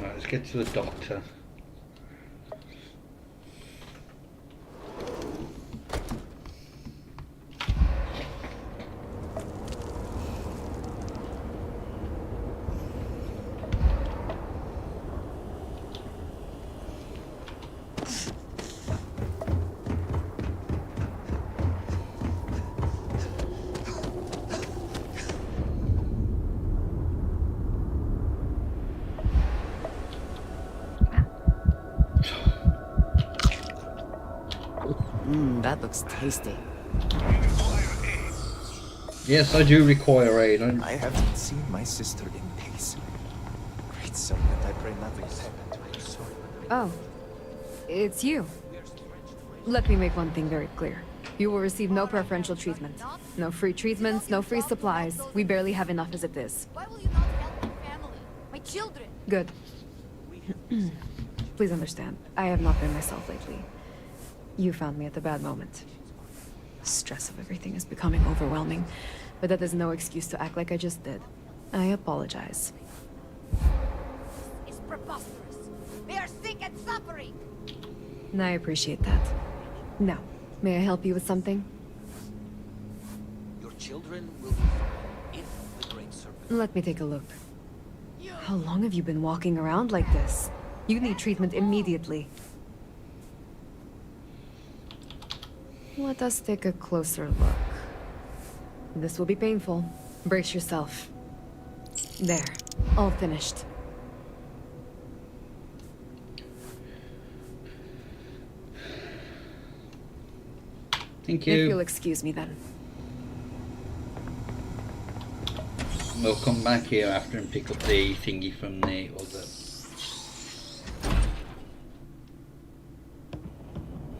Let's get to the doctor. That looks tasty. Yes, I do require aid. I haven't seen my sister in days. Great serpent, I pray nothing has happened to her. Sorry. Oh, it's you. Let me make one thing very clear. You will receive no preferential treatment. No free treatments, no free supplies. We barely have enough as it is. Why will you not help my family? My children? Good. Please understand, I have not been myself lately. You found me at the bad moment. The stress of everything is becoming overwhelming, but that is no excuse to act like I just did. I apologize. It's preposterous. They are sick and suffering. I appreciate that. Now, may I help you with something? Your children will be fine if the great serpent... Let me take a look. How long have you been walking around like this? You need treatment immediately. Let us take a closer look. This will be painful. Brace yourself. There. All finished. Thank you. If you'll excuse me then. We'll come back here after and pick up the thingy from the other.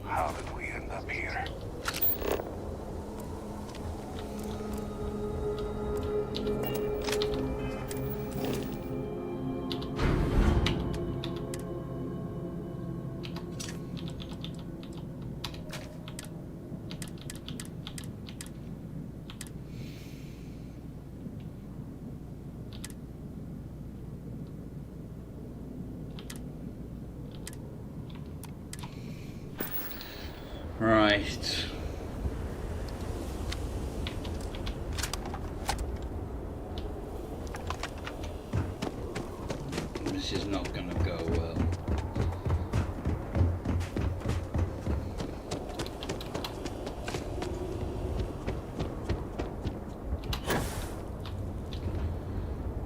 How did we end up here? Right. This is not going to go well.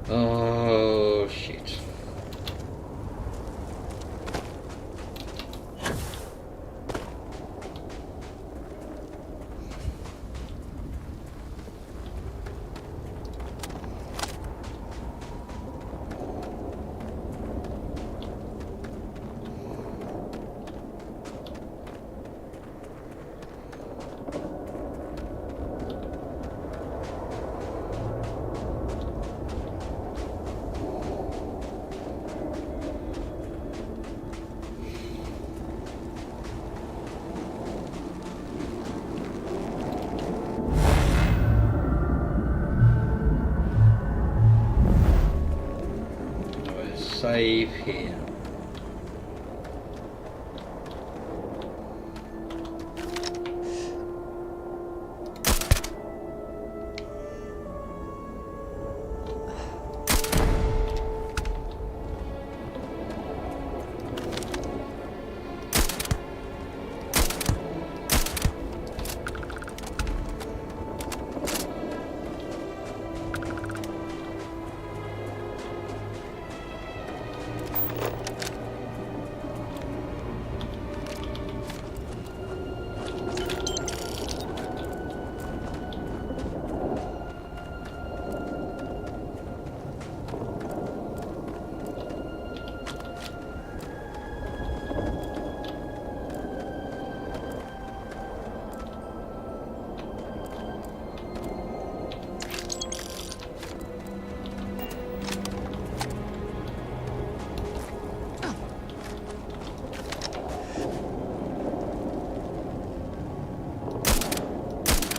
Oh, shit. Save here.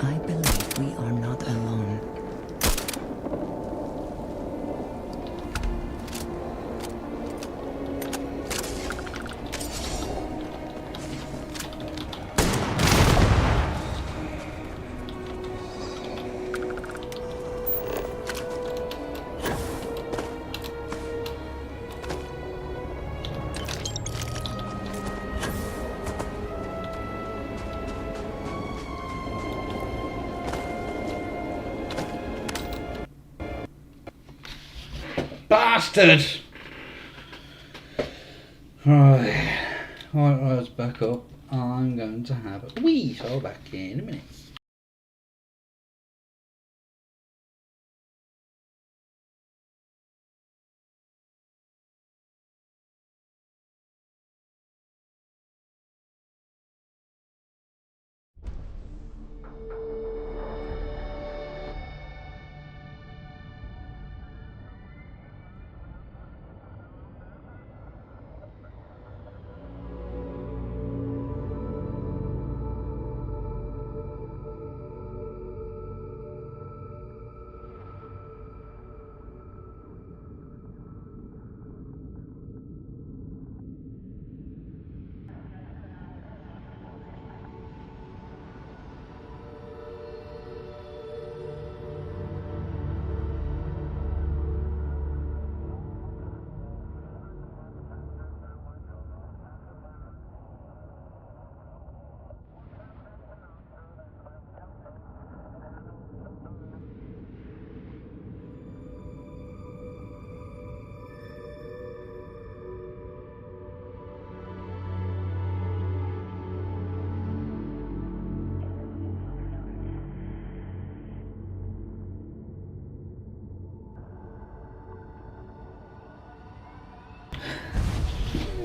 I believe we are not alone. Bastard! Right, let's back up. I'm going to have a wee, so I'll be back in a minute.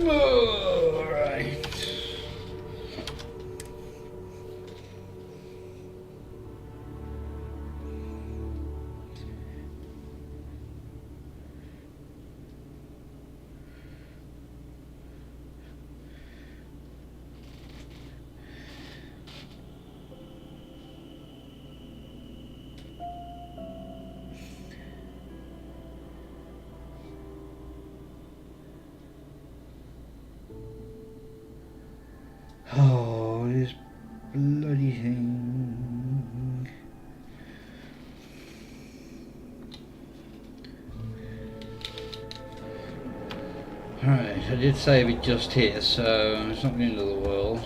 Alright. Oh, this bloody thing. Alright, I did save it just here, so it's not the end of the world.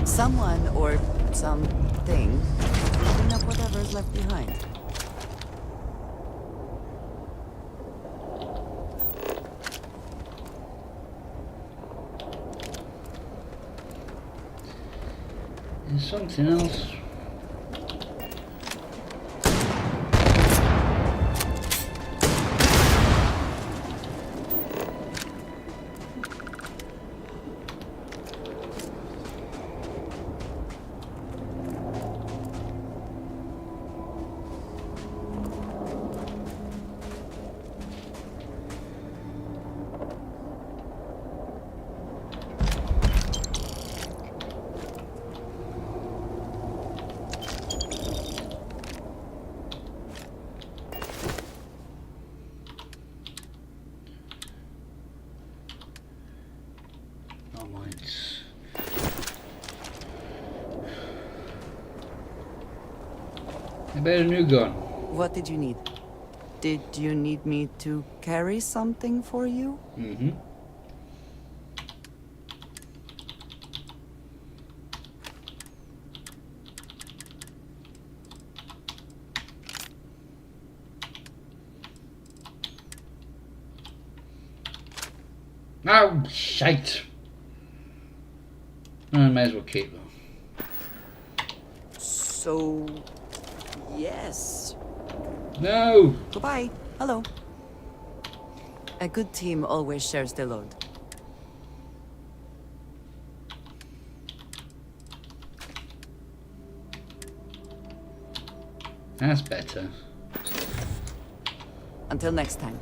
Someone or something clean up whatever's left behind. There's something else. I bet a new gun. What did you need? Did you need me to carry something for you? Mm-hmm. Oh, shite. I might as well keep them. So, yes. No! Goodbye. Hello. A good team always shares the load. That's better. Until next time.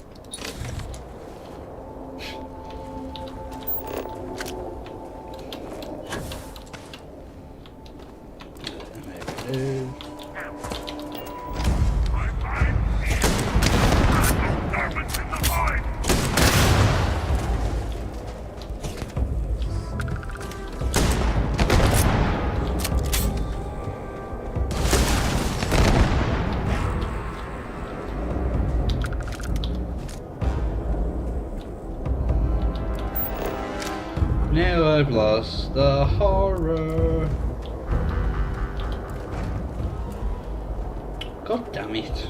Now I've lost the horror. God damn it.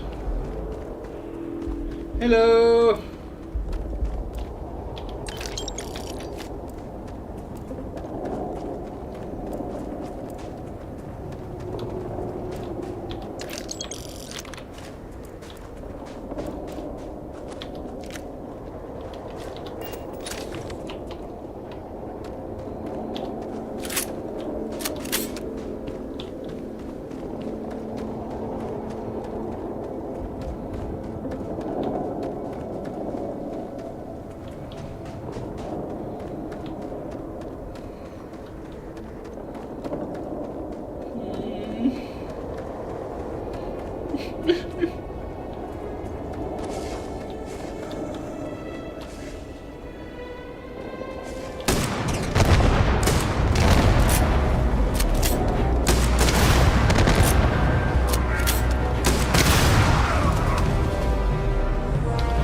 Hello.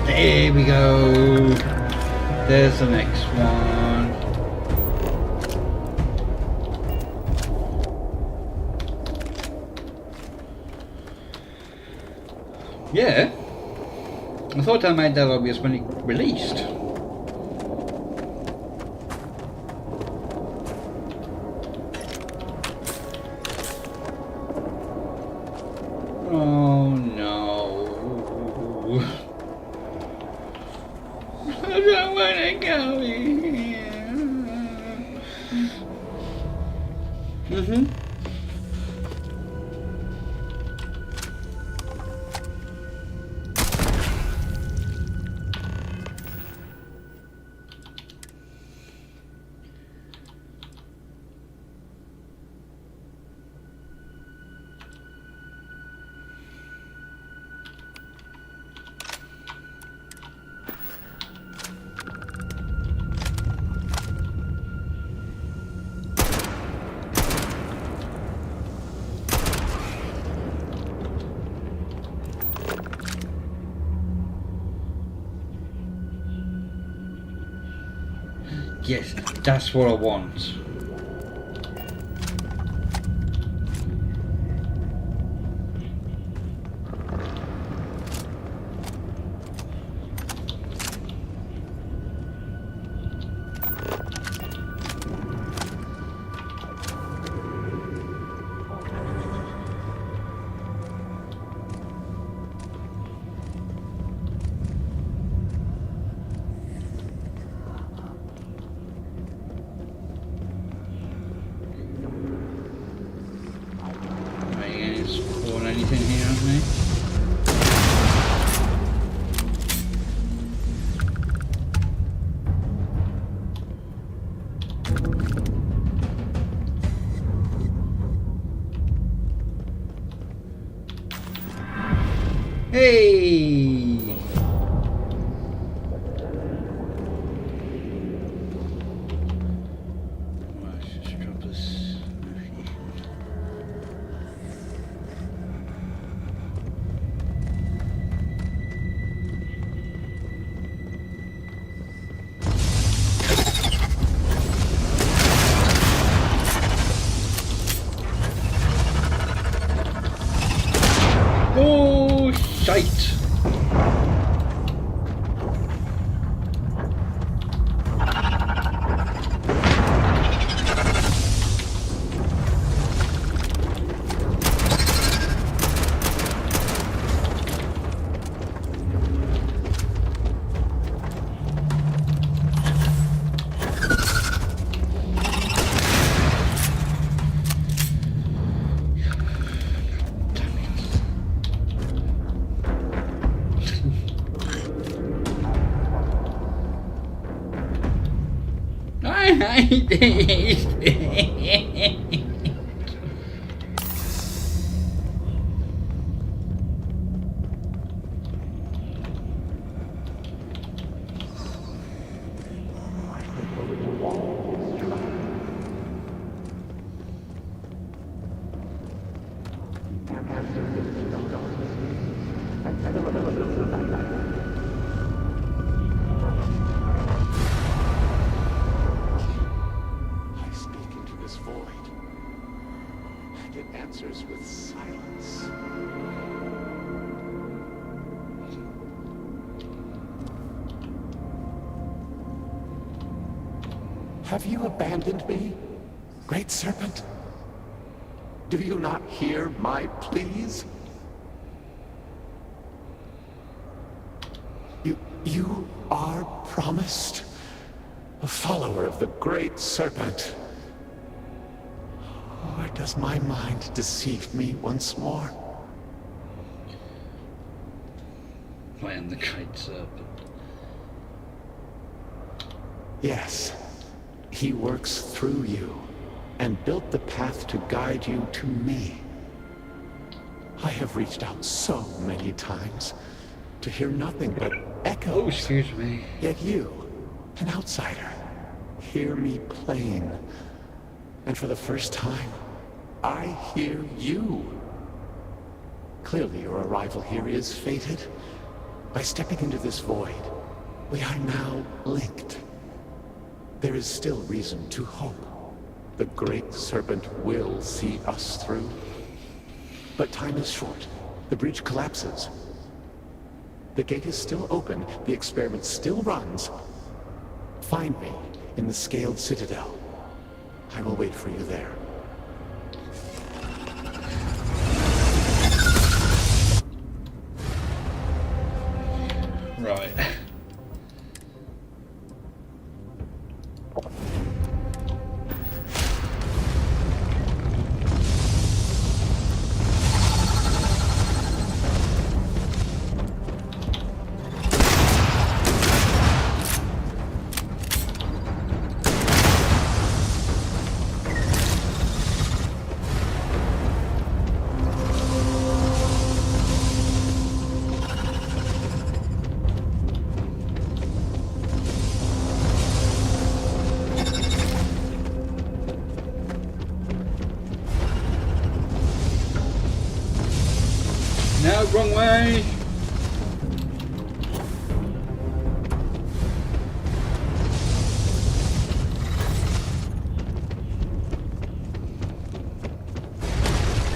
There we go. There's the next one. Yeah. I thought I made that obvious when it released. Oh no. I don't want to go here. Mm-hmm. Yes, that's what I want. Shite! I hate this. answers with silence. Have you abandoned me, Great Serpent? Do you not hear my pleas? You are promised a follower of the Great Serpent. Or does my mind deceive me once more? I am the Great Serpent. Yes, he works through you and built the path to guide you to me. I have reached out so many times to hear nothing but echoes. Oh, excuse me. Yet you, an outsider, hear me playing. And for the first time, I hear you. Clearly your arrival here is fated. By stepping into this void, we are now linked. There is still reason to hope. The Great Serpent will see us through. But time is short. The bridge collapses. The gate is still open. The experiment still runs. Find me in the Scaled Citadel. I will wait for you there. Right. No, wrong way!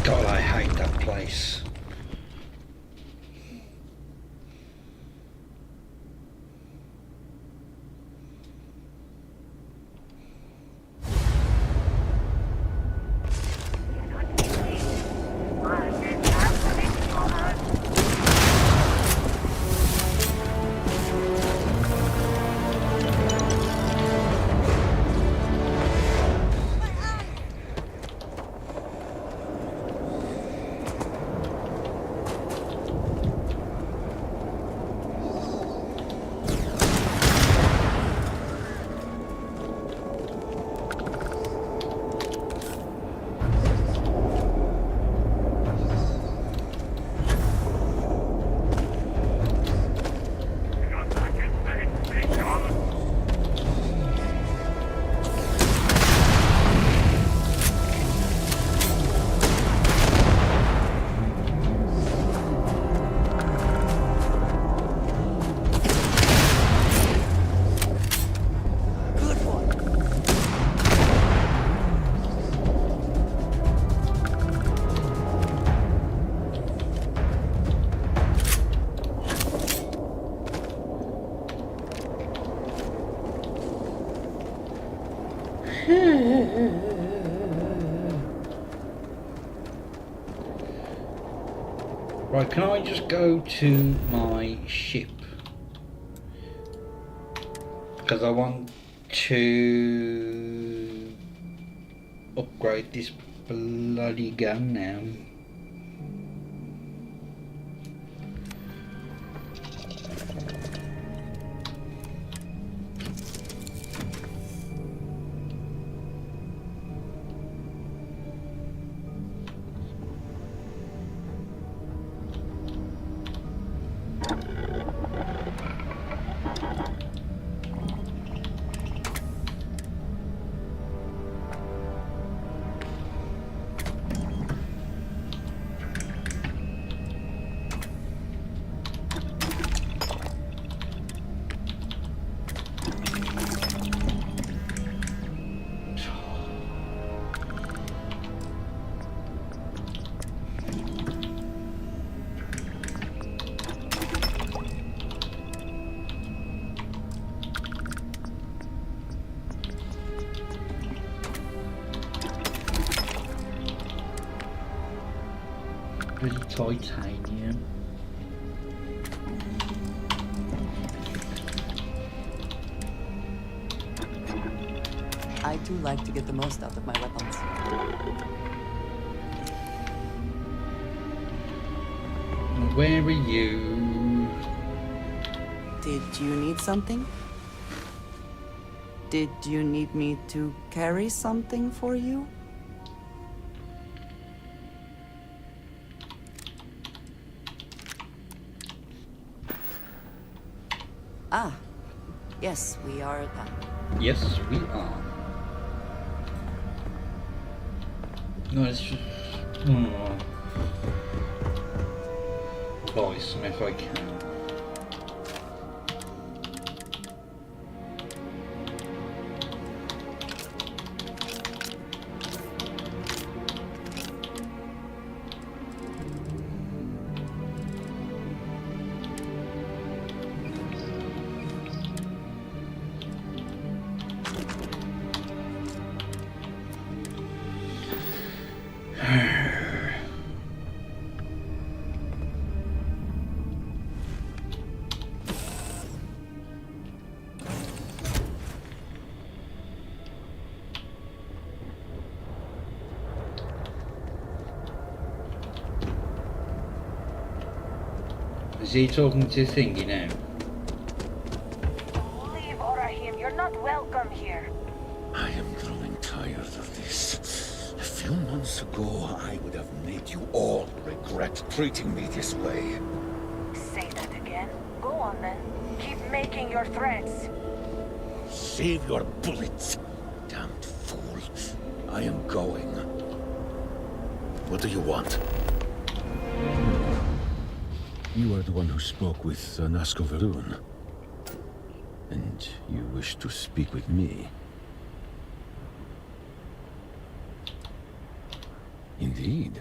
God, I hate that place. Right, can I just go to my ship? Because I want to upgrade this bloody gun now. Titanium. I too like to get the most out of my weapons. Where are you? Did you need something? Did you need me to carry something for you? Ah, yes, we are done. Yes, we are. No, it's just... buy some if I can. Is he talking to Thingy now? Leave, Orahim. You're not welcome here. I am growing tired of this. A few months ago, I would have made you all regret treating me this way. Say that again. Go on then. Keep making your threats. Save your bullets, damned fool. I am going. What do you want? You are the one who spoke with Nasco Varun. And you wish to speak with me? Indeed.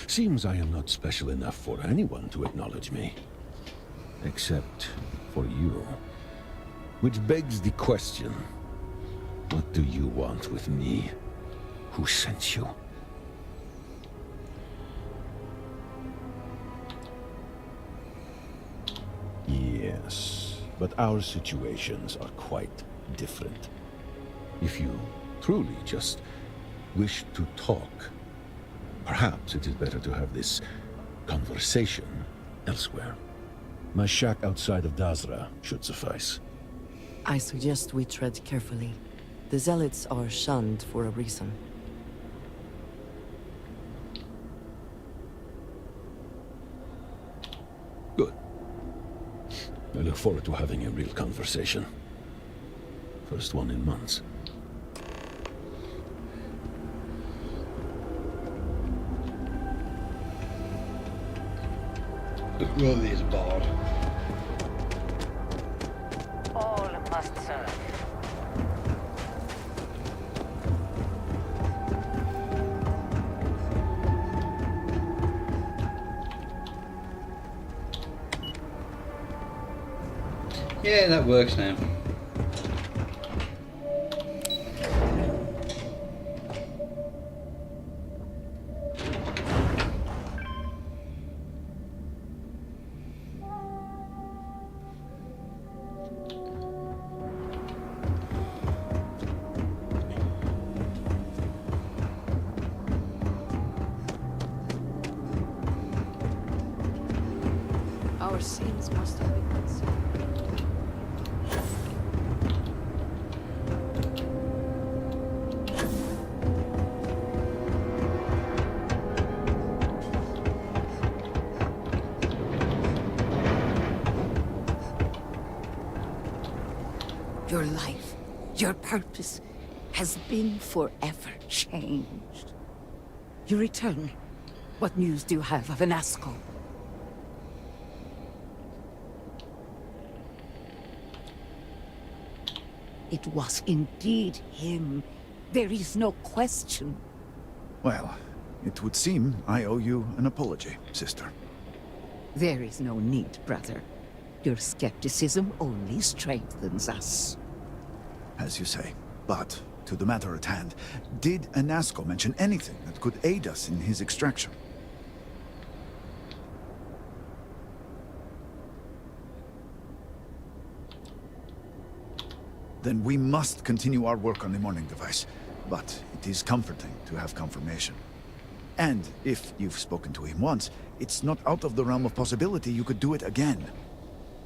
Seems I am not special enough for anyone to acknowledge me. Except for you. Which begs the question, what do you want with me? Who sent you? Yes, but our situations are quite different. If you truly just wish to talk, perhaps it is better to have this conversation elsewhere. My shack outside of Dazra should suffice. I suggest we tread carefully. The Zealots are shunned for a reason. Good. I look forward to having a real conversation. First one in months. It really is bad. All must serve. Yeah, that works now. scenes must have been consumed. Your life, your purpose, has been forever changed. You return. What news do you have of Anasco? It was indeed him. There is no question. Well, it would seem I owe you an apology, sister. There is no need, brother. Your skepticism only strengthens us. As you say. But, to the matter at hand, did Anasco mention anything that could aid us in his extraction? Then we must continue our work on the morning device. But it is comforting to have confirmation. And if you've spoken to him once, it's not out of the realm of possibility you could do it again.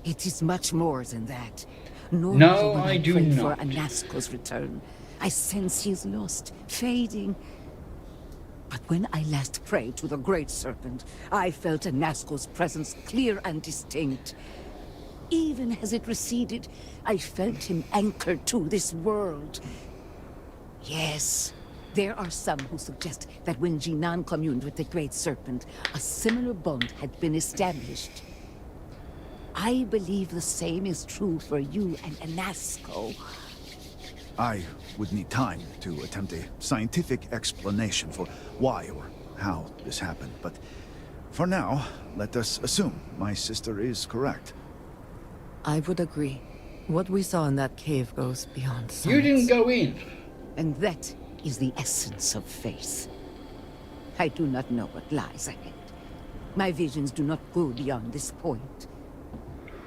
It is much more than that. No, I do pray not. for Anasco's return. I sense he is lost, fading. But when I last prayed to the Great Serpent, I felt Anasco's presence clear and distinct. Even as it receded, I felt him anchored to this world. Yes, there are some who suggest that when Jinan communed with the Great Serpent, a similar bond had been established. I believe the same is true for you and Anasco. I would need time to attempt a scientific explanation for why or how this happened, but for now, let us assume my sister is correct. I would agree. What we saw in that cave goes beyond science. You didn't go in. And that is the essence of faith. I do not know what lies ahead. My visions do not go beyond this point.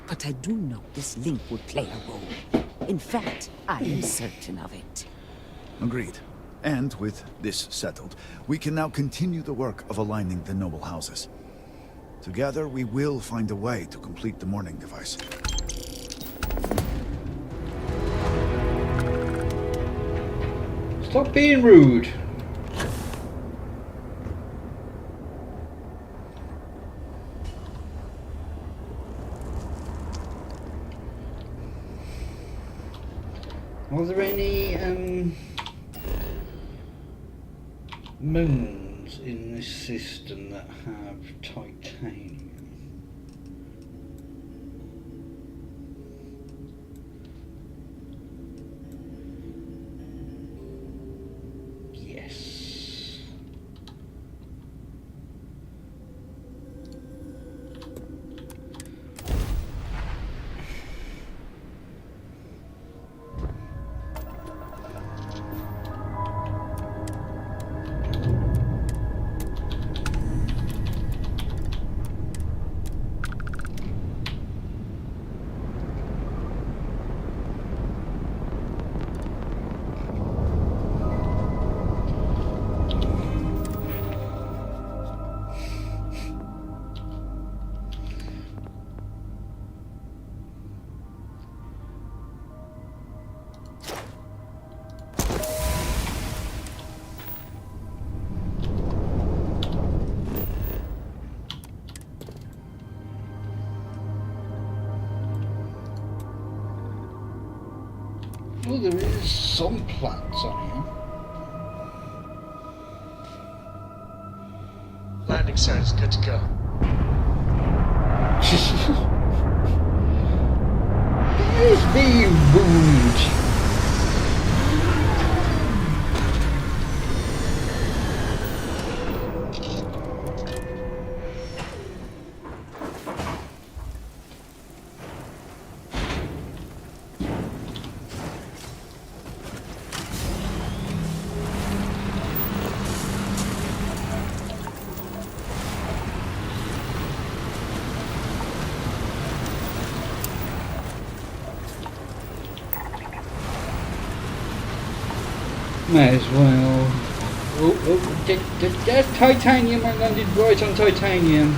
But I do know this link would play a role. In fact, I am certain of it. Agreed. And with this settled, we can now continue the work of aligning the noble houses. Together, we will find a way to complete the morning device. Stop being rude. Are there any moons in this system that have titanium? Yes. Well, there is some plants on here. Landing zone is good to go. Please be rude. May as well. There's titanium. I landed right on titanium.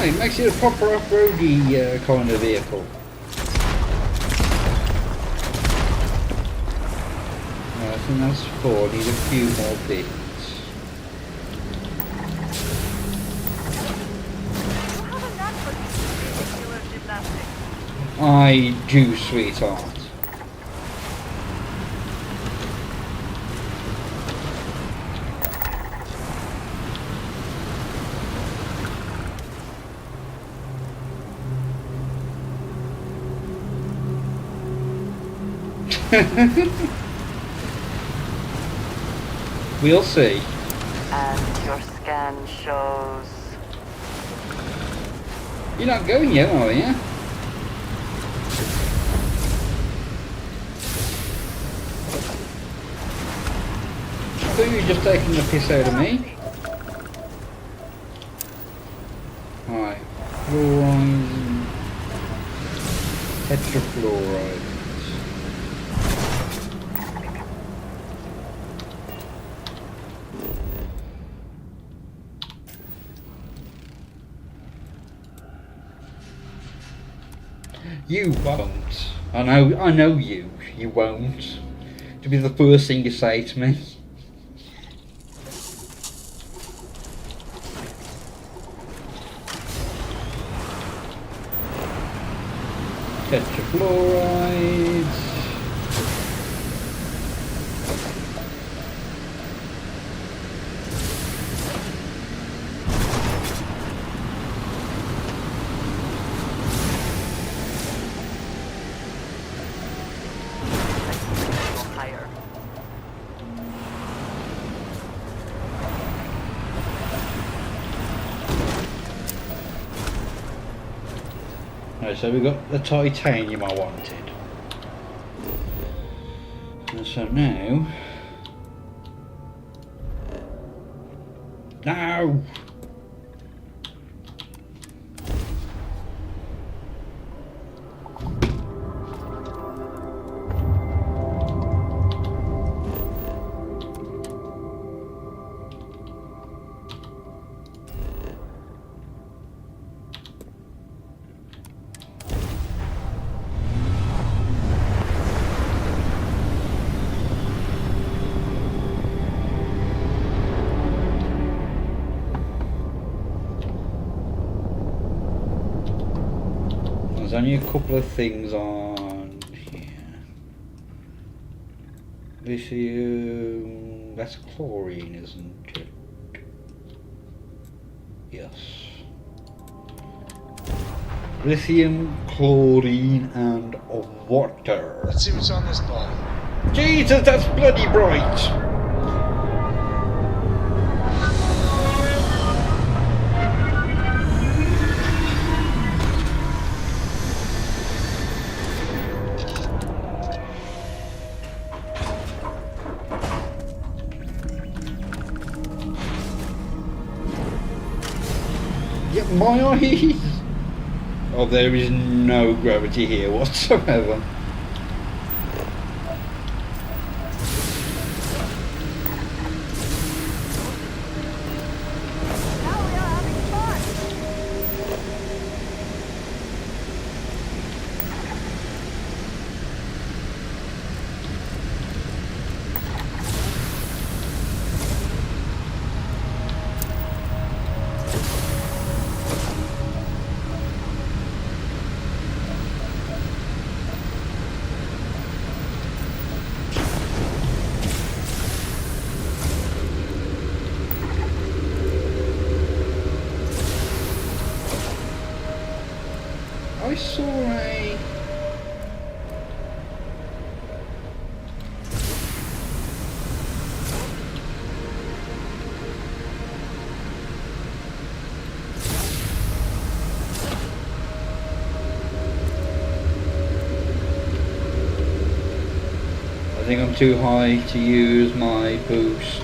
it makes it a proper off-roady kind of vehicle. I think that's 4. Need a few more bits. I do, sweetheart. We'll see. And your scan shows... You're not going yet, are you? I thought you were just taking the piss out of me. Right. Fluoride. Tetrafluoride. You won't. I know you. You won't. To be the first thing you say to me. Tetrafluorides. So we got the titanium I wanted. And so now... No! There's only a couple of things on here. Lithium, that's chlorine, isn't it? Yes. Lithium, chlorine, and water. Let's see what's on this ball. Jesus, that's bloody bright! My eyes! Oh, there is no gravity here whatsoever. I saw a... I think I'm too high to use my boost.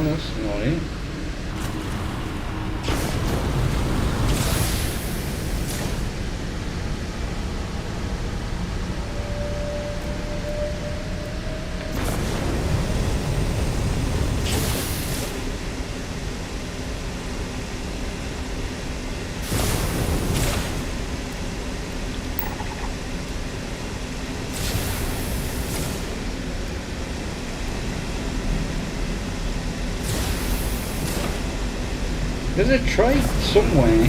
No, that's not it. There's a trait somewhere.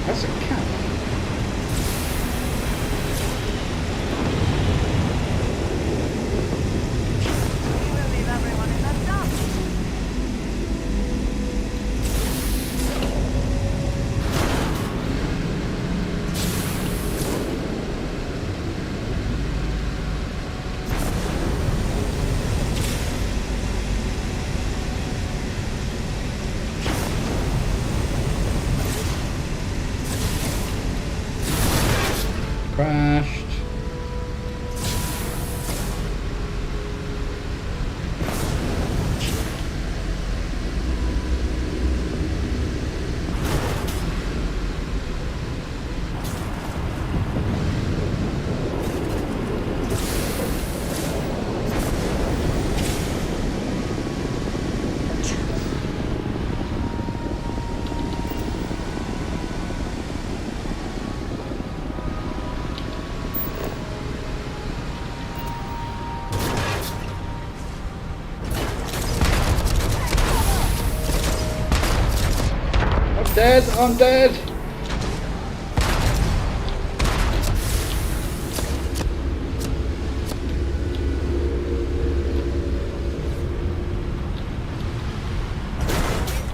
That's a cat. Crashed. Dead, I'm dead.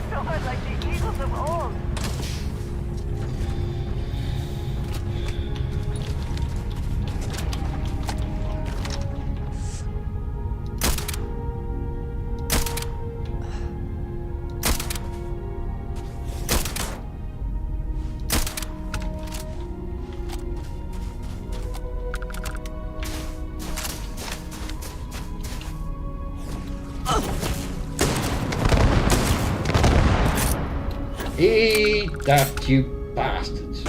Someone like the eagles of old. Eat that, you bastards.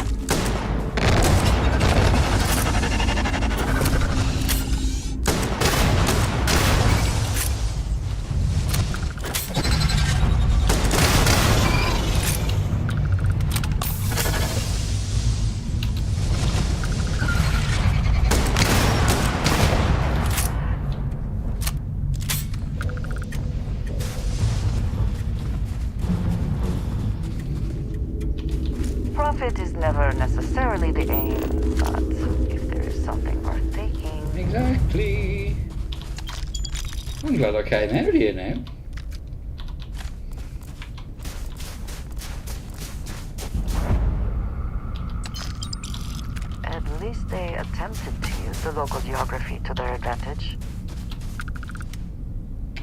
Profit is never necessarily the aim, but if there is something worth taking... Exactly. I'm glad I came out here now. At least they attempted to use the local geography to their advantage.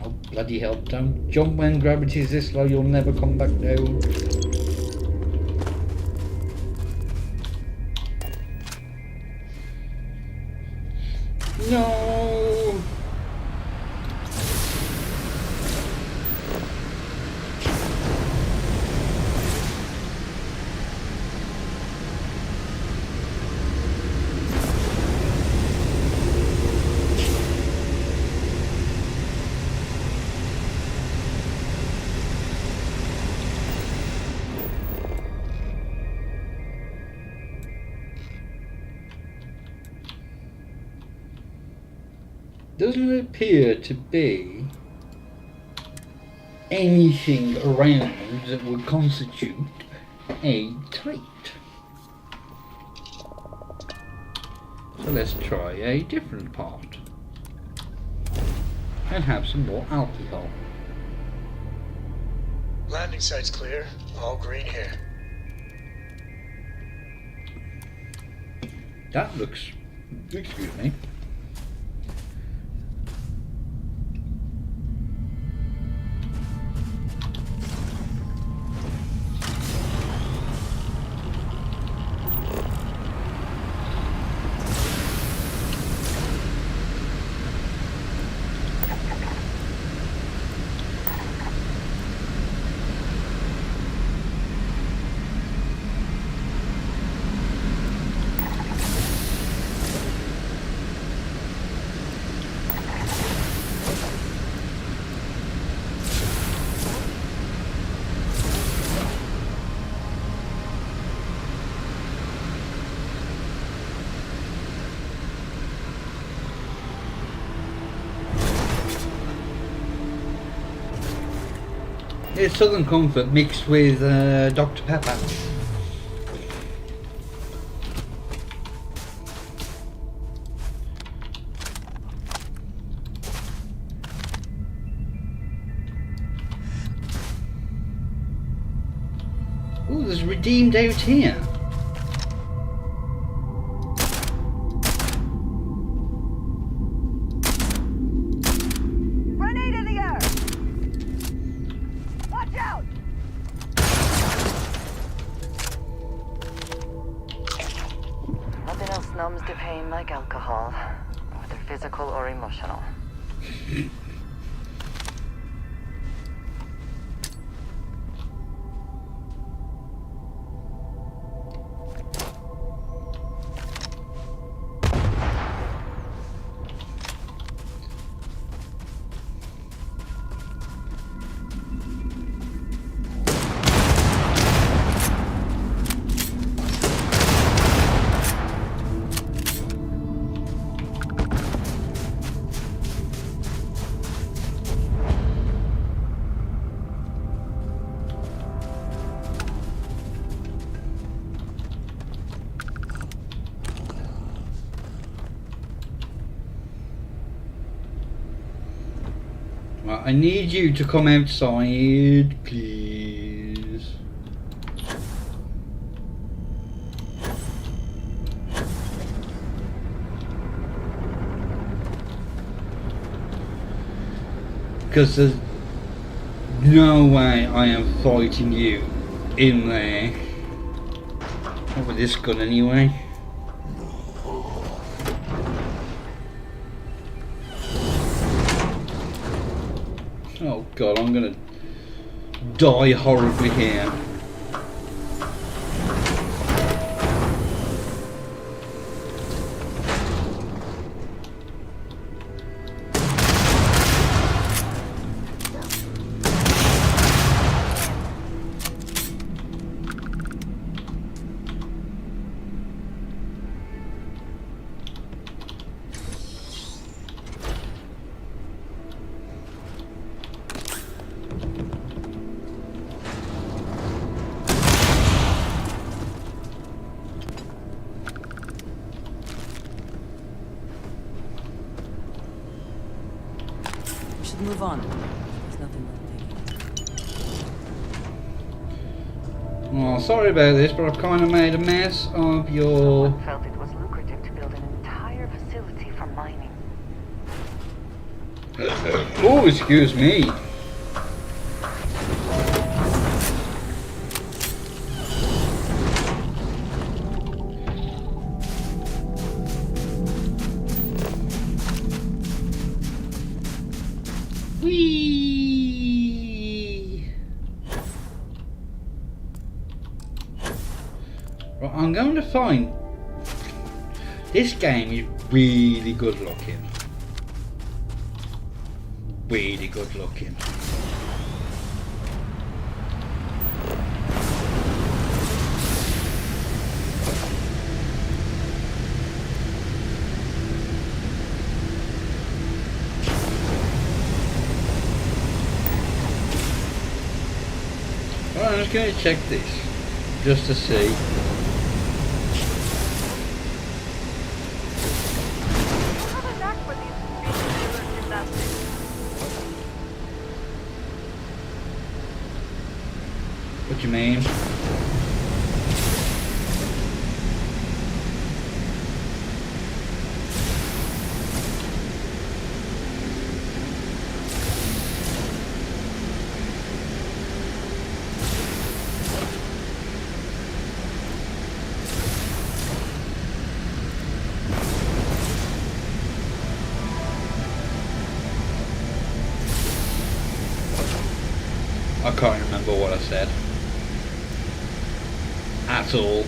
Oh, bloody hell, don't jump when gravity's this low, you'll never come back down. No! Doesn't appear to be anything around that would constitute a trait. So let's try a different part and have some more alcohol. Landing site's clear. All green here. That looks... excuse me. It's Southern Comfort mixed with Dr. Pepper. Ooh, there's redeemed out here. Grenade in the air! Watch out! Nothing else numbs the pain like alcohol, whether physical or emotional. Well, I need you to come outside, please. Because there's no way I am fighting you in there. Not with this gun anyway. Oh god, I'm gonna die horribly here. Move on. There's nothing worth taking. Oh, sorry about this, but I've kind of made a mess of your... Someone felt it was lucrative to build an entire facility for mining. Oh, excuse me. Right, I'm going to find... This game is really good looking. Really good looking. Well, I'm just going to check this, just to see. What do you mean? I can't remember what I said at all.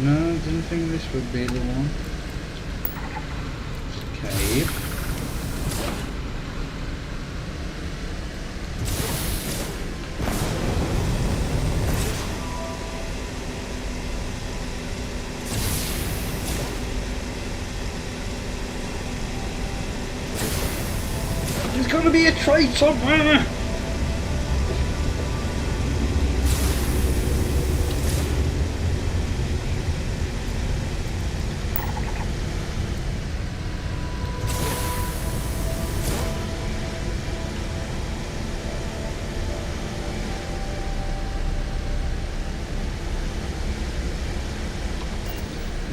No, didn't think this would be the one. Cave. There's got to be a trade somewhere.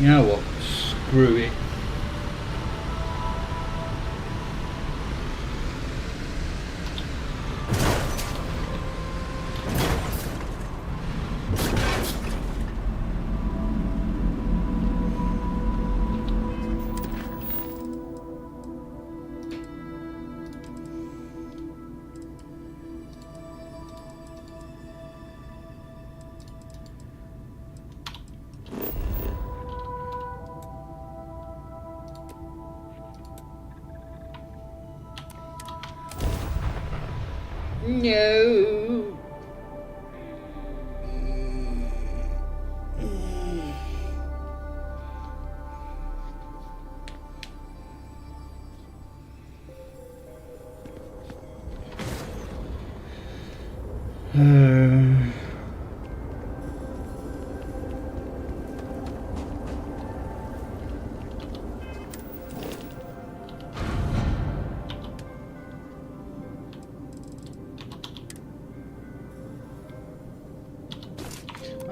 You know what? Screw it. No.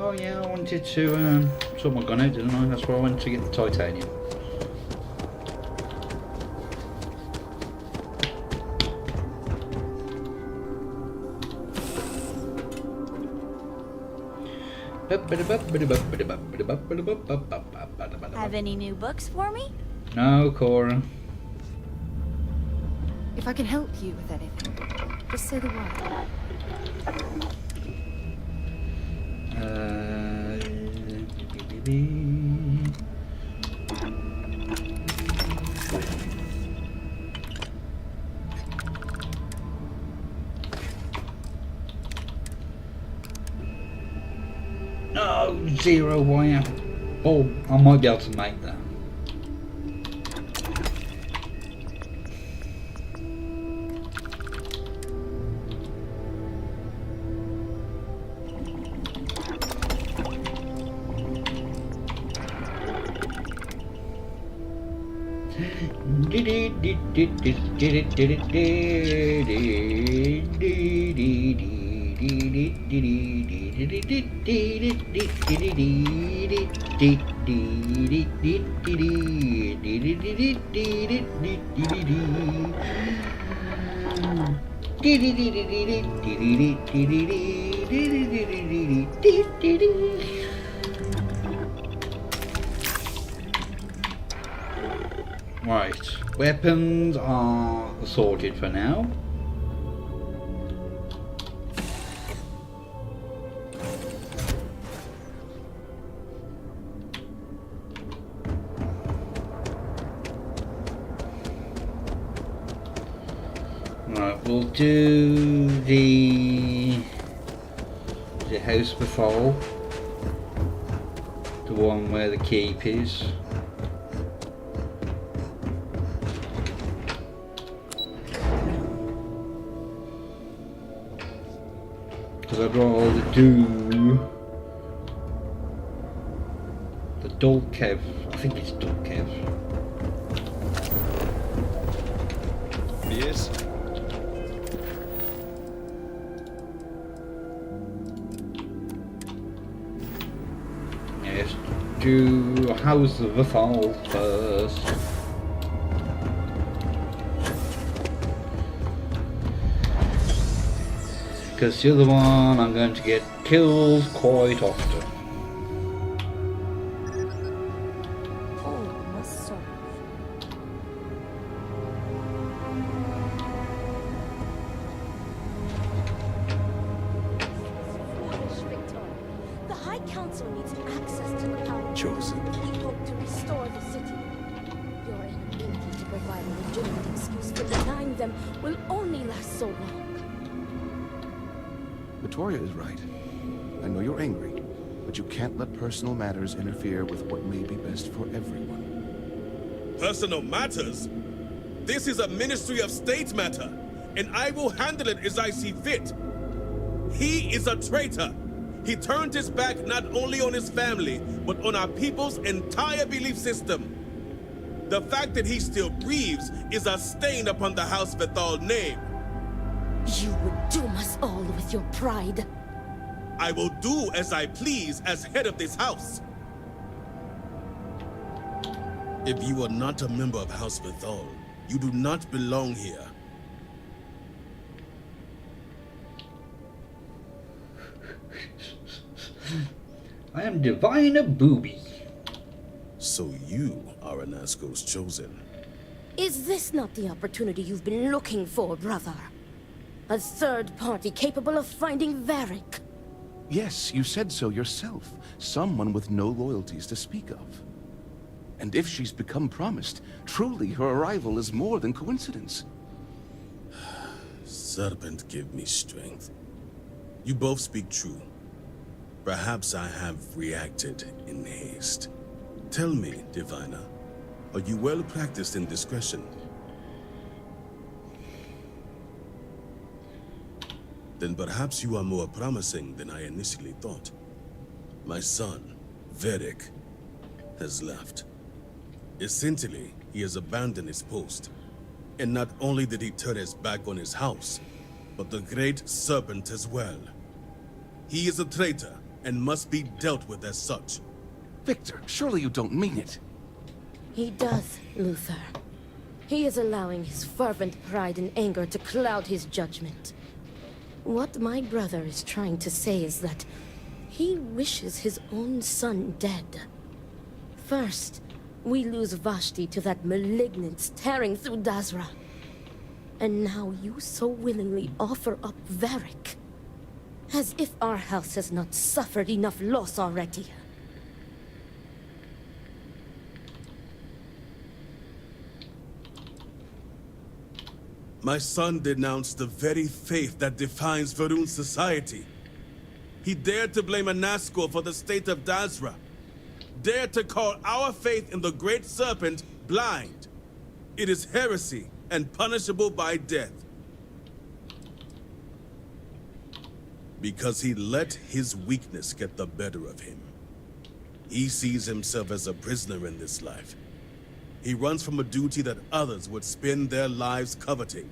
Oh yeah, I wanted to sort my gun out, didn't I? That's why I went to get the titanium. Have any new books for me? No, Cora. If I can help you with anything, just say the word. No, 0 wire. Oh, I might be able to make that. Right, weapons are sorted for now. Right, we'll do the house before, the one where the keep is. Because I'd rather do the Dolkev. I think it's Dolkev. Yes. Yes, do House of the Fall first. Because the other one I'm going to get killed quite often. Oh, must serve. Foolish Victor. The High Council needs access to the power. Chosen. We hope to restore the city. Your inability to provide a legitimate excuse for denying them will only last so long. Victoria is right. I know you're angry, but you can't let personal matters interfere with what may be best for everyone. Personal matters? This is a Ministry of State matter, and I will handle it as I see fit. He is a traitor. He turned his back not only on his family, but on our people's entire belief system. The fact that he still breathes is a stain upon the House Vethal name. You would doom us all with your pride. I will do as I please as head of this house. If you are not a member of House Vethal, you do not belong here. I am Divina Booby. So you are Anasco's chosen. Is this not the opportunity you've been looking for, brother? A third party capable of finding Varric. Yes, you said so yourself. Someone with no loyalties to speak of. And if she's become promised, truly her arrival is more than coincidence. Serpent, give me strength. You both speak true. Perhaps I have reacted in haste. Tell me, Divina, are you well practiced in discretion? Then perhaps you are more promising than I initially thought. My son, Varric, has left. Essentially, he has abandoned his post. And not only did he turn his back on his house, but the Great Serpent as well. He is a traitor and must be dealt with as such. Victor, surely you don't mean it. He does, Luther. He is allowing his fervent pride and anger to cloud his judgment. What my brother is trying to say is that he wishes his own son dead. First, we lose Vashti to that malignance tearing through Dazra. And now you so willingly offer up Varric. As if our house has not suffered enough loss already. My son denounced the very faith that defines Varun's society. He dared to blame Anasco for the state of Dazra. Dared to call our faith in the Great Serpent blind. It is heresy and punishable by death. Because he let his weakness get the better of him. He sees himself as a prisoner in this life. He runs from a duty that others would spend their lives coveting.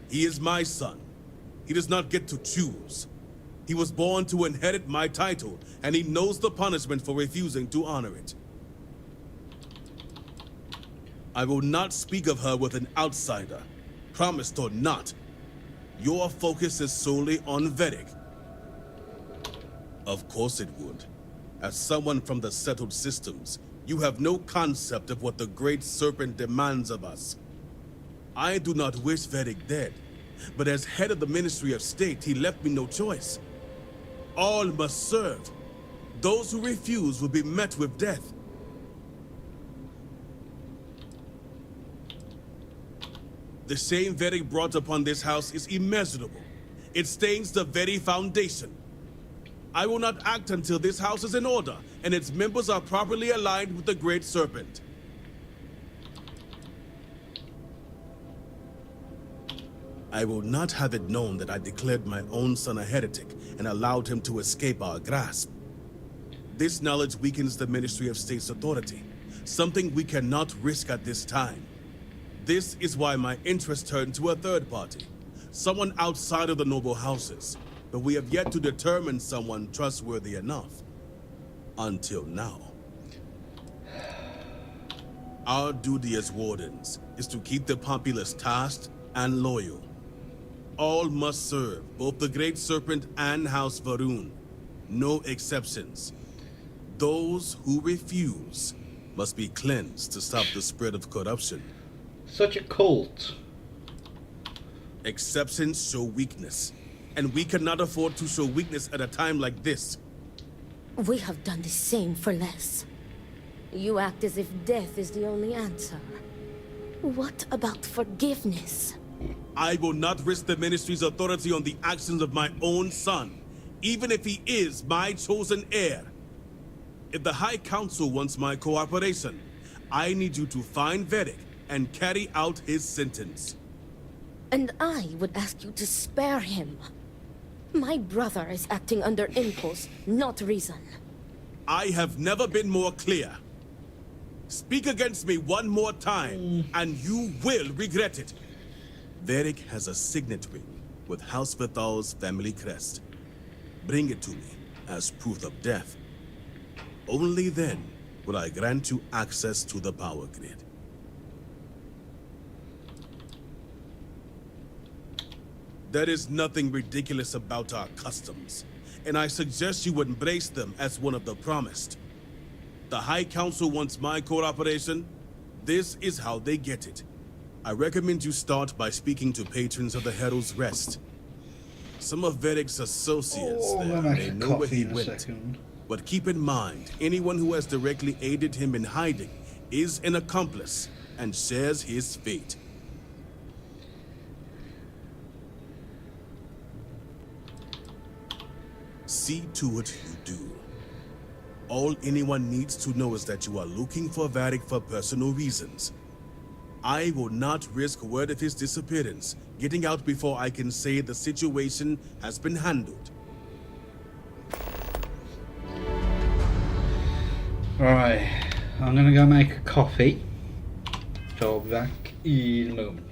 He is my son. He does not get to choose. He was born to inherit my title, and he knows the punishment for refusing to honor it. I will not speak of her with an outsider, promised or not. Your focus is solely on Varric. Of course it would. As someone from the settled systems, you have no concept of what the Great Serpent demands of us. I do not wish Varric dead, but as head of the Ministry of State, he left me no choice. All must serve. Those who refuse will be met with death. The shame Varric brought upon this house is immeasurable. It stains the very foundation. I will not act until this house is in order, and its members are properly aligned with the Great Serpent. I will not have it known that I declared my own son a heretic and allowed him to escape our grasp. This knowledge weakens the Ministry of State's authority, something we cannot risk at this time. This is why my interest turned to a third party, someone outside of the noble houses, but we have yet to determine someone trustworthy enough. Until now. Our duty as wardens is to keep the populace tasked and loyal. All must serve both the Great Serpent and House Va'ruun. No exceptions. Those who refuse must be cleansed to stop the spread of corruption. Such a cult. Exceptions show weakness, and we cannot afford to show weakness at a time like this. We have done the same for less. You act as if death is the only answer. What about forgiveness? I will not risk the Ministry's authority on the actions of my own son, even if he is my chosen heir. If the High Council wants my cooperation, I need you to find Vedek and carry out his sentence. And I would ask you to spare him. My brother is acting under impulse, not reason. I have never been more clear. Speak against me one more time, and you will regret it. Vedek has a signet ring with House Vithal's family crest. Bring it to me as proof of death. Only then will I grant you access to the power grid. There is nothing ridiculous about our customs, and I suggest you embrace them as one of the promised. The High Council wants my cooperation. This is how they get it. I recommend you start by speaking to patrons of the Herald's Rest. Some of Vedek's associates there may know where he went. But keep in mind, anyone who has directly aided him in hiding is an accomplice and shares his fate. See to it you do. All anyone needs to know is that you are looking for Vedek for personal reasons. I will not risk word of his disappearance getting out before I can say the situation has been handled. Right, I'm gonna go make a coffee. So I'll be back in a moment.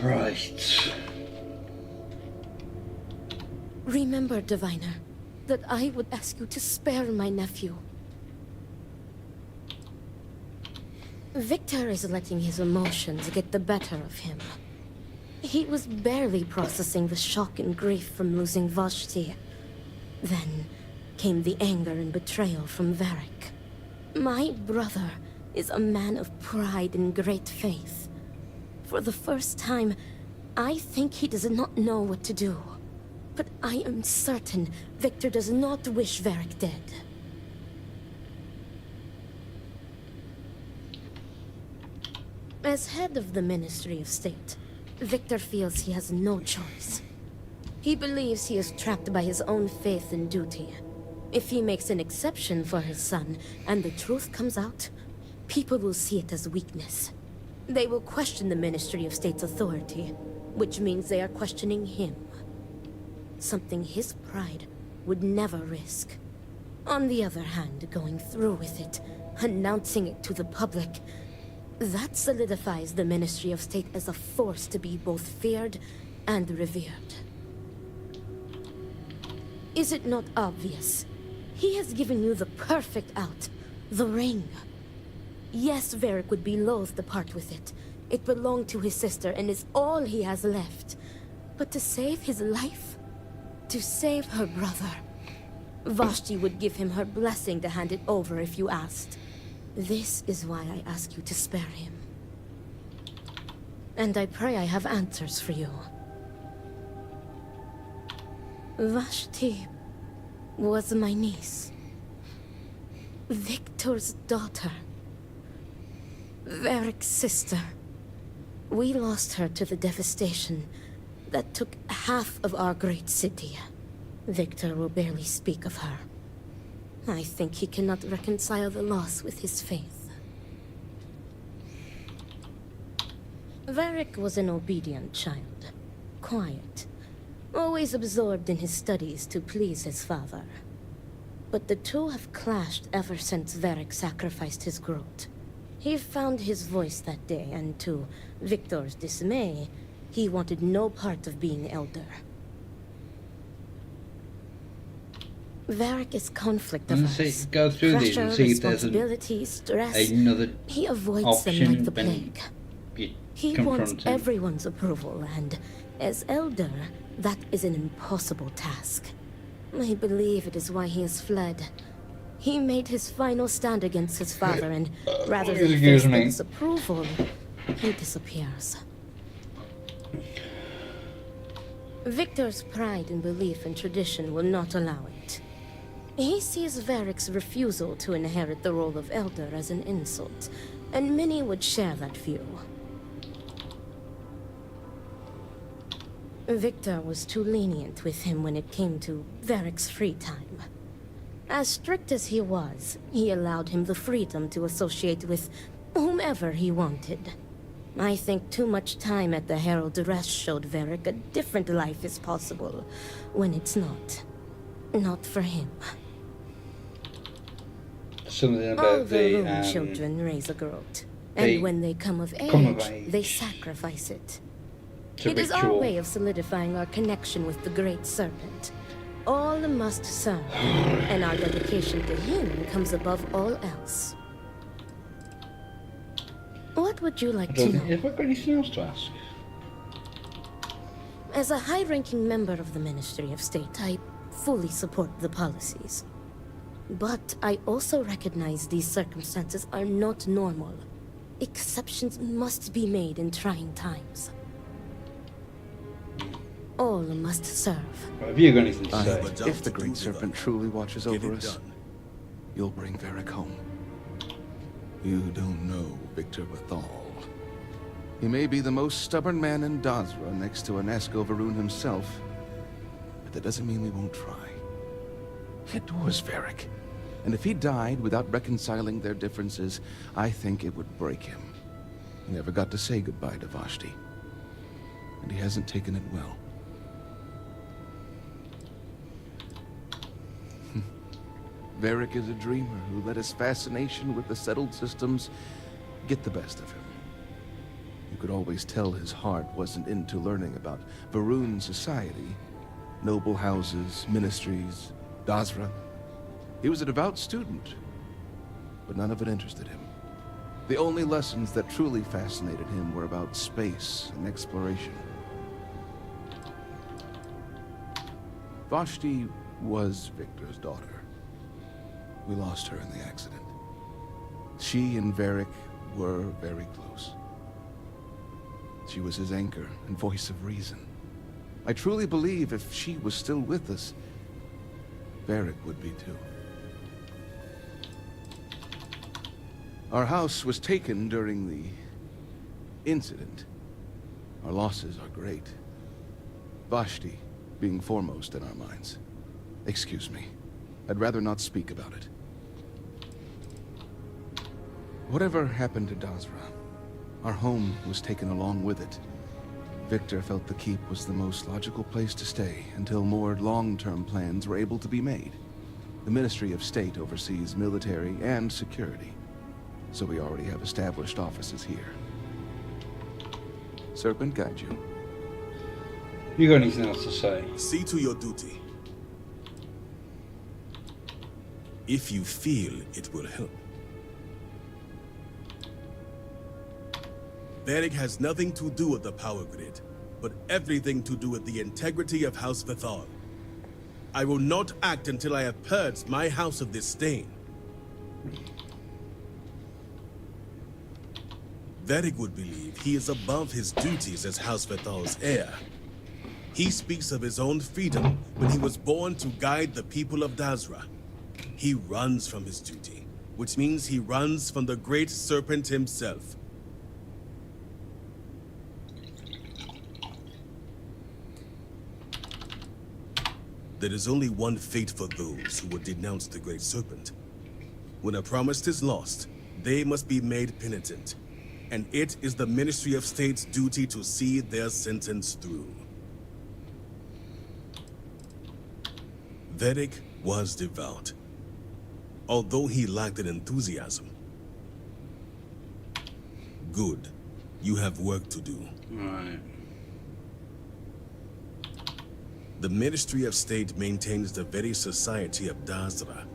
Right. Remember, Diviner, that I would ask you to spare my nephew. Victor is letting his emotions get the better of him. He was barely processing the shock and grief from losing Vashti. Then came the anger and betrayal from Varric. My brother is a man of pride and great faith. For the first time, I think he does not know what to do. But I am certain Victor does not wish Varric dead. As head of the Ministry of State, Victor feels he has no choice. He believes he is trapped by his own faith and duty. If he makes an exception for his son, and the truth comes out, people will see it as weakness. They will question the Ministry of State's authority, which means they are questioning him. Something his pride would never risk. On the other hand, going through with it, announcing it to the public, that solidifies the Ministry of State as a force to be both feared and revered. Is it not obvious? He has given you the perfect out, the ring. Yes, Varric would be loath to part with it. It belonged to his sister and is all he has left. But to save his life? To save her brother? Vashti would give him her blessing to hand it over if you asked. This is why I ask you to spare him. And I pray I have answers for you. Vashti was my niece. Victor's daughter. Varric's sister. We lost her to the devastation that took half of our great city. Victor will barely speak of her. I think he cannot reconcile the loss with his faith. Varric was an obedient child. Quiet. Always absorbed in his studies to please his father. But the two have clashed ever since Varric sacrificed his growth. He found his voice that day, and to Victor's dismay, he wanted no part of being elder. Varric is conflict averse. Go through these and see if there's stress. another He avoids option them like the when plague. you He confront wants him. everyone's approval, and as elder, that is an impossible task. I believe it is why he has fled. He made his final stand against his father, and rather than face the disapproval, he disappears. Victor's pride and belief in tradition will not allow it. He sees Varric's refusal to inherit the role of elder as an insult, and many would share that view. Victor was too lenient with him when it came to Varric's free time. As strict as he was, he allowed him the freedom to associate with whomever he wanted. I think too much time at the Herald Rest showed Varric a different life is possible, when it's not. Not for him. Something All about the the Rune children raise a growth, they and when they come of come age, of they sacrifice it. It's a It is our ritual. way of solidifying our connection with the Great Serpent. All must serve, and our dedication to him comes above all else. What would you like to know? Have I got anything else to ask? As a high-ranking member of the Ministry of State, I fully support the policies. But I also recognize these circumstances are not normal. Exceptions must be made in trying times. All must serve. Have you got anything to say? If the Great Serpent truly watches over us, you'll bring Varric home. You don't know Victor Bethal. He may be the most stubborn man in Dazra next to Anasco Varun himself, but that doesn't mean we won't try. He adores Varric, and if he died without reconciling their differences, I think it would break him. He never got to say goodbye to Vashti, and he hasn't taken it well. Varric is a dreamer who let his fascination with the settled systems get the best of him. You could always tell his heart wasn't into learning about Varun society, noble houses, ministries, Dazra. He was a devout student, but none of it interested him. The only lessons that truly fascinated him were about space and exploration. Vashti was Victor's daughter. We lost her in the accident. She and Varric were very close. She was his anchor and voice of reason. I truly believe if she was still with us, Varric would be too. Our house was taken during the incident. Our losses are great. Vashti being foremost in our minds. Excuse me. I'd rather not speak about it. Whatever happened to Dazra, our home was taken along with it. Victor felt the keep was the most logical place to stay until more long-term plans were able to be made. The Ministry of State oversees military and security, so we already have established offices here. Serpent, guide you. You got anything else to say? See to your duty. If you feel it will help. Varric has nothing to do with the power grid, but everything to do with the integrity of House Vethal. I will not act until I have purged my house of this stain. Varric would believe he is above his duties as House Vethal's heir. He speaks of his own freedom when he was born to guide the people of Dazra. He runs from his duty, which means he runs from the Great Serpent himself. There is only one fate for those who would denounce the Great Serpent. When a promise is lost, they must be made penitent, and it is the Ministry of State's duty to see their sentence through. Varric was devout, although he lacked an enthusiasm. Good. You have work to do. Right. The Ministry of State maintains the very society of Dazra.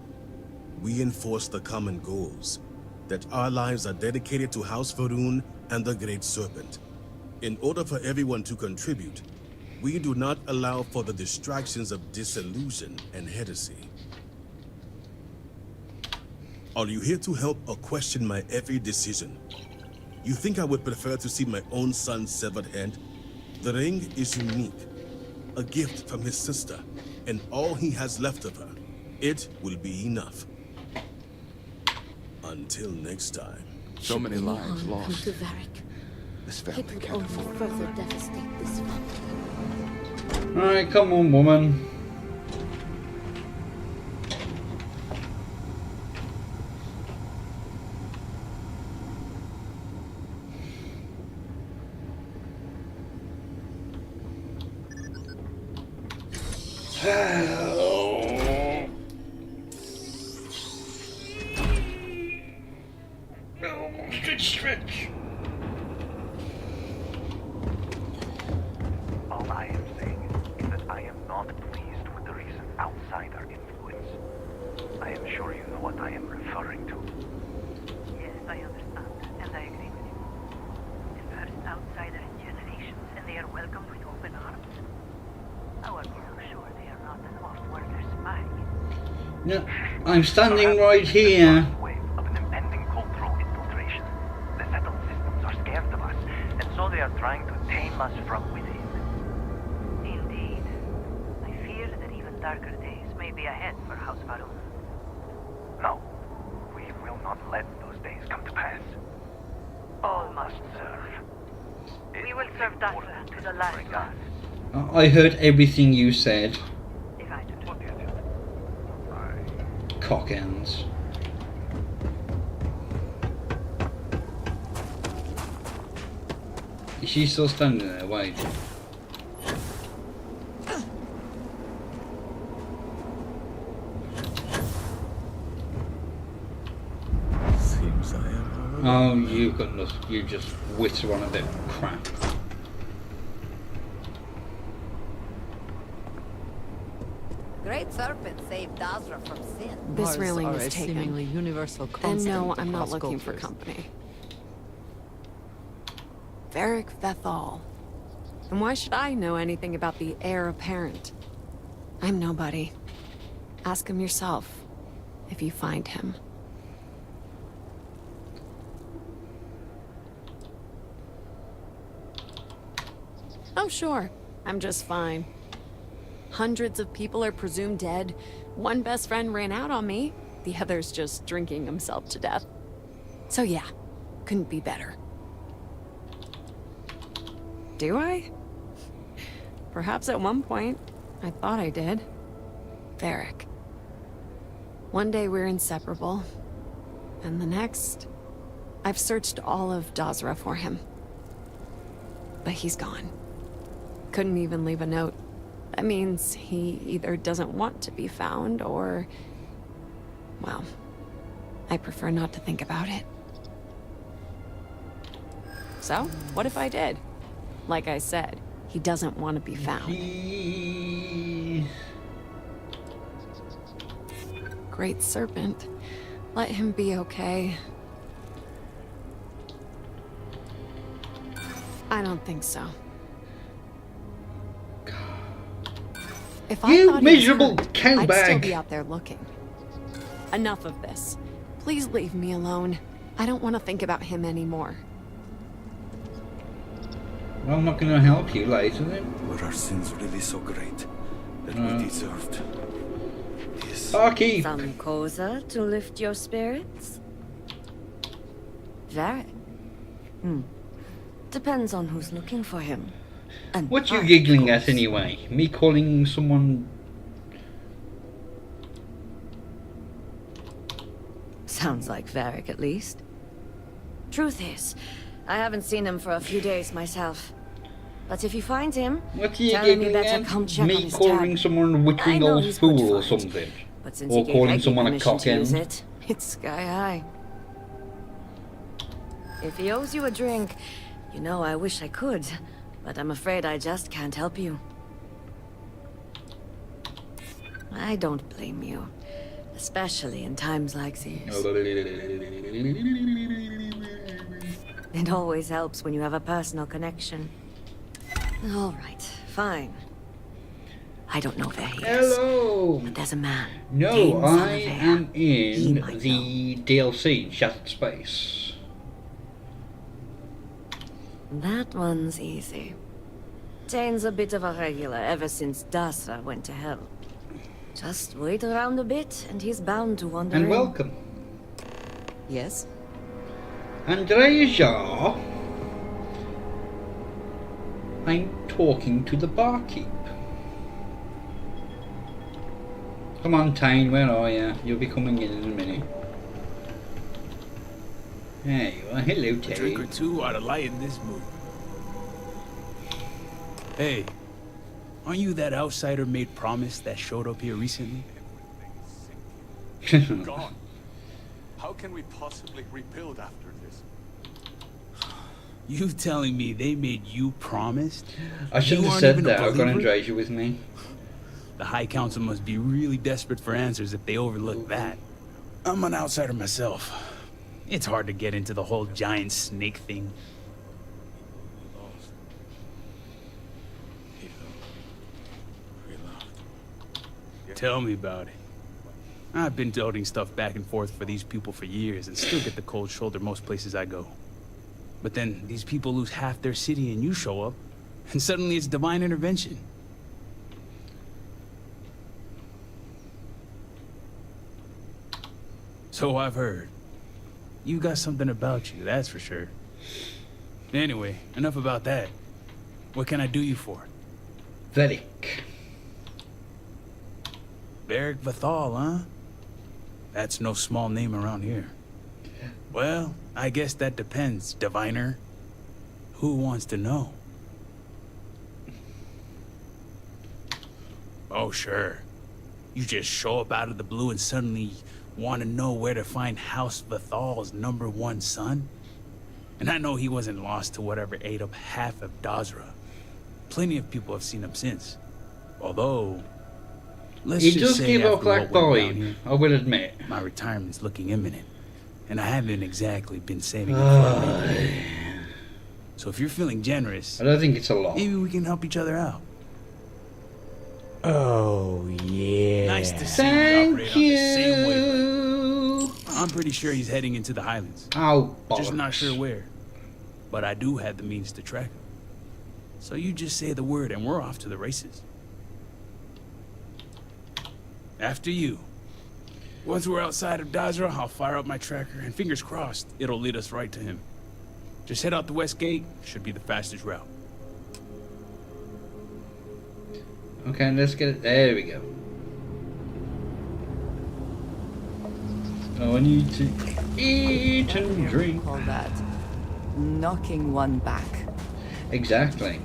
We enforce the common goals, that our lives are dedicated to House Varun and the Great Serpent. In order for everyone to contribute, we do not allow for the distractions of disillusion and heresy. Are you here to help or question my every decision? You think I would prefer to see my own son's severed head? The ring is unique. A gift from his sister, and all he has left of her. It will be enough. Until next time. So many lives lost. To Varric. This family It would can't only afford it. further devastate this family. Alright, come on, woman. Stretch. All I am saying is that I am not pleased with the recent outsider influence. I am sure you know what I am referring to. Yes, I understand, and I agree with you. The first outsider in generations, and they are welcomed with open arms. I would be so sure they are not an off-worker spy. No, I'm standing right here. They are trying to tame us from within. Indeed. I fear that even darker days may be ahead for House Varun. No, we will not let those days come to pass. All must serve. We will serve Dazra to the last man. I heard everything you said. If I do. Cock ends. Is she still standing there? Wait. Seems I am Oh, you you've got nothing. You just witter on a bit of crap. Great Serpent saved Dazra from sin. This Bars railing are is a taken. seemingly universal And constant no, I'm not across looking for cultures. company. Varric Vethal. And why should I know anything about the heir apparent? I'm nobody. Ask him yourself, if you find him. Oh, sure. I'm just fine. Hundreds of people are presumed dead. One best friend ran out on me. The other's just drinking himself to death. So yeah, couldn't be better. Do I? Perhaps at one point, I thought I did. Varric. One day we're inseparable. And the next, I've searched all of Dazra for him. But he's gone. Couldn't even leave a note. That means he either doesn't want to be found or... well, I prefer not to think about it. So, what if I did? Like I said, he doesn't want to be found. Great Serpent. Let him be okay. I don't think so. If I You thought he was miserable hurt, cowbag. I'd still be out there looking. Enough of this. Please leave me alone. I don't want to think about him anymore. Well, I'm not going to help you later then. Were our sins really so great that we deserved this? Barkeep! Some cosa to lift your spirits? Varric? Depends on who's looking for him. And What you why, giggling of at course. anyway? Me calling someone... Sounds like Varric, at least. Truth is, I haven't seen him for a few days myself. But if you find him, What are you tell him you giggling better at? come check on Me his calling tab. someone a I wittering know old he's good fool or for it, something? But since Or he gave calling Eggy someone a permission to use cock-end? it, it's sky high. If he owes you a drink, you know I wish I could, but I'm afraid I just can't help you. I don't blame you, especially in times like these. It always helps when you have a personal connection. All right, fine. I don't know where he is. Hello! But there's a man. No, named I Salaver. am He in might the DLC, Shattered Space. That one's easy. Tane's a bit of a regular ever since Dasra went to hell. Just wait around a bit, and he's bound to wander And in. welcome. Yes? Andreja. I'm talking to the barkeep. Come on, Tane, where are you? You'll be coming in a minute. There you are. Hello, A drink or Tane. two ought to lighten this mood. Hey, aren't you that outsider made promise that showed up here recently? Gone. How can we possibly rebuild after this? You telling me they made you promise? I shouldn't You have aren't said even a that. I've got believer? Andreja with me. The High Council must be really desperate for answers if they overlook that. I'm an outsider myself. It's hard to get into the whole giant snake thing. Tell me about it. I've been toting stuff back and forth for these people for years and still get the cold shoulder most places I go. But then these people lose half their city and you show up, and suddenly it's divine intervention. So I've heard. You got something about you, that's for sure. Anyway, enough about that. What can I do you for? Varric. Varric Vethal, huh? That's no small name around here. Well, I guess that depends, diviner. Who wants to know? Oh, sure. You just show up out of the blue and suddenly want to know where to find House Vethal's #1 son? And I know he wasn't lost to whatever ate up half of Dazra. Plenty of people have seen him since. Although, let's He just does say give off after that what went down vibe, here, I will admit. my retirement's looking imminent. And I haven't exactly been saving up for it. So if you're feeling generous, I don't think it's a lot. maybe we can help each other out. Oh, yeah. Nice to see you operate on the same wavelength. I'm pretty sure he's heading into the Highlands. Oh, Just not bollocks. sure where. But I do have the means to track him. So you just say the word and we're off to the races. After you. Once we're outside of Dazra, I'll fire up my tracker and fingers crossed, it'll lead us right to him. Just head out the west gate, should be the fastest route. Okay, let's get it. There we go. Oh, I need to eat and drink. Call that knocking one back. Exactly.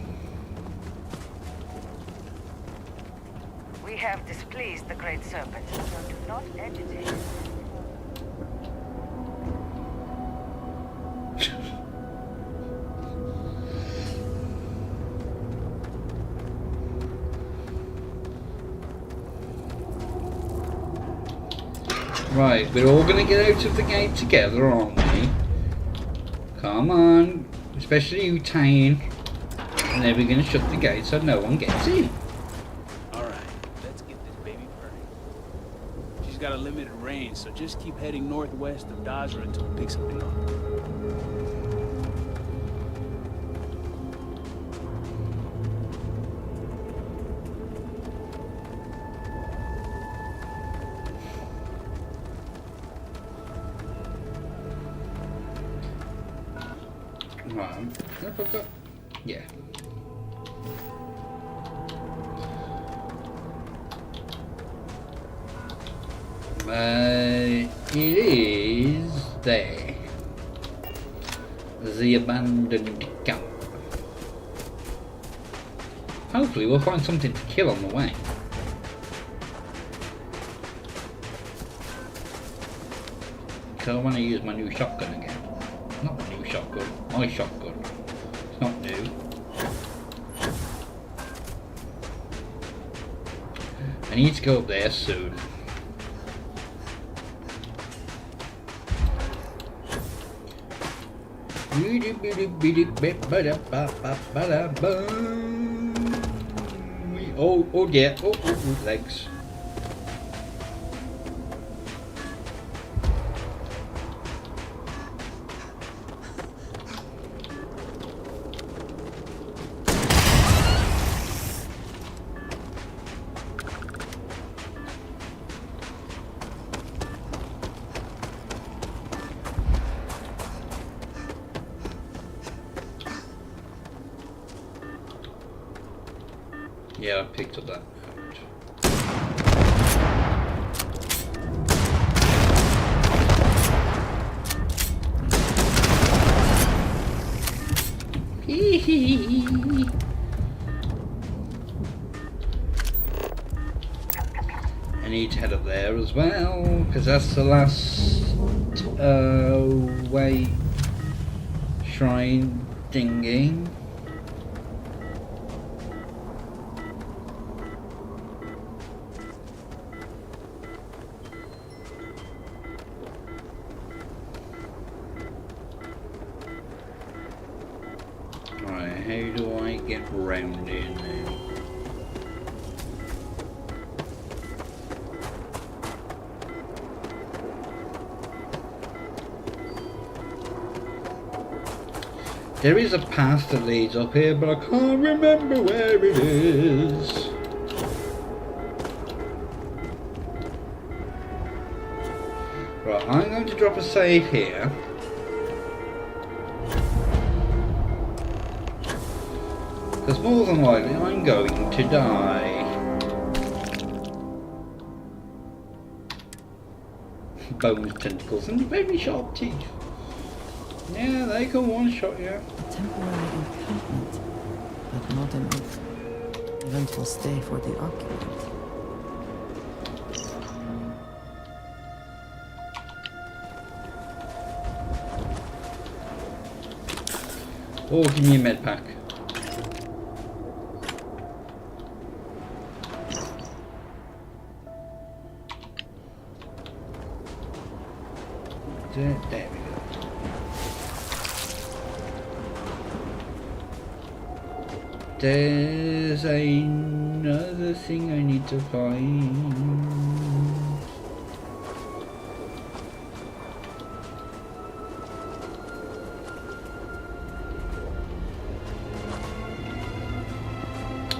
We have displeased the Great Serpent, so do not agitate. Right, we're all gonna get out of the gate together, aren't we? Come on, especially you, Tane. And then we're gonna shut the gate so no one gets in. Alright, let's get this baby purring. She's got a limited range, so just keep heading northwest of Dazra until we pick something up. Right. Yeah. It is there. The abandoned camp. Hopefully we'll find something to kill on the way. So I want to use my new shotgun again. Not my new shotgun, my shotgun. It's not new. I need to go up there soon. Oh yeah, oh, legs. Yeah, I picked up that I need to head up there as well, because that's the last way shrine thingy. Right, how do I get round here now? There is a path that leads up here, but I can't remember where it is. Right, I'm going to drop a save here. Because more than likely I'm going to die. Bones, tentacles, and very sharp teeth. Yeah, they can one-shot you. Temporary encampment, but not an eventful stay for the occupant. Oh, give me a med pack. There we go. There's another thing I need to find.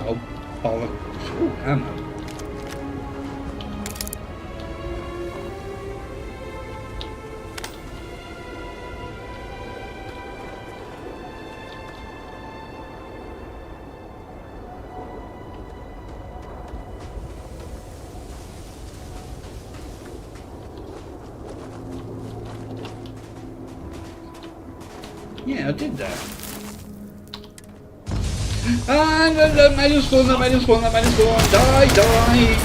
Oh, bollocks. Oh, ammo. Yeah, I did that. Ah, no, minus one, minus one, minus one. Die, die.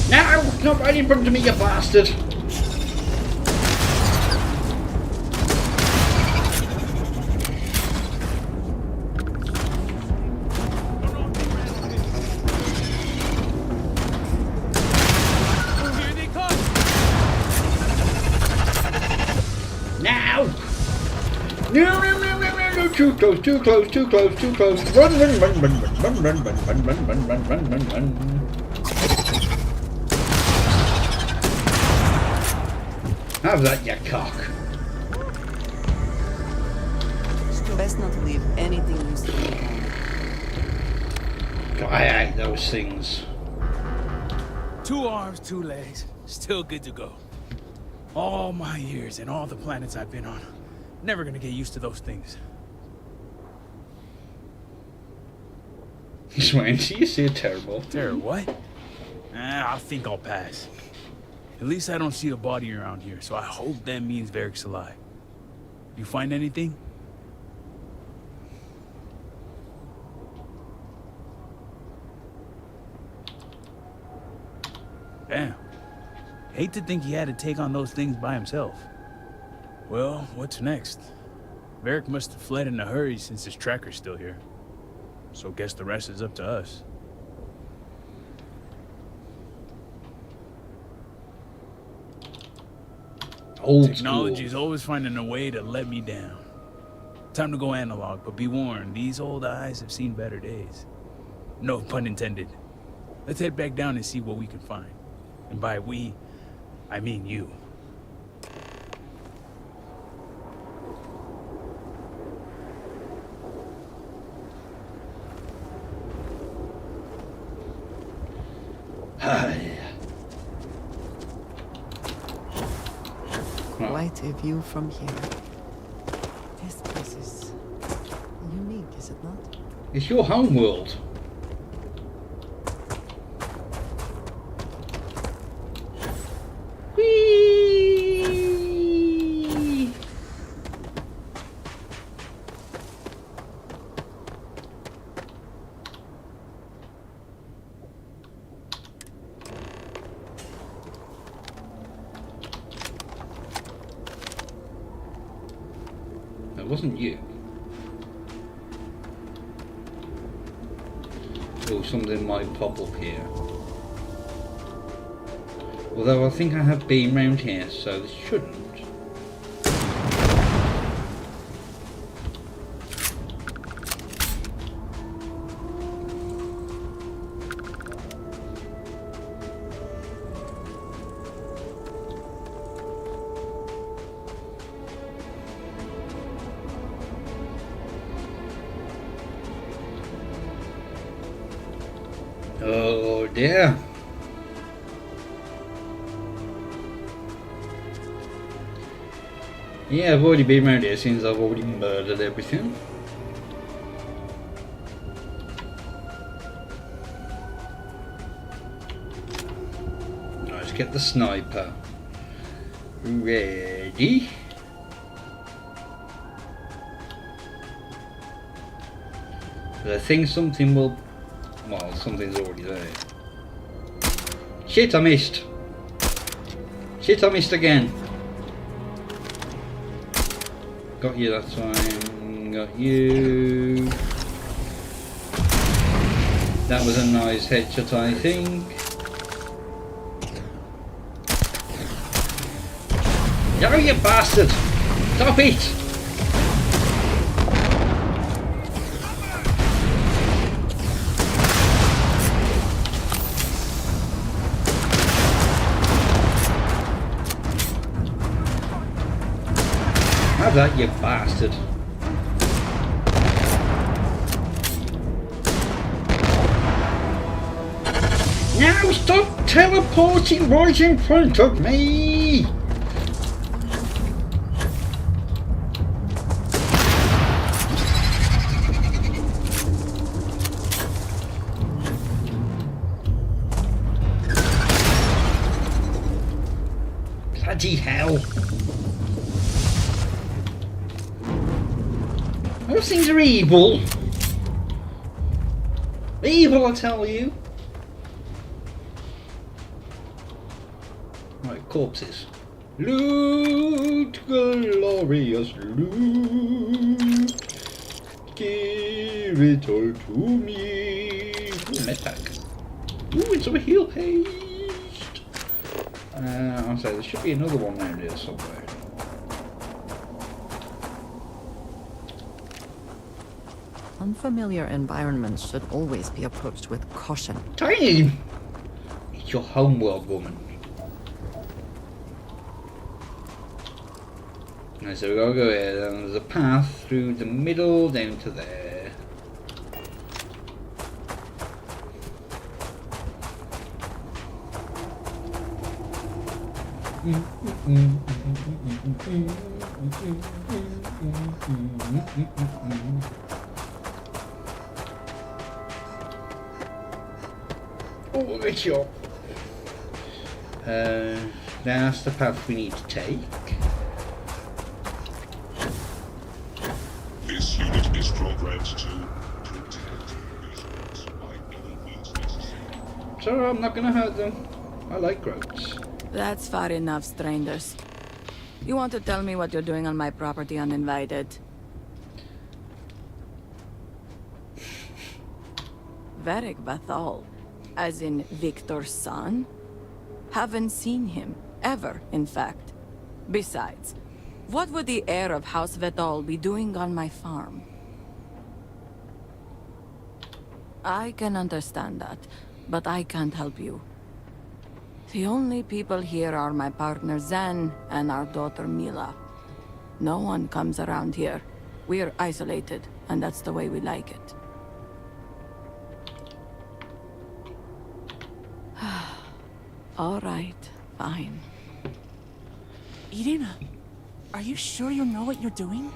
No, not right in front of me, you bastard. Too close, too close, too close, too close. Run, run, run, run, run, run, run, run, run, run, run, run, run, run, run. Have that, you cock. Best not to leave anything useful behind. I hate those things. 2 arms, 2 legs, still good to go. All my years and all the planets I've been on, never gonna get used to those things. Swansea, you see a terrible. Terror, what? I think I'll pass. At least I don't see a body around here, so I hope that means Varric's alive. You find anything? Damn. Hate to think he had to take on those things by himself. Well, what's next? Varric must have fled in a hurry since his tracker's still here. So guess the rest is up to us. Technology's always finding a way to let me down. Time to go analog, but be warned, these old eyes have seen better days. No pun intended. Let's head back down and see what we can find. And by we, I mean you. Quite a view from here. This place is unique, is it not? It's your home world. Whee! It wasn't you. Oh, something might pop up here. Although I think I have been round here, so this shouldn't. Oh dear. Yeah, I've already been around here since I've already murdered everything. Let's get the sniper. Ready? I think something will... Well, something's already there. Shit, I missed. Shit, I missed again. Got you that time. Got you. That was a nice headshot, I think. No, you bastard! Stop it! Have that, you bastard. Now stop teleporting right in front of me! Bloody hell. Those things are evil. Evil, I tell you. Right, corpses. Loot, glorious loot. Give it all to me. Ooh, medpack. Ooh, it's a heal paste. I'm sorry, there should be another one around here somewhere. Unfamiliar environments should always be approached with caution. Tiny! It's your homeworld, woman. Right, so we gotta go here. There's a path through the middle down to there. Oh, good shot. That's the path we need to take. This unit is programmed to protect visions by any means necessary. So I'm not gonna hurt them. I like groats. That's far enough, strangers. You want to tell me what you're doing on my property uninvited? Varric Bathal, as in Victor's son? Haven't seen him, ever, in fact. Besides, what would the heir of House Vedal be doing on my farm? I can understand that, but I can't help you. The only people here are my partner Zen and our daughter Mila. No one comes around here. We're isolated, and that's the way we like it. All right, fine. Irina, are you sure you know what you're doing?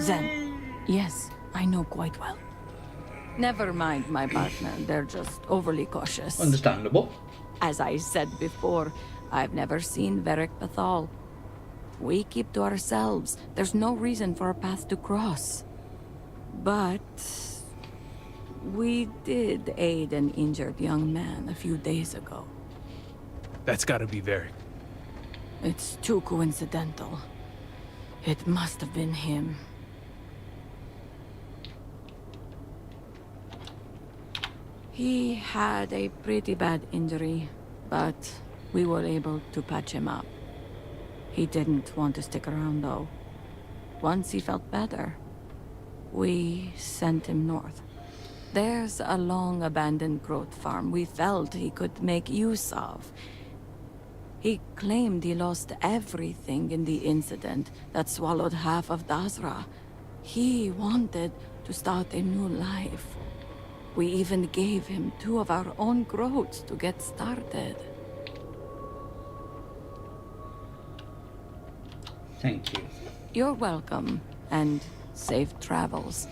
Zen, yes, I know quite well. Never mind my partner, they're just overly cautious. Understandable. As I said before, I've never seen Varric Bathal. We keep to ourselves. There's no reason for a path to cross. But we did aid an injured young man a few days ago. That's gotta be Varric. It's too coincidental. It must have been him. He had a pretty bad injury, but we were able to patch him up. He didn't want to stick around, though. Once he felt better, we sent him north. There's a long-abandoned growth farm we felt he could make use of. He claimed he lost everything in the incident that swallowed half of Dasra. He wanted to start a new life. We even gave him 2 of our own growths to get started. Thank you. You're welcome, and safe travels.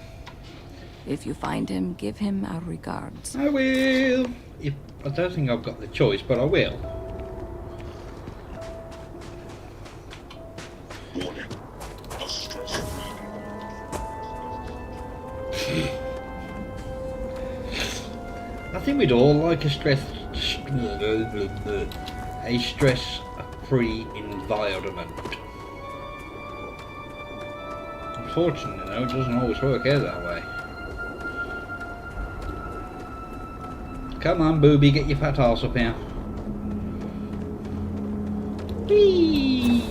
If you find him, give him our regards. I will. I don't think I've got the choice, but I will. Warning. A stress I think we'd all like a stress-free environment. unfortunately, though, it doesn't always work out that way. Come on, booby, get your fat ass up here. Whee!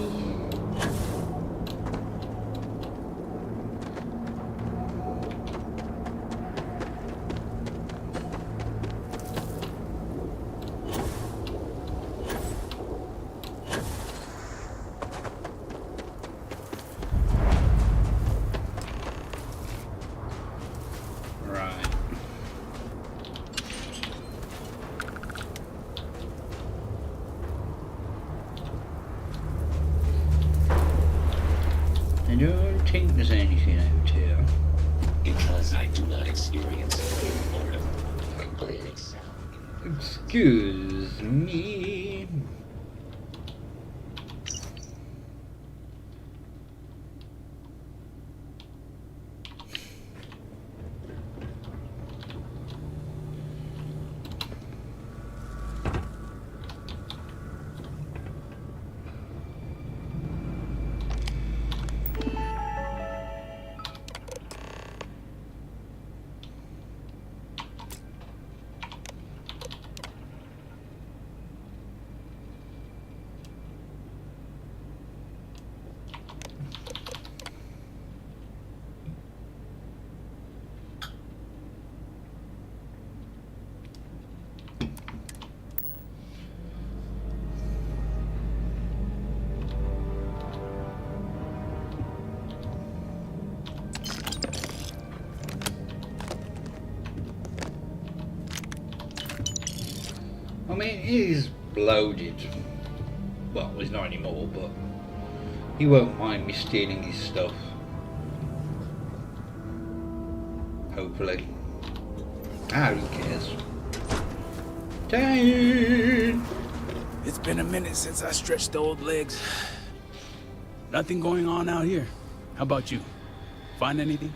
I don't think there's anything out here. Because I do not experience boredom. Completely sound. Excuse me. I mean, he's loaded. Well, he's not anymore, but he won't mind me stealing his stuff. Hopefully. Ah, who cares? Tired! It's been a minute since I stretched the old legs. Nothing going on out here. How about you? Find anything?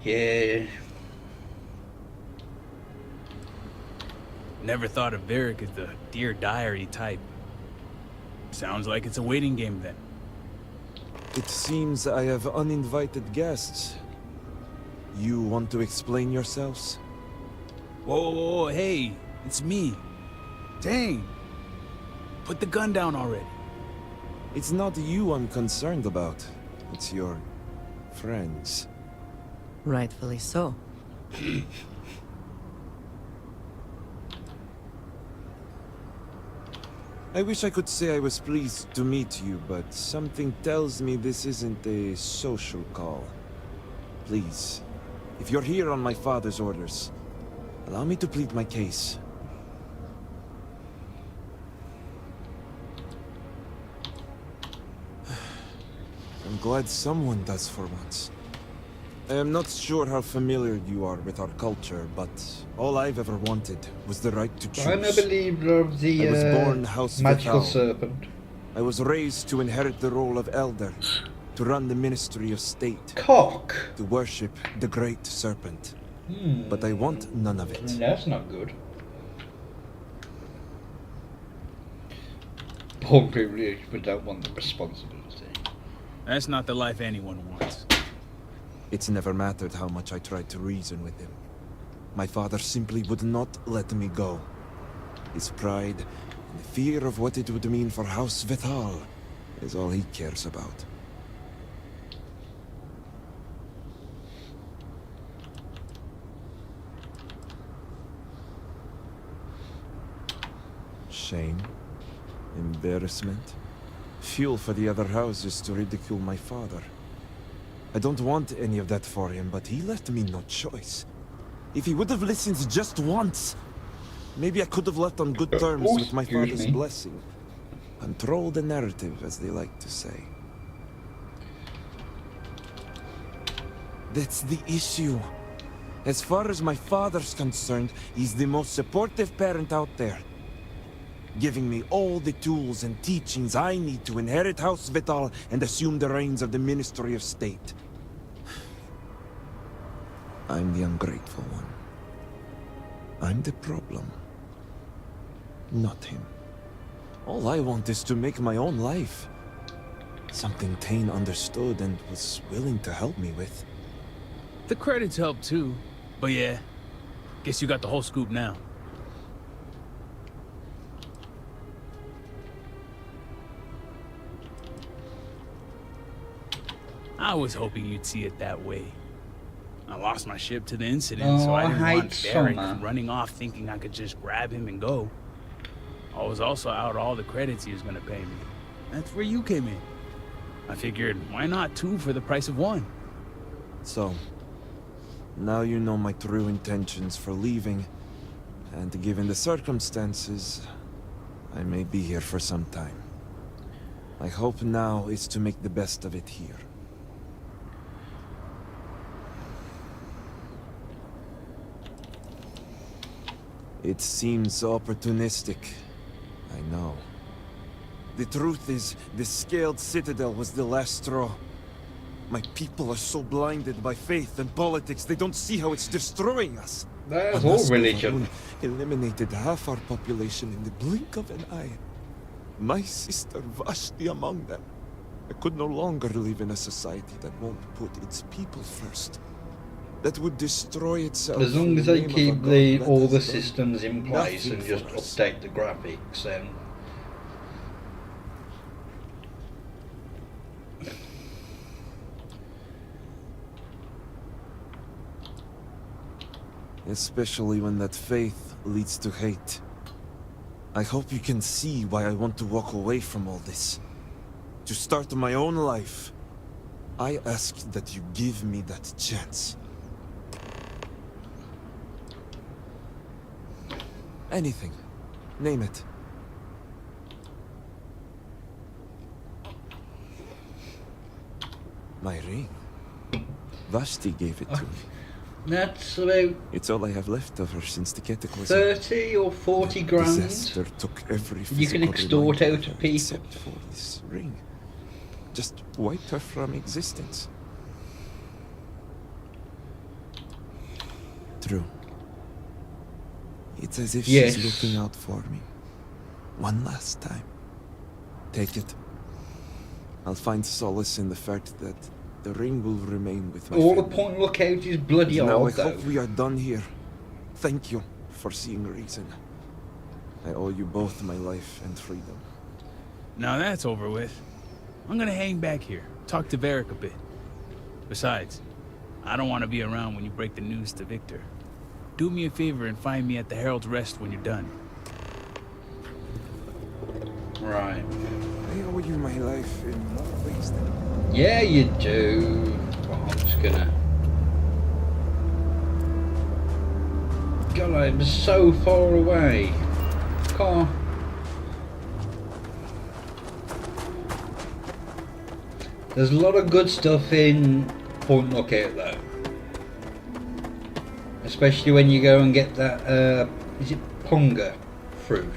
Yeah. Never thought of Varric as the Dear Diary type. Sounds like it's a waiting game then. It seems I have uninvited guests. You want to explain yourselves? Whoa, hey, it's me. Dang. Put the gun down already. It's not you I'm concerned about. It's your friends. Rightfully so. I wish I could say I was pleased to meet you, but something tells me this isn't a social call. Please, if you're here on my father's orders, allow me to plead my case. I'm glad someone does for once. I am not sure how familiar you are with our culture, but all I've ever wanted was the right to choose. I'm a believer of the I was born House magical Vital. serpent. I was raised to inherit the role of elder, to run the Ministry of State. Cock! To worship the Great Serpent. But I want none of it. That's not good. Born privileged, but don't want the responsibility. That's not the life anyone wants. It's never mattered how much I tried to reason with him. My father simply would not let me go. His pride and the fear of what it would mean for House Vital is all he cares about. Shame, embarrassment, fuel for the other houses to ridicule my father. I don't want any of that for him, but he left me no choice. If he would have listened just once, maybe I could have left on good terms with my father's blessing. Control the narrative, as they like to say. That's the issue. As far as my father's concerned, he's the most supportive parent out there. Giving me all the tools and teachings I need to inherit House Vital and assume the reins of the Ministry of State. I'm the ungrateful one. I'm the problem. Not him. All I want is to make my own life. Something Tane understood and was willing to help me with. The credits help too. But yeah, guess you got the whole scoop now. I was hoping you'd see it that way. I lost my ship to the incident, so I didn't want Varric running off thinking I could just grab him and go. I was also out all the credits he was gonna pay me. That's where you came in. I figured, why not 2 for the price of 1? So, now you know my true intentions for leaving, and given the circumstances, I may be here for some time. My hope now is to make the best of it here. It seems opportunistic, I know. The truth is, the scaled citadel was the last straw. My people are so blinded by faith and politics, they don't see how it's destroying us. That's all religion. Eliminated half our population in the blink of an eye. My sister Vashti among them. I could no longer live in a society that won't put its people first. That would destroy itself. As long as they keep all the systems in place and just update the graphics, then especially when that faith leads to hate. I hope you can see why I want to walk away from all this. To start my own life. I ask that you give me that chance. Anything. Name it. My ring. Vashti gave it to me. That's about... It's all I have left of her since the cataclysm. 30 or 40 grand. Disaster took every You can extort out of people. Except for this ring. Just wiped her from existence. True. It's as if she's looking out for me. One last time. Take it. I'll find solace in the fact that the ring will remain with my All family. the point lookout is bloody Now hard, I though. hope we are done here. Thank you for seeing reason. I owe you both my life and freedom. Now that's over with. I'm gonna hang back here, talk to Varric a bit. Besides, I don't want to be around when you break the news to Victor. Do me a favor and find me at the Herald's Rest when you're done. Right. I owe you my life in more ways than... Yeah, you do. Well, I'm just gonna... God, I'm so far away. Can't... There's a lot of good stuff in Point Lookout, though. Especially when you go and get that, is it Punga fruit?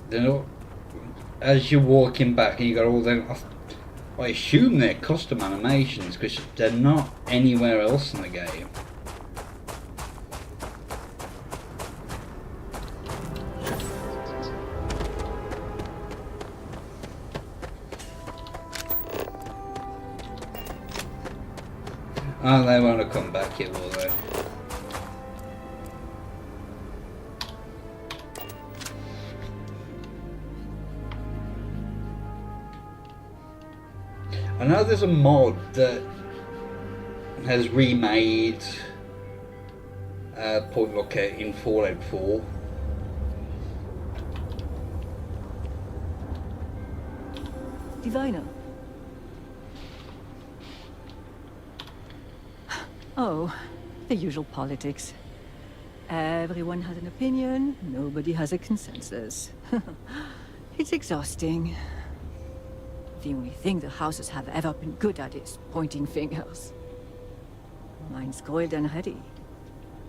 Then, as you're walking back and you got all them, I assume they're custom animations because they're not anywhere else in the game. Oh, they won't have come back here, will they? I know there's a mod that has remade Point Lookout in Fallout 4. Diviner. Oh, the usual politics. Everyone has an opinion, nobody has a consensus. It's exhausting. The only thing the houses have ever been good at is pointing fingers. Mine's cold and heady.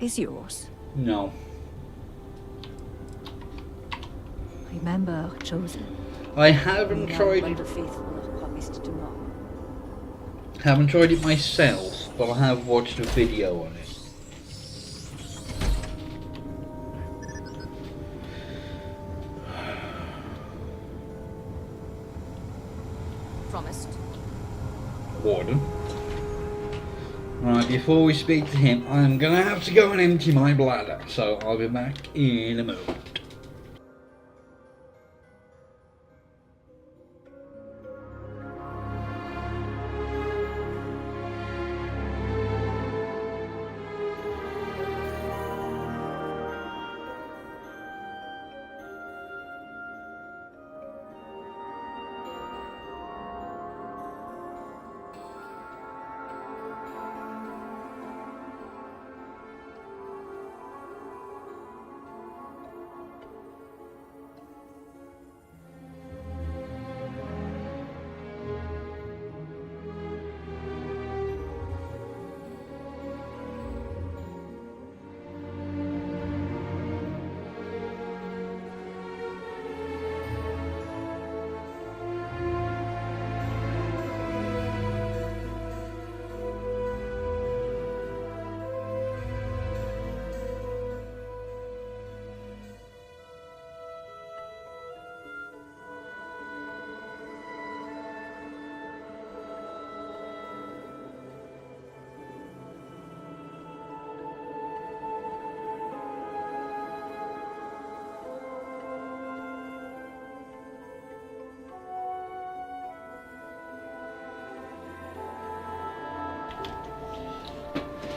Is yours? No. Remember, Chosen. I haven't tried What it. the faithful are promised tomorrow. Haven't tried it myself, but I have watched a video on it. Promised. Warden. Right, before we speak to him, I'm gonna have to go and empty my bladder, so I'll be back in a moment.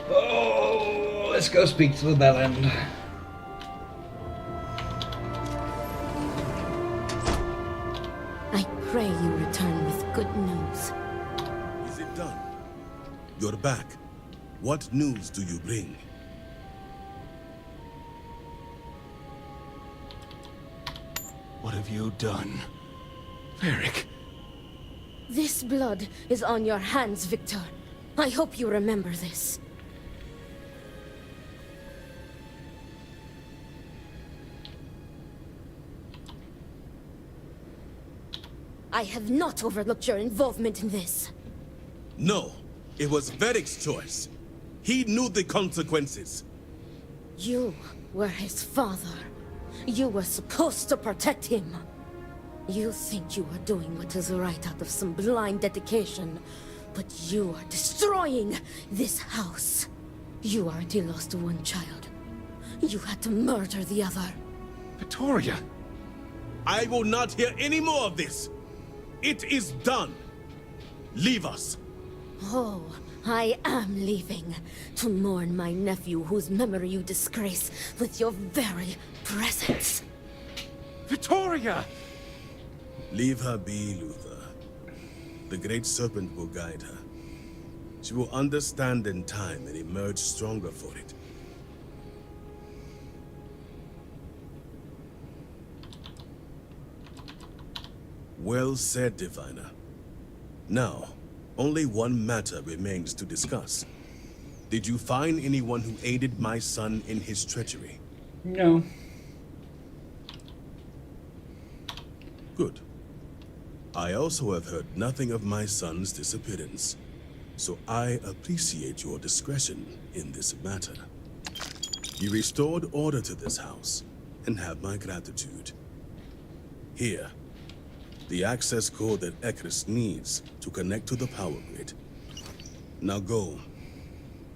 Oh, let's go speak to the bell end. I pray you return with good news. Is it done? You're back. What news do you bring? What have you done? Varric. This blood is on your hands, Victor. I hope you remember this. I have not overlooked your involvement in this. No, it was Varric's choice. He knew the consequences. You were his father. You were supposed to protect him. You think you are doing what is right out of some blind dedication, but you are destroying this house. You already lost one child. You had to murder the other. Victoria! I will not hear any more of this. It is done. Leave us. Oh, I am leaving to mourn my nephew whose memory you disgrace with your very presence. Victoria! Leave her be, Luther. The Great Serpent will guide her. She will understand in time and emerge stronger for it. Well said, Diviner. Now, only one matter remains to discuss. Did you find anyone who aided my son in his treachery? No. Good. I also have heard nothing of my son's disappearance, so I appreciate your discretion in this matter. You restored order to this house, and have my gratitude. Here, the access code that Ekris needs to connect to the power grid. Now go.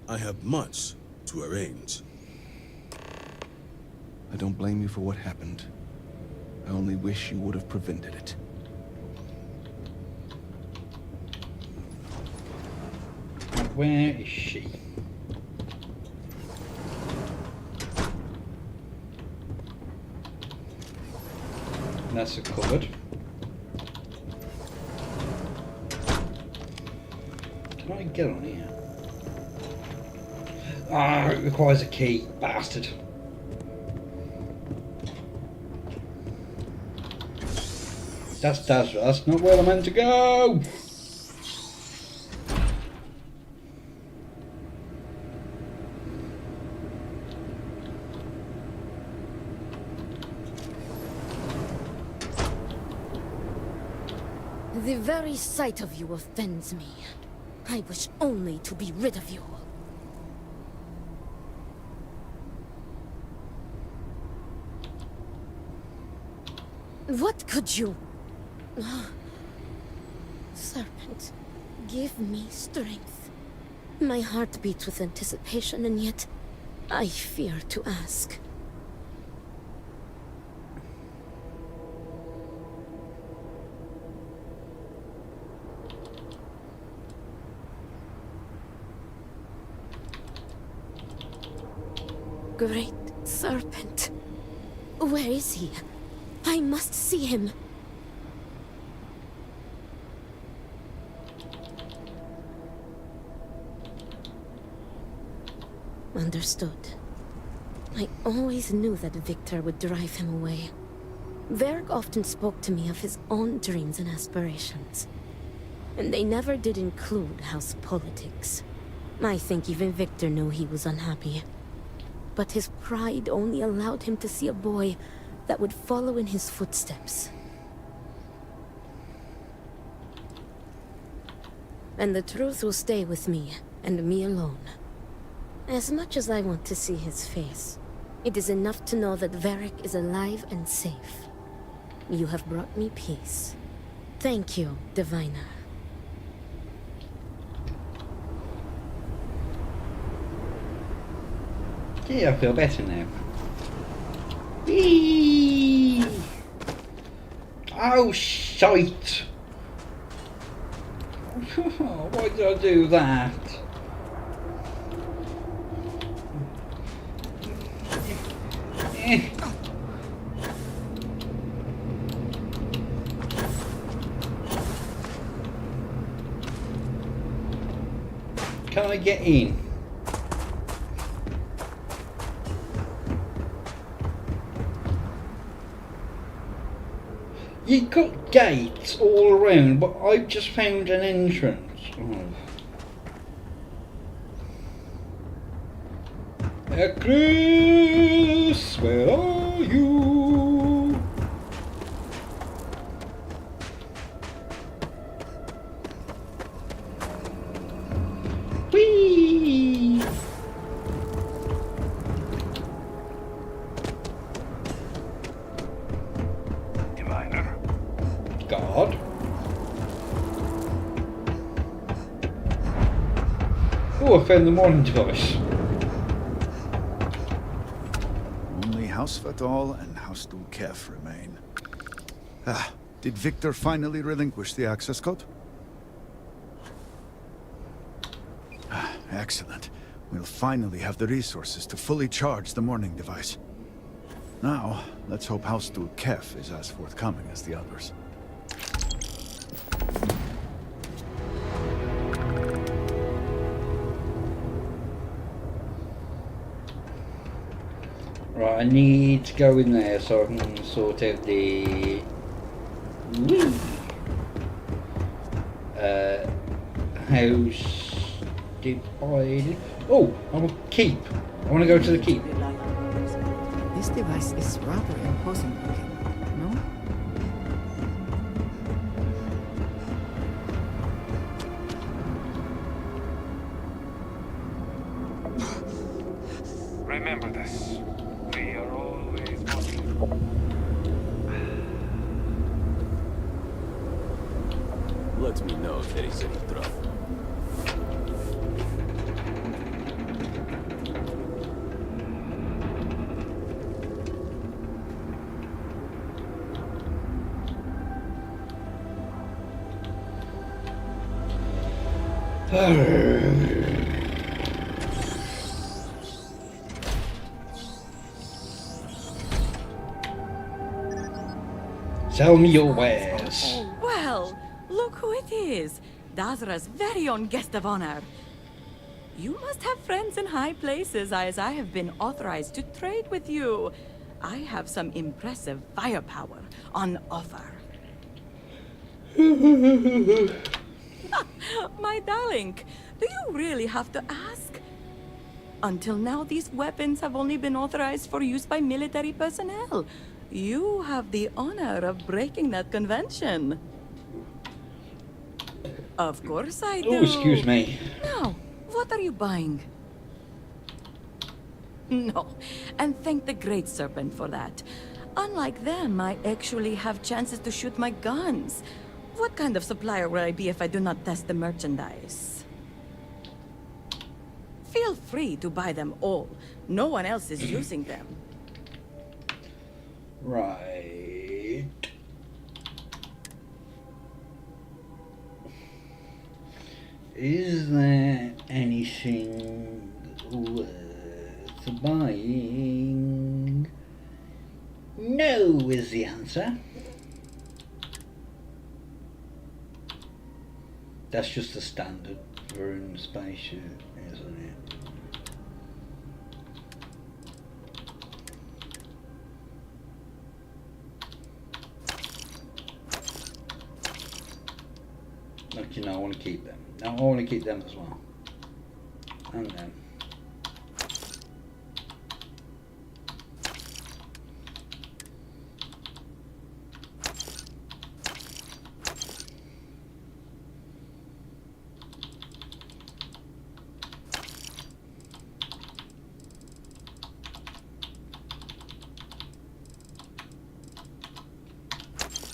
I have much to arrange. I don't blame you for what happened. I only wish you would have prevented it. Where is she? That's a cupboard. Can I get on here? Ah, it requires a key, bastard. That's Dazra. That's not where I'm meant to go. The very sight of you offends me. I wish only to be rid of you. What could you... Serpent, give me strength. My heart beats with anticipation, and yet I fear to ask. Great Serpent. Where is he? I must see him. Understood. I always knew that Victor would drive him away. Varric often spoke to me of his own dreams and aspirations. And they never did include house politics. I think even Victor knew he was unhappy. But his pride only allowed him to see a boy that would follow in his footsteps. And the truth will stay with me, and me alone. As much as I want to see his face, it is enough to know that Varric is alive and safe. You have brought me peace. Thank you, Diviner. Yeah, I feel better now. Whee! Oh, shite! Why did I do that? Can I get in? You've got gates all around, but I've just found an entrance. Oh. Chris, where are you? Whee! Diviner. God. Oh, I found the morning device. Only House Fatal and House Dulkef remain. Ah, did Victor finally relinquish the access code? Ah, excellent. We'll finally have the resources to fully charge the morning device. Now, let's hope House Dulkef is as forthcoming as the others. Right, I need to go in there so I can sort out the house divided. Oh, I'm a keep. I want to go to the keep. This device is rather imposing looking, no? Remember this. We are always watching. Let me know if there is any trouble. Sell me your wares. Oh, well, look who it is. Dazra's very own guest of honor. You must have friends in high places, as I have been authorized to trade with you. I have some impressive firepower on offer. My darling, do you really have to ask? Until now, these weapons have only been authorized for use by military personnel. You have the honor of breaking that convention. Of course I do. Oh, excuse me. Now, what are you buying? No, and thank the Great Serpent for that. Unlike them, I actually have chances to shoot my guns. What kind of supplier will I be if I do not test the merchandise? Feel free to buy them all. No one else is using them. Right. Is there anything worth buying? No is the answer. That's just the standard room space, isn't it? Look, you know, I want to keep them. No, I want to keep them as well. And them.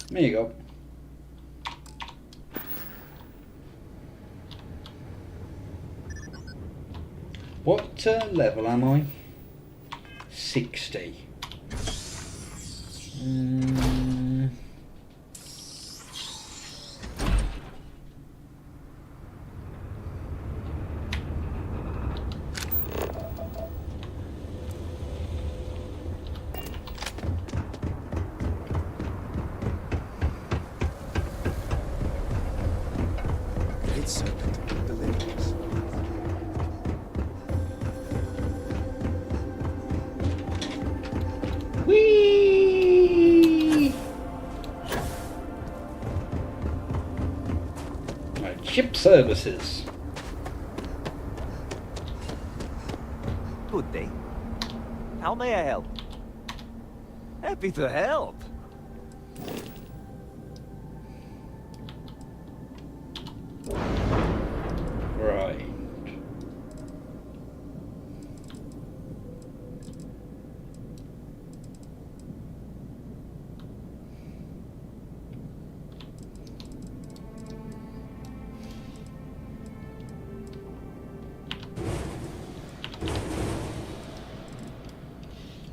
There you go. What level am I? 60. Great Serpent, the ladies. Whee! Right, ship services. Good day. How may I help? Happy to help. Right.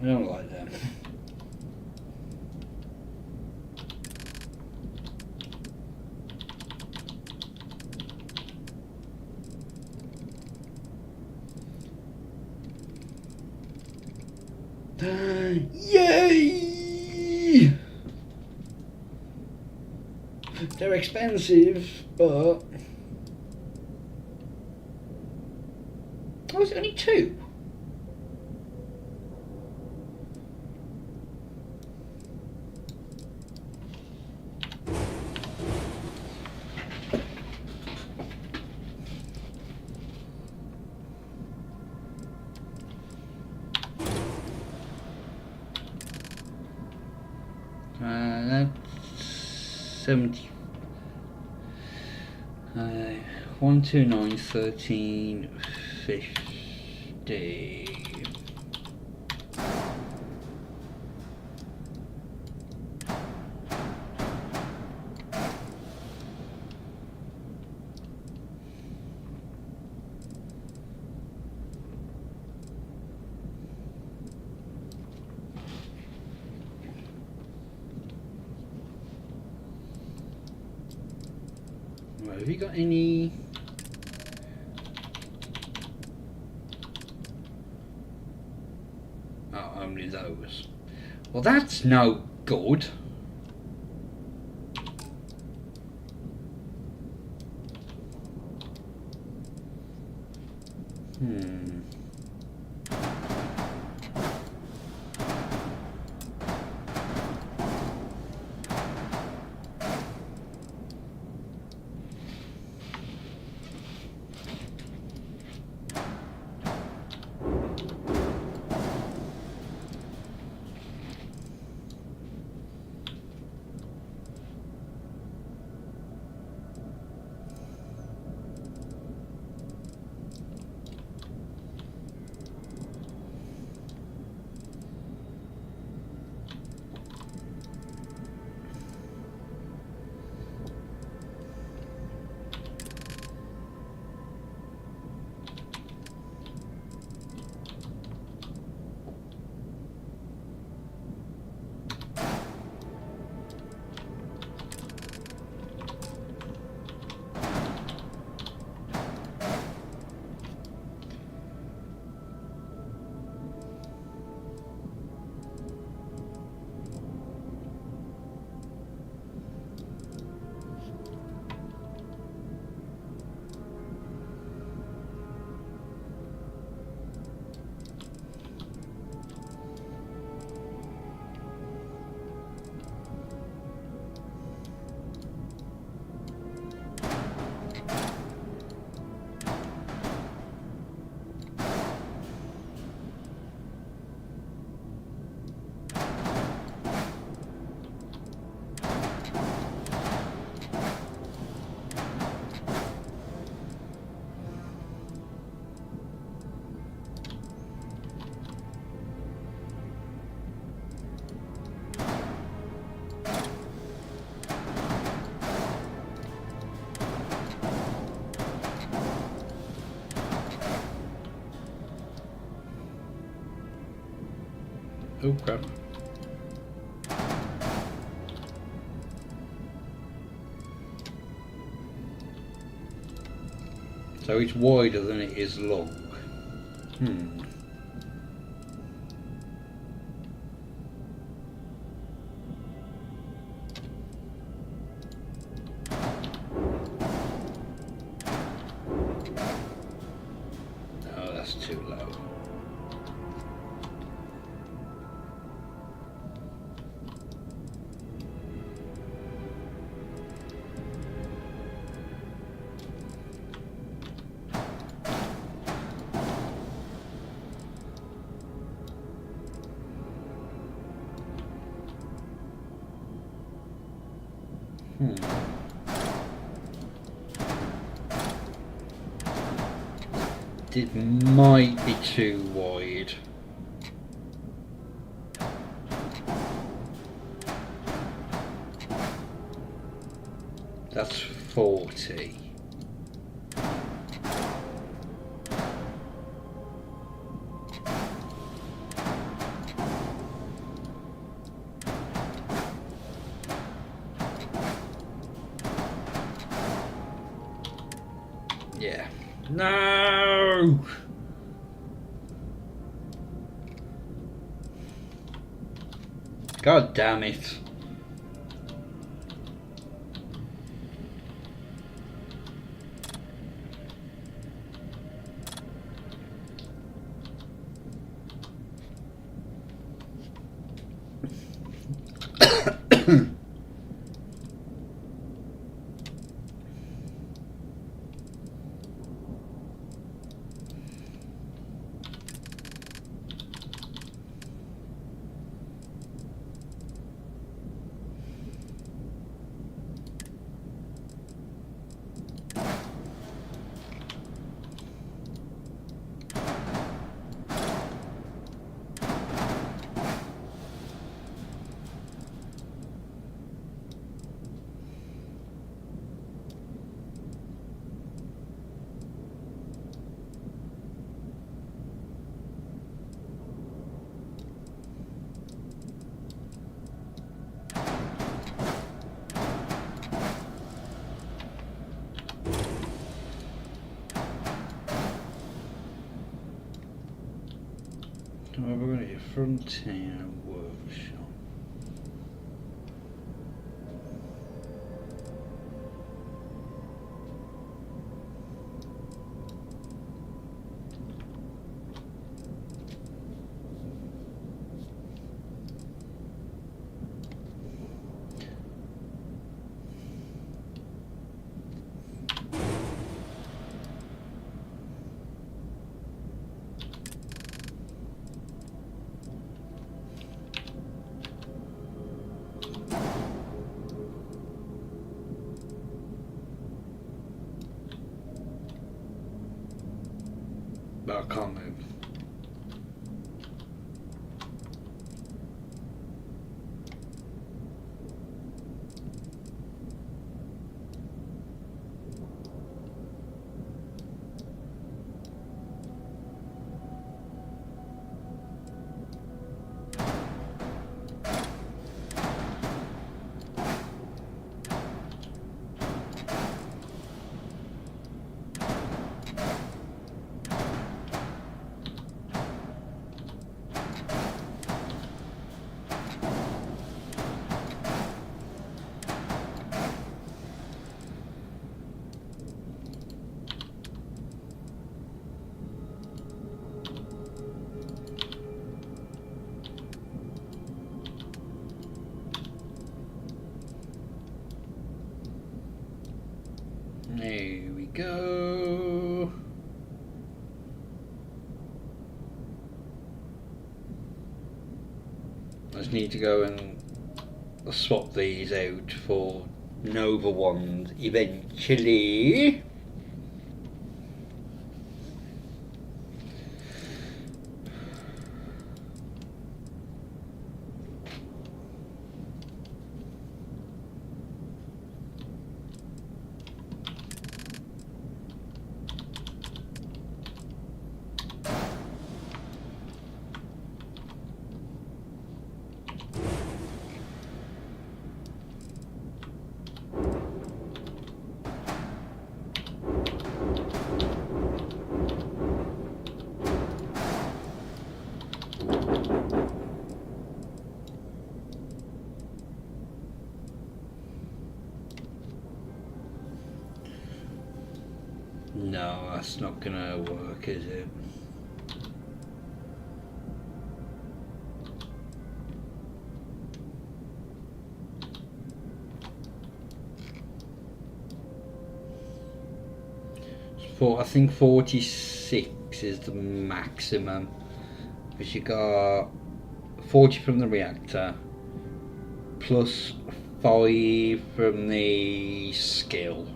I don't like them. Yay! They're expensive, but oh, it's only 2. That's 70. 129, 13, 50. Right, have you got any? Oh, only those. Well, that's no good. Oh crap. So it's wider than it is long. Oh, that's too low. It might be too wide. That's 40. Yeah. No! God damn it. We're going to Frontier Workshop. But I can't move. There we go. I just need to go and swap these out for Nova ones eventually. That's not gonna work, is it? I think 46 is the maximum, because you got 40 from the reactor plus 5 from the skill.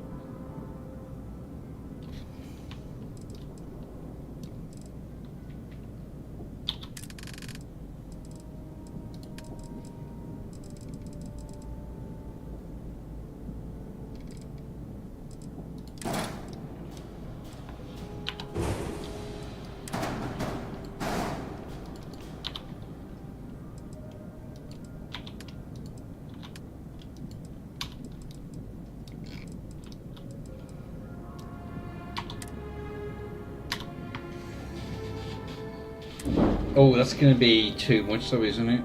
Oh, that's going to be too much though, isn't it?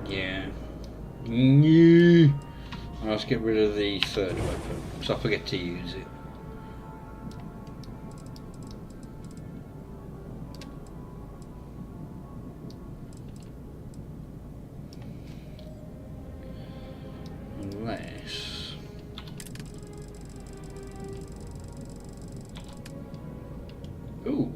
Yeah. Let's get rid of the third weapon, so I forget to use it. Unless... Ooh.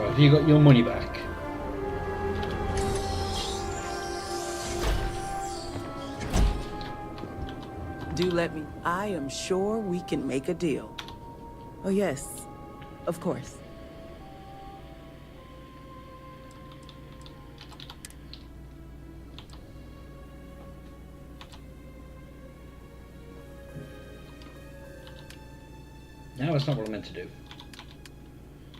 Have you got your money back? Do let me. I am sure we can make a deal. Oh yes, of course. No, that's not what I meant to do.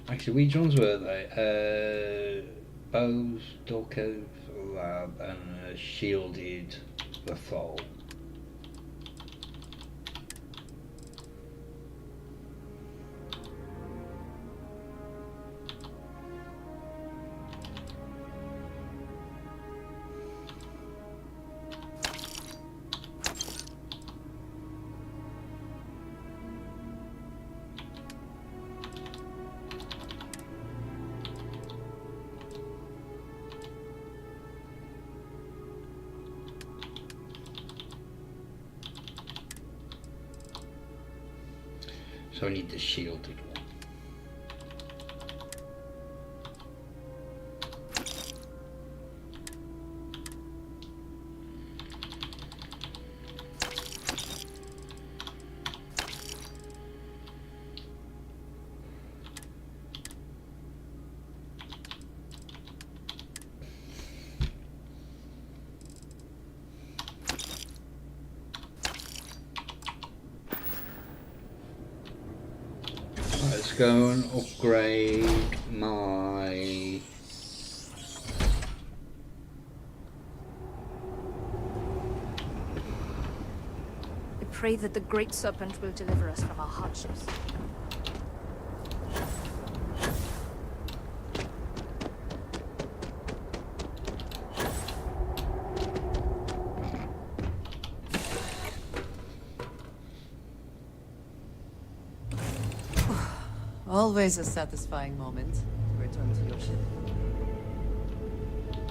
Actually, which ones were they? Bows, Dorko, Lab, and Shielded the Fall. So I need the shielded one. Let's go and upgrade my... I pray that the Great Serpent will deliver us from our hardships. Always a satisfying moment to return to your ship.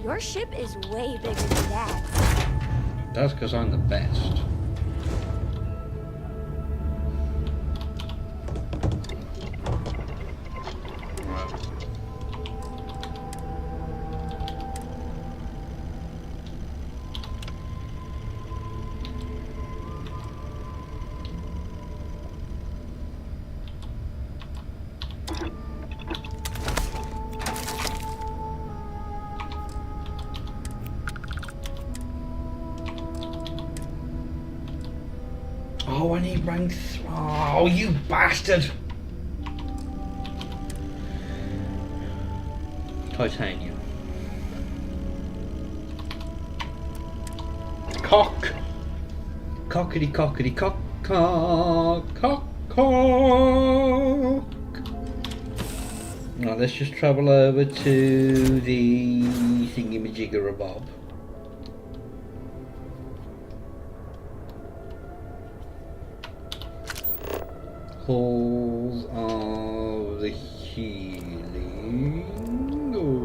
Your ship is way bigger than that. That's because I'm the best. Oh, I need rank oh, you bastard! Titanium. Cock! Cockity cockity cock cock cock cock! Now let's just travel over to the thingy-majigger-a-bob. Halls of the Healing,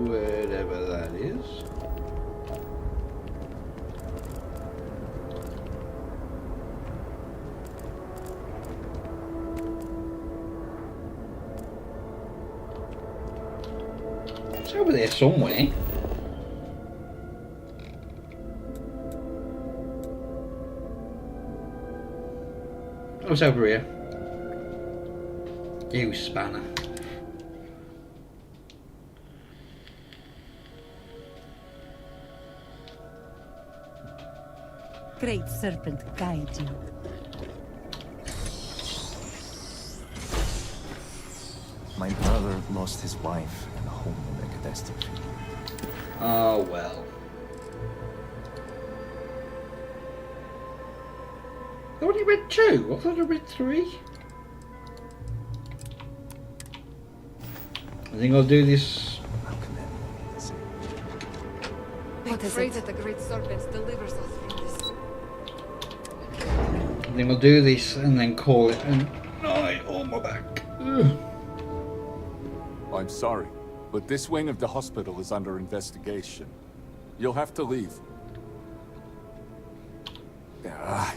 whatever that is. It's over there somewhere. Oh, it's over here. You spanner. Great Serpent guide you. My brother lost his wife and home in the catastrophe. Oh well. I only read 2. I thought I read 3. I think I'll do this. I pray that the Great Serpent delivers us from this. I think I'll do this and then call it a night on my back. Ugh. I'm sorry, but this wing of the hospital is under investigation. You'll have to leave.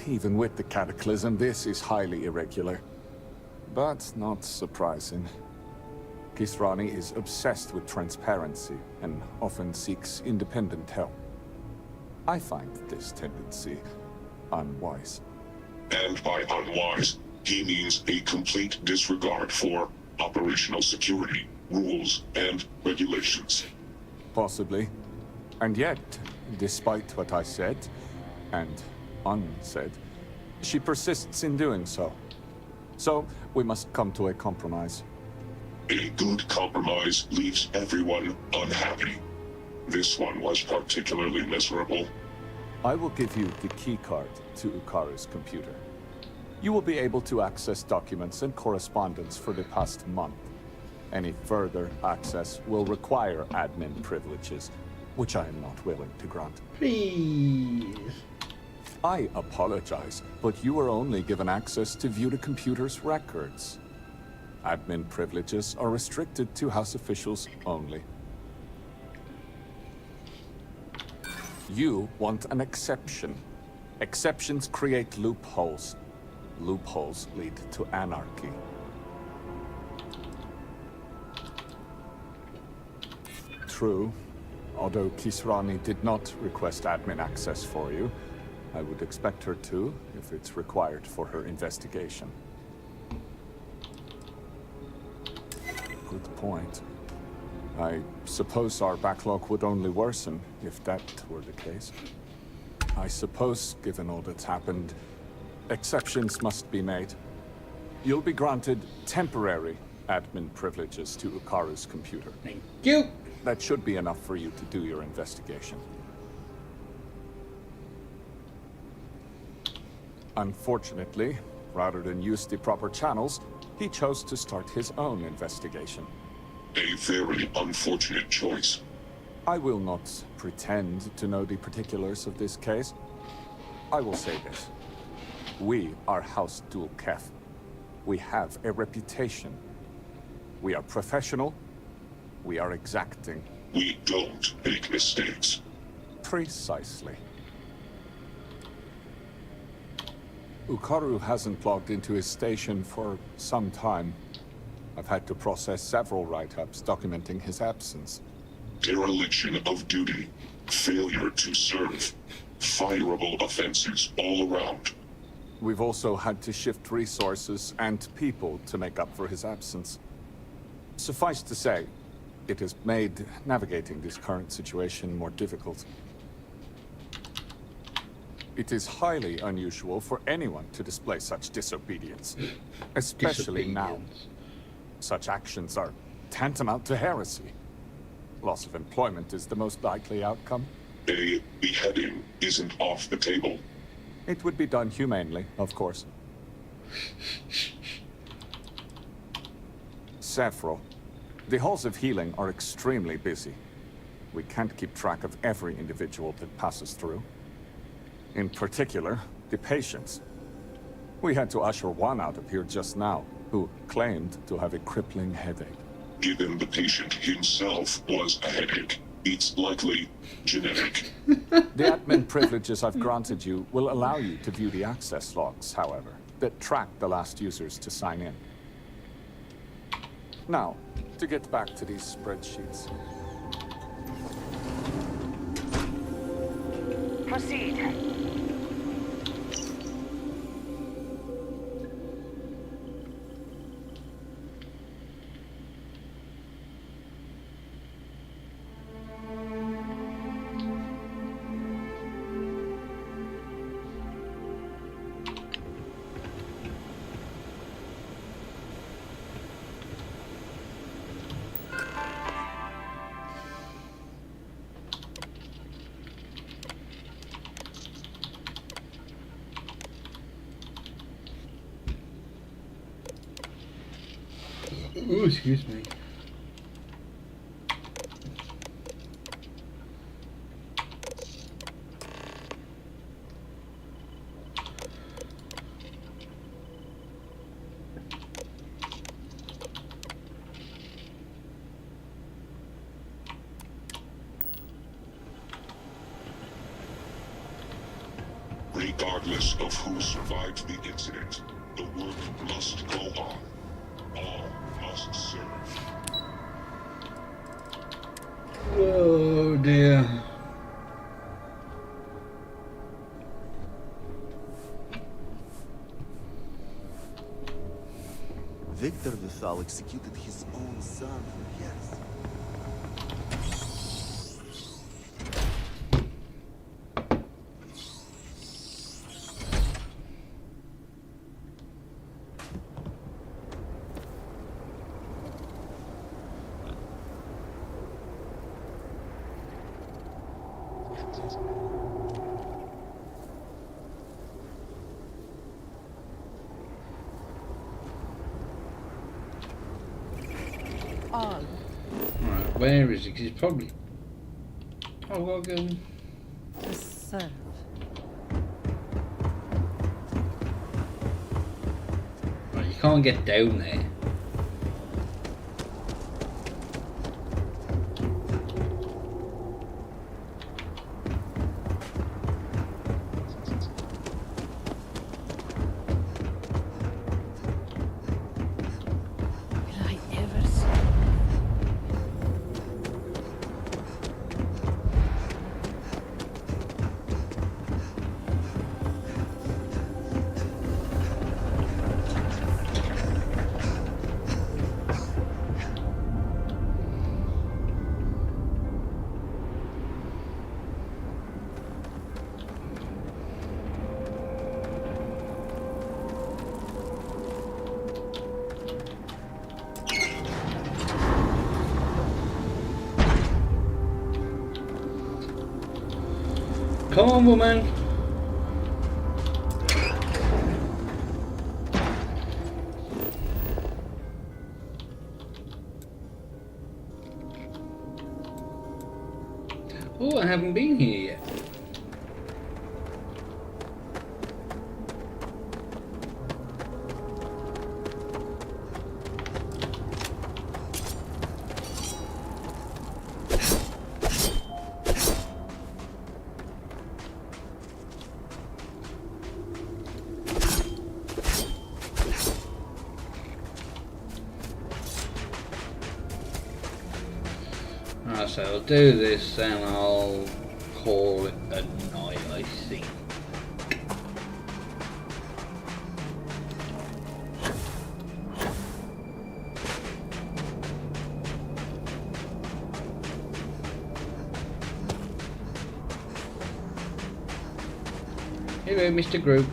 Even with the cataclysm, this is highly irregular. But not surprising. Kisrani is obsessed with transparency and often seeks independent help. I find this tendency unwise. And by unwise, he means a complete disregard for operational security, rules, and regulations. Possibly. And yet, despite what I said, and unsaid, she persists in doing so. So, we must come to a compromise. A good compromise leaves everyone unhappy. This one was particularly miserable. I will give you the keycard to Ukaru's computer. You will be able to access documents and correspondence for the past month. Any further access will require admin privileges, which I am not willing to grant. Please. I apologize, but you were only given access to view the computer's records. Admin privileges are restricted to House officials only. You want an exception. Exceptions create loopholes. Loopholes lead to anarchy. True. Although Kisrani did not request admin access for you, I would expect her to, if it's required for her investigation. Good point. I suppose our backlog would only worsen if that were the case. I suppose, given all that's happened, exceptions must be made. You'll be granted temporary admin privileges to Ukaru's computer. Thank you. That should be enough for you to do your investigation. Unfortunately, rather than use the proper channels, he chose to start his own investigation. A very unfortunate choice. I will not pretend to know the particulars of this case. I will say this. We are House Dul Kef. We have a reputation. We are professional. We are exacting. We don't make mistakes. Precisely. Ukaru hasn't logged into his station for some time. I've had to process several write-ups documenting his absence. Dereliction of duty, failure to serve, fireable offenses all around. We've also had to shift resources and people to make up for his absence. Suffice to say, it has made navigating this current situation more difficult. It is highly unusual for anyone to display such disobedience, especially now. Such actions are tantamount to heresy. Loss of employment is the most likely outcome. A beheading isn't off the table. It would be done humanely, of course. Saffron, the halls of healing are extremely busy. We can't keep track of every individual that passes through. In particular, the patients. We had to usher one out of here just now, who claimed to have a crippling headache. Given the patient himself was a headache, it's likely genetic. The admin privileges I've granted you will allow you to view the access logs, however, that track the last users to sign in. Now, to get back to these spreadsheets. Proceed. Ooh, excuse me. Regardless of who survived the incident, the work must go on. All must serve. Oh dear. Victor Vithal executed his own son for years. All. Right, where is he? 'Cause he's probably... Oh, I've got to go... To serve. Right, you can't get down there. Will I ever see? Come on, woman. Oh, I haven't been here yet. So I'll do this and I'll call it a night, I think. Hello, Mr. Groot.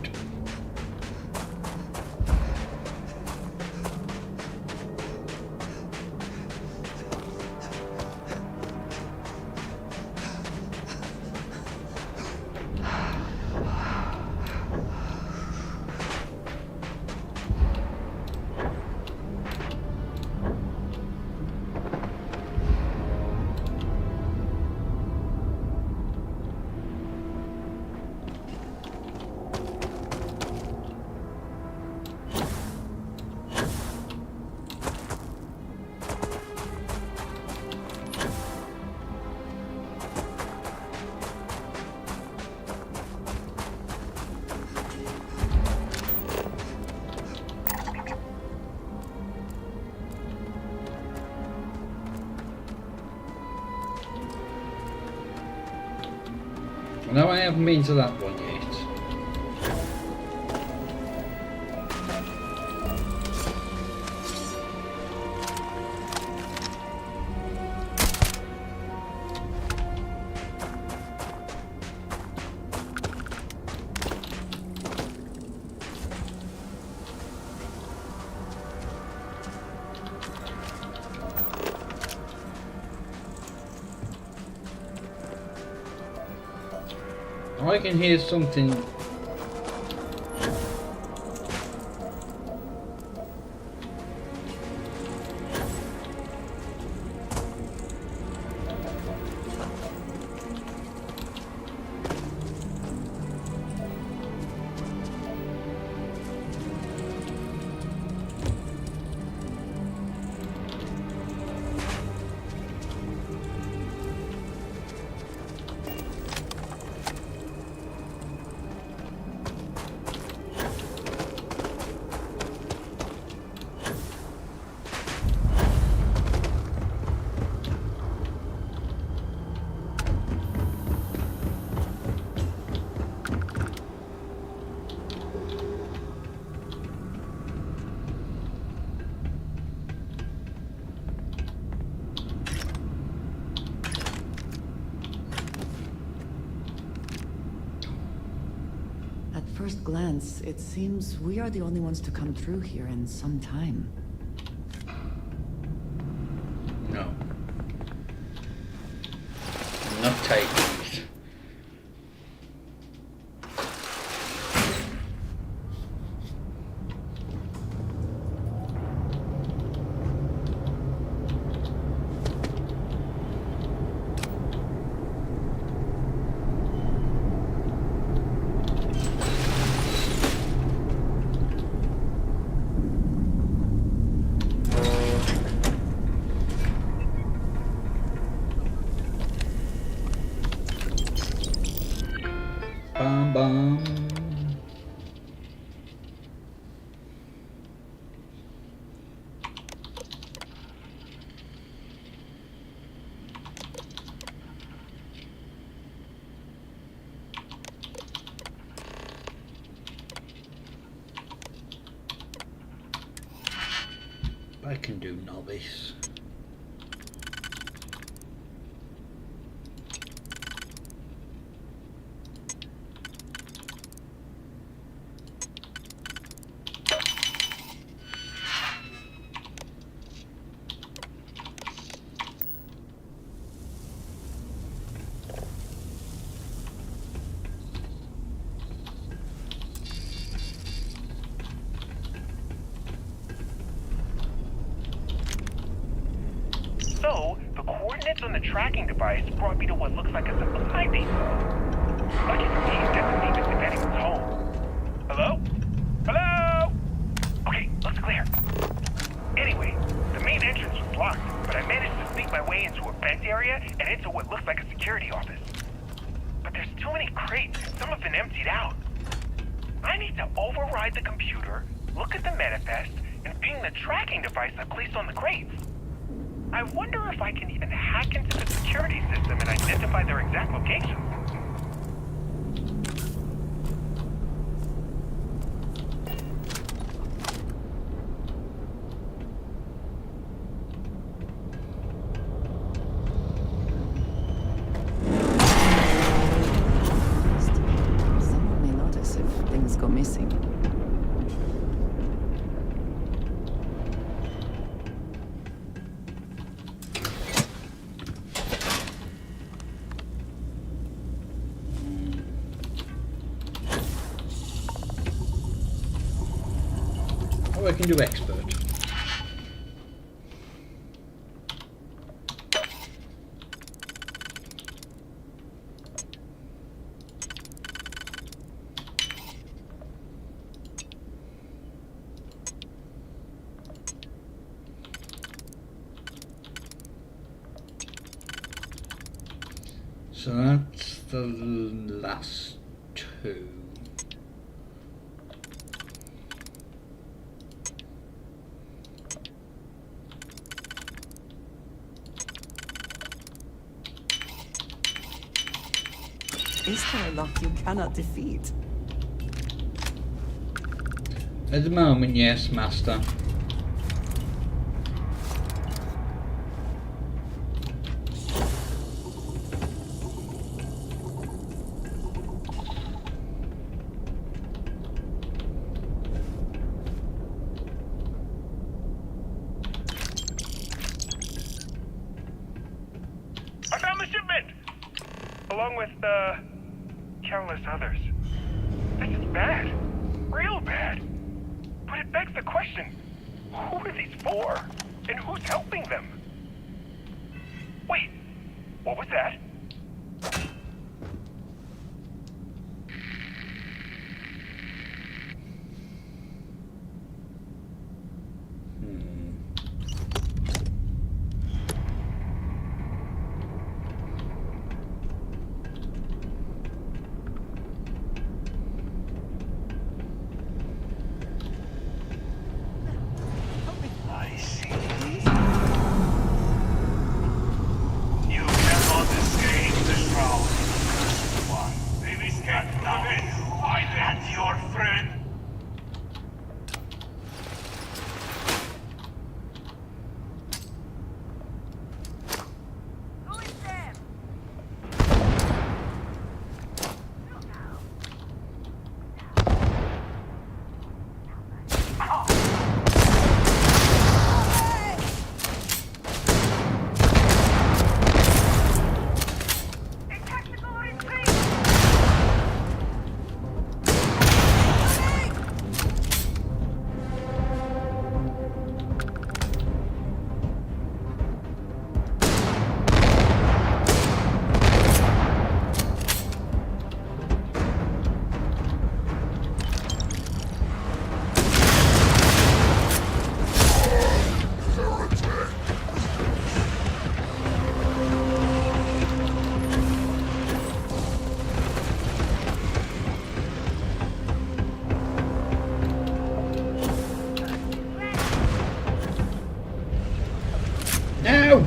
No, I haven't been to that one yet. I can hear something. At first glance, it seems we are the only ones to come through here in some time. No. I'm not taking it. Bum bum. I can do novice. So, the coordinates on the tracking device brought me to what looks like a supply depot. Lucky for me, it doesn't mean Mr. Benning was home. Hello? Hello? Okay, looks clear. Anyway, the main entrance was locked, but I managed to sneak my way into a vent area and into what looks like a security office. But there's too many crates, and some have been emptied out. I need to override the computer, look at the manifest, and ping the tracking device I placed on the crates. I wonder if I can even hack into the security system and identify their exact location. Someone may notice. if things go missing. Oh, I can do expert. So that's the last two. Is there a lot you cannot defeat? At the moment, yes, Master. I found the shipment! Along with, countless others. This is bad. Real bad. But it begs the question, who are these for? And who's helping them? Wait, what was that? I see. You cannot escape the shroud. One. They've escaped from it. And your friend. No!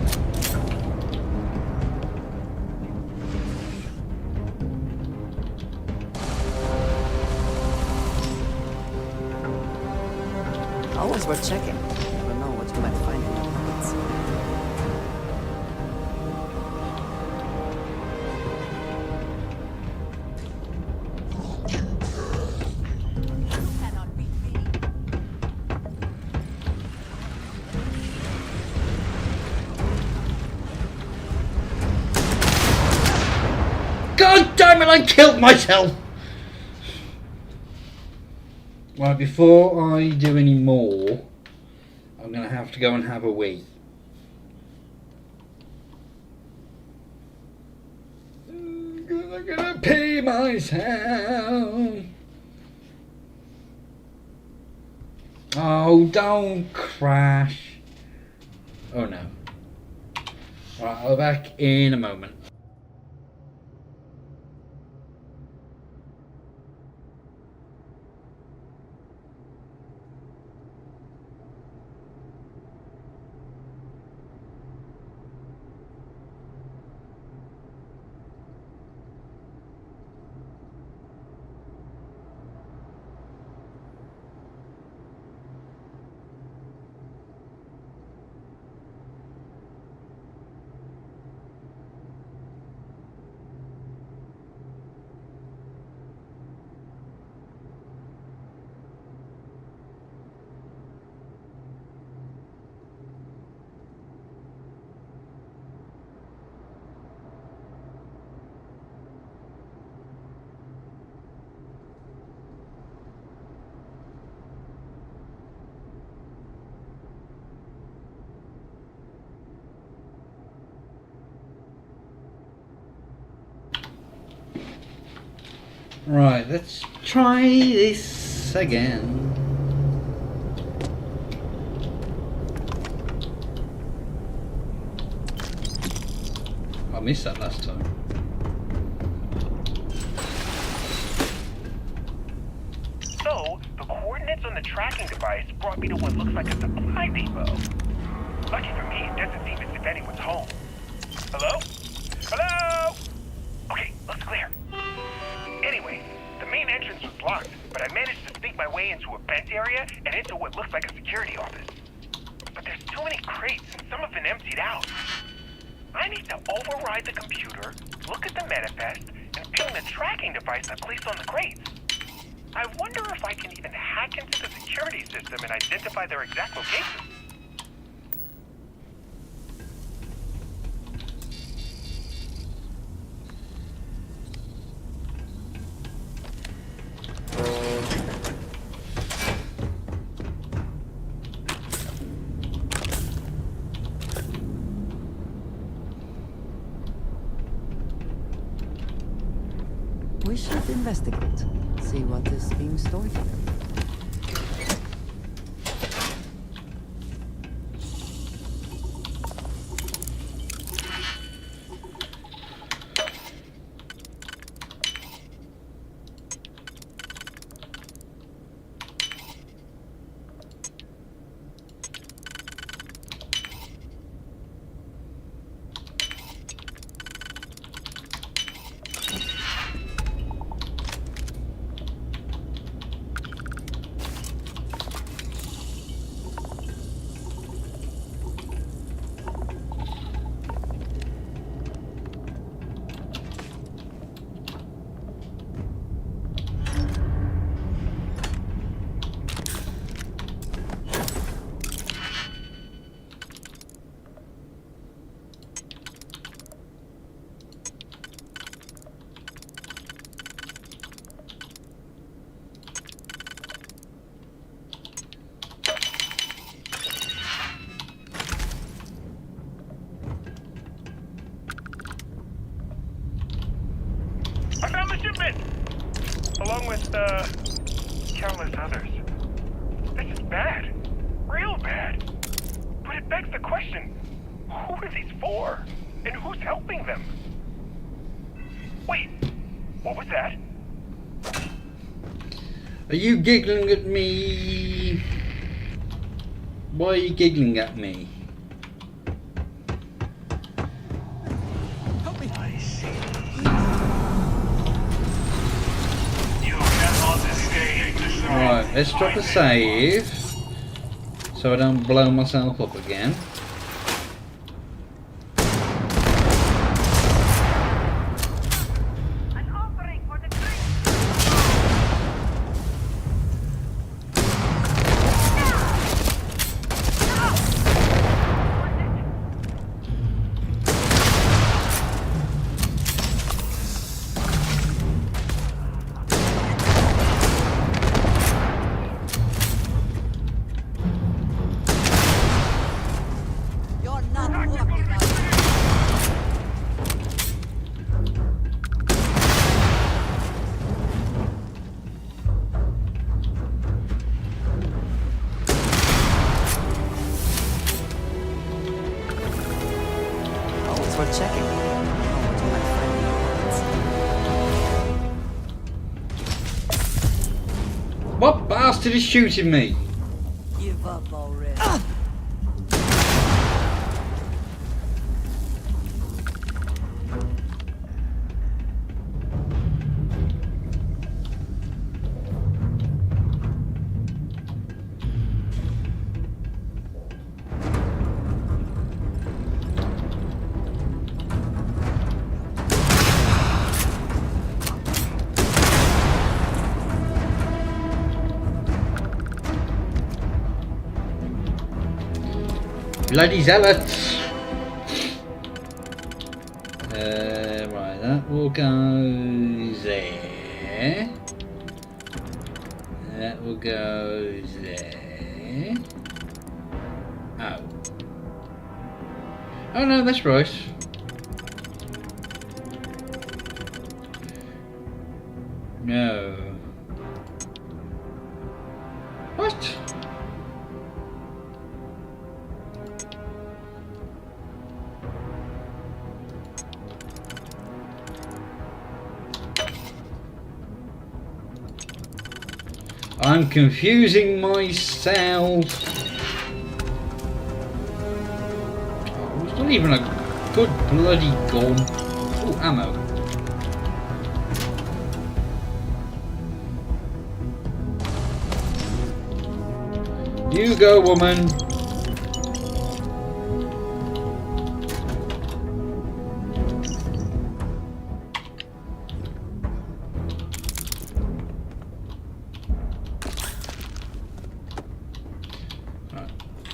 Always worth checking. Never know what you might find in your pockets. God damn it, I killed myself! Right, before I do any more, I'm going to have to go and have a wee. I'm going to pee myself. Oh, don't crash. Oh no. Right, I'll be back in a moment. Right, let's try this again. I missed that last time. So, the coordinates on the tracking device brought me to what looks like a supply depot. Lucky for me, it doesn't seem as if anyone's home. Hello? Hello? Okay, looks clear. Anyway, the main entrance was blocked, but I managed to sneak my way into a vent area and into what looks like a security office. But there's too many crates and some have been emptied out. I need to override the computer, look at the manifest, and ping the tracking device I placed on the crates. I wonder if I can even hack into the security system and identify their exact location. We should investigate. See what is being stored here. I found the shipment! Along with, countless others. This is bad. Real bad. But it begs the question, who are these for? And who's helping them? Wait, what was that? Are you giggling at me? Why are you giggling at me? Help me. I see. You cannot escape. Right, let's drop a save so I don't blow myself up again. What bastard is shooting me? Give up already. Bloody zealots! Right, that will go there. That will go there. Oh. Oh no, that's right. No. What? I'm confusing myself. Oh, it's not even a good bloody gun. Oh, ammo. You go, woman.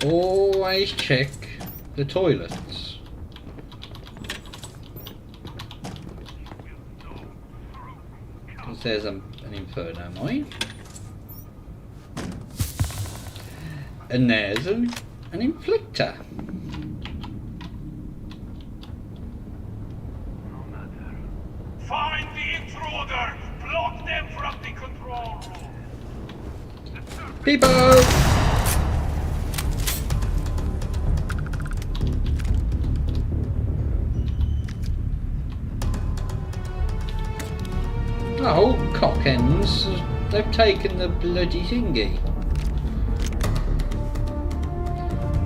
Always check the toilets. Because there's an inferno mine. And there's an inflictor. Find the intruder! Block them from the control room! People! Oh, cockens. They've taken the bloody thingy.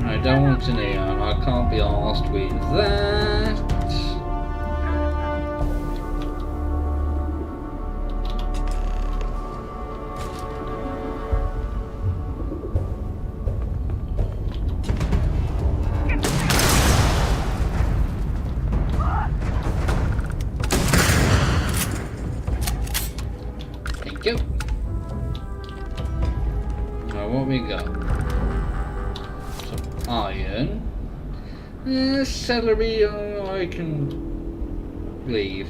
I don't want an neon. I can't be arsed with that. Thank you. Now what we got? Iron. Celery, I can leave.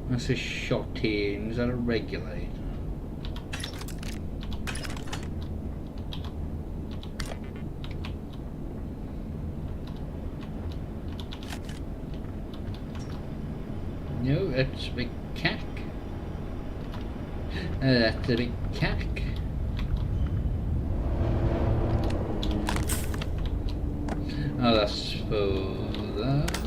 That's a shot in. Is that a regulator? No, that's a big cack. That's a big cack. Oh, that's for that.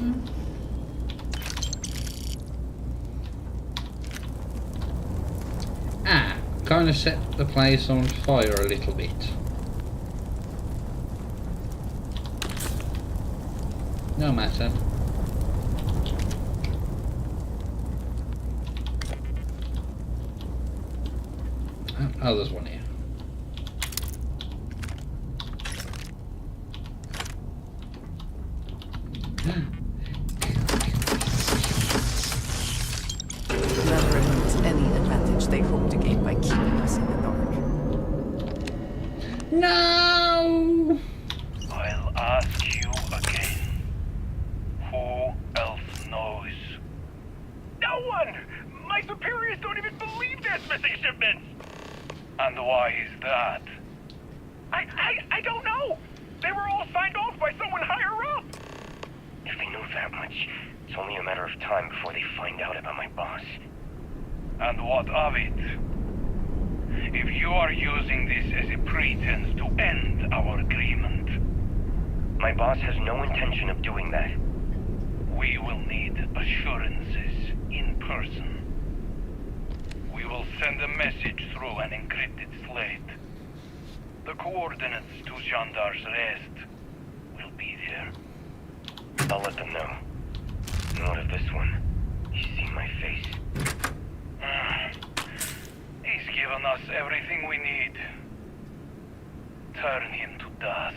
Ah, kind of set the place on fire a little bit. No matter. Oh, there's one here. Never removes any advantage they hope to gain by keeping us in the dark. No! I'll ask you again. Who else knows? No one! My superiors don't even believe there's missing shipments! And why is that? I don't know! They were all signed off by someone higher up! If they know that much, it's only a matter of time before they find out about my boss. And what of it? If you are using this as a pretense to end our agreement... My boss has no intention of doing that. We will need assurances in person. We will send a message through an encrypted slate. The coordinates to Gendar's rest will be there. I'll let them know. Not of this one. He's seen my face. He's given us everything we need. Turn him to dust.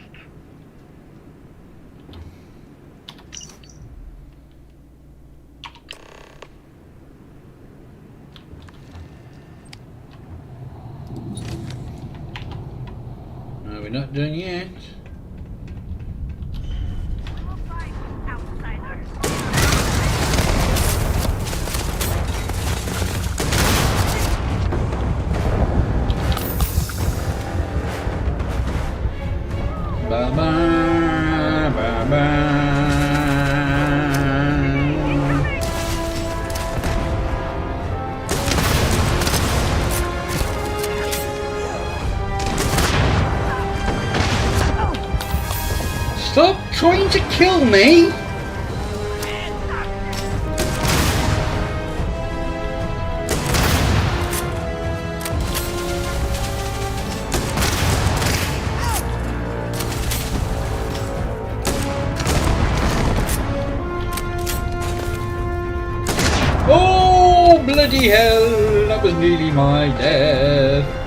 No, we're not done yet. Bye bye, bye bye. kill me? Oh, bloody hell, that was nearly my death.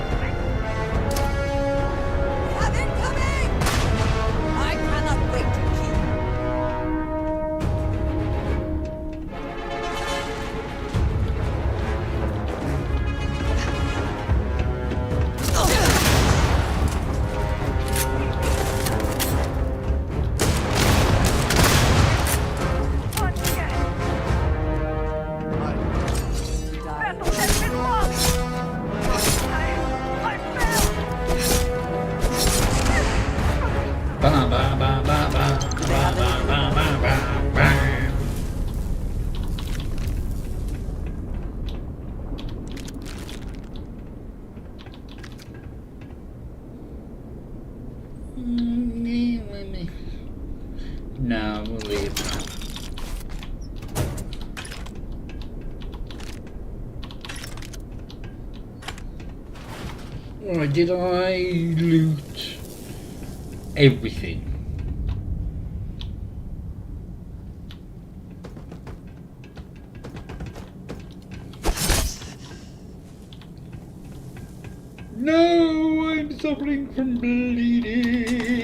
No, we'll leave that. Or did I loot everything? No, I'm suffering from bleeding.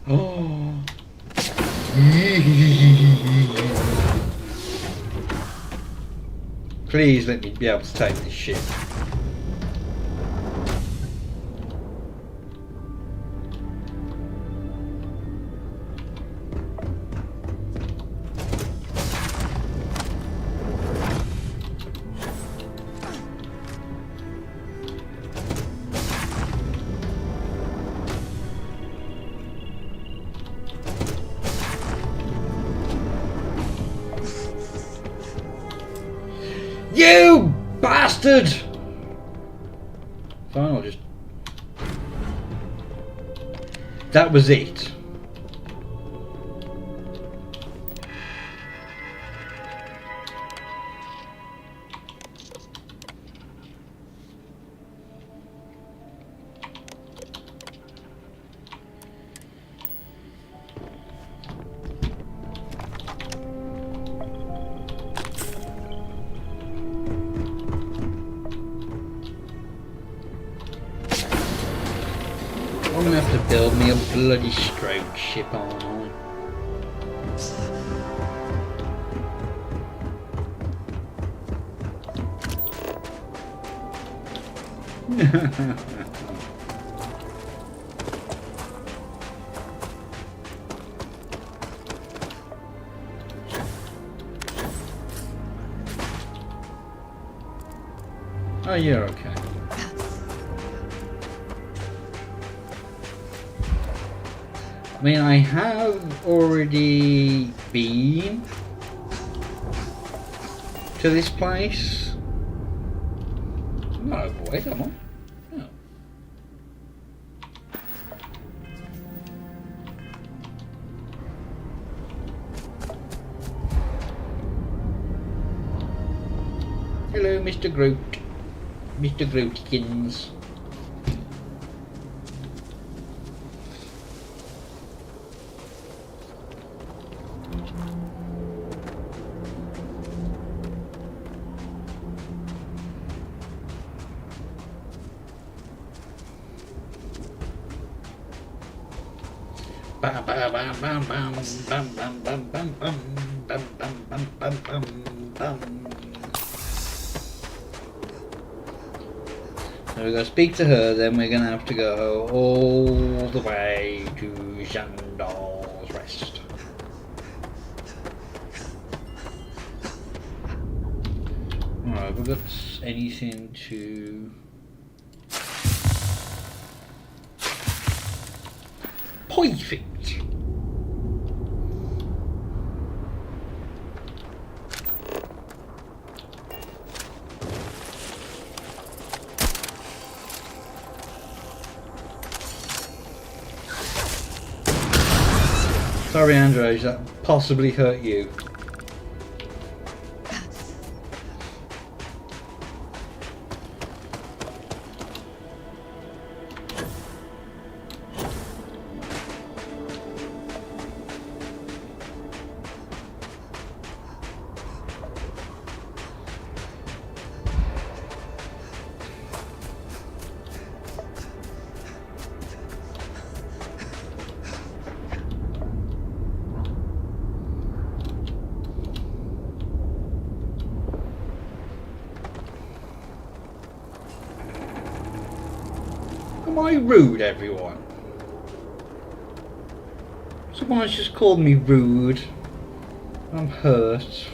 Oh. Please let me be able to take this shit. You bastard! Fine, I'll just... That was it. I'm gonna have to build me a bloody stroke ship, aren't I? Oh, you're okay. I mean, I have already been to this place. No, boy, come on. No. Hello, Mr. Groot. Mr. Grootkins. Bam bam bam bam bam bam bam bam bam bam bam bam bam So we're gonna speak to her, then we're gonna have to go all the way to Xandar's Rest. Alright, have we got anything to... Perfect! Sorry, Andrej, that possibly hurt you. Am I rude, everyone? Someone's just called me rude. I'm hurt.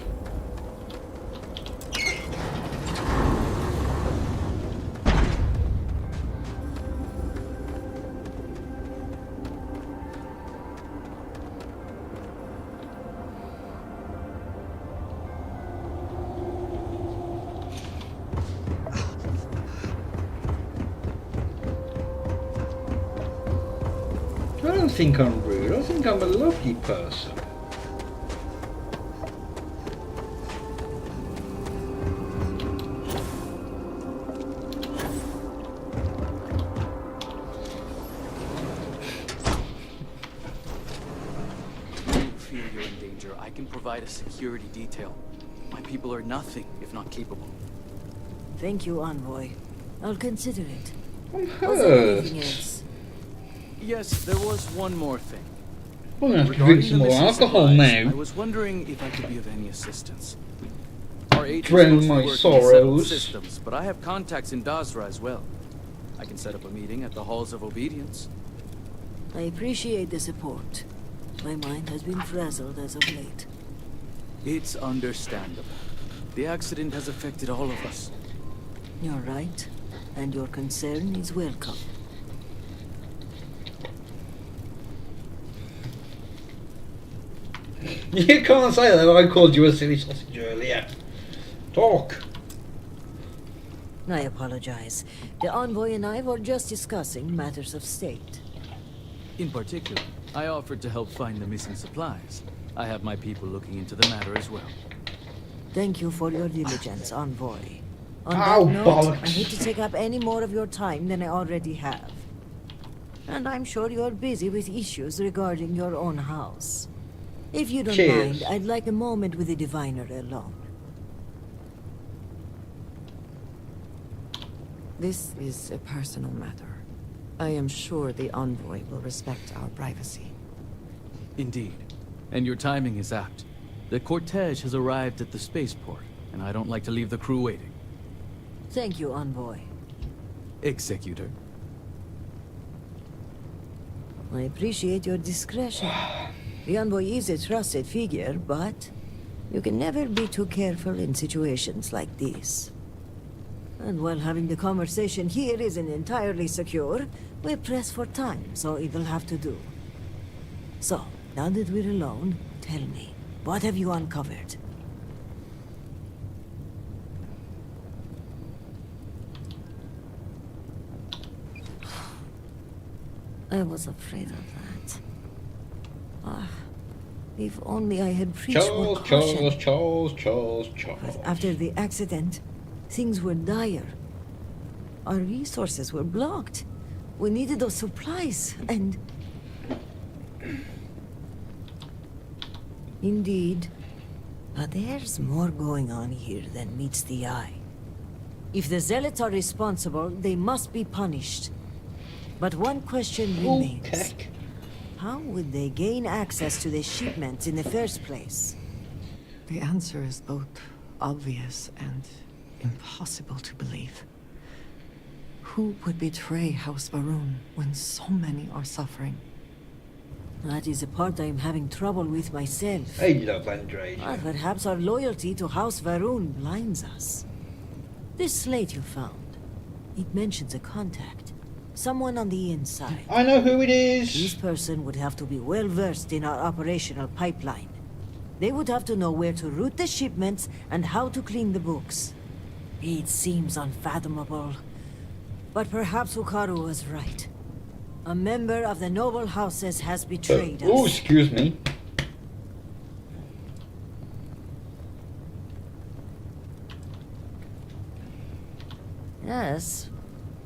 I don't think I'm rude, I think I'm a lovely person. If you feel you're in danger, I can provide a security detail. My people are nothing if not capable. Thank you, Envoy. I'll consider it. I'm Was there anything hurt. else? Yes, there was one more thing. I'm gonna have to Regarding drink some the more missing alcohol supplies, now. I was wondering if I could be of any assistance. Our agents Drown mostly my work in settled sorrows. systems, but I have contacts in Dasra as well. I can set up a meeting at the Halls of Obedience. I appreciate the support. My mind has been frazzled as of late. It's understandable. The accident has affected all of us. You're right, and your concern is welcome. You can't say that, I called you a silly sausage earlier. Talk. I apologize. The Envoy and I were just discussing matters of state. In particular, I offered to help find the missing supplies. I have my people looking into the matter as well. Thank you for your diligence, Envoy. On Ow, that note, bollocks. I hate to take up any more of your time than I already have. And I'm sure you're busy with issues regarding your own house. If you don't Cheers. mind, I'd like a moment with the diviner alone. This is a personal matter. I am sure the Envoy will respect our privacy. Indeed. And your timing is apt. The cortege has arrived at the spaceport, and I don't like to leave the crew waiting. Thank you, Envoy. Executor. I appreciate your discretion. The Envoy is a trusted figure, but you can never be too careful in situations like this. And while having the conversation here isn't entirely secure, we're pressed for time, so it'll have to do. So, now that we're alone, tell me, what have you uncovered? I was afraid of that. Ah, if only I had preached more caution. But after the accident, things were dire. Our resources were blocked. We needed those supplies, and... Indeed. But there's more going on here than meets the eye. If the Zealots are responsible, they must be punished. But one question remains. How would they gain access to the shipments in the first place? The answer is both obvious and impossible to believe. Who would betray House Varun when so many are suffering? That is the part I'm having trouble with myself. I love Andrea. But perhaps our loyalty to House Varun blinds us. This slate you found, it mentions a contact. Someone on the inside. I know who it is. This person would have to be well versed in our operational pipeline. They would have to know where to route the shipments and how to clean the books. It seems unfathomable. But perhaps Hukaru was right. A member of the noble houses has betrayed us. Oh, excuse me. Yes,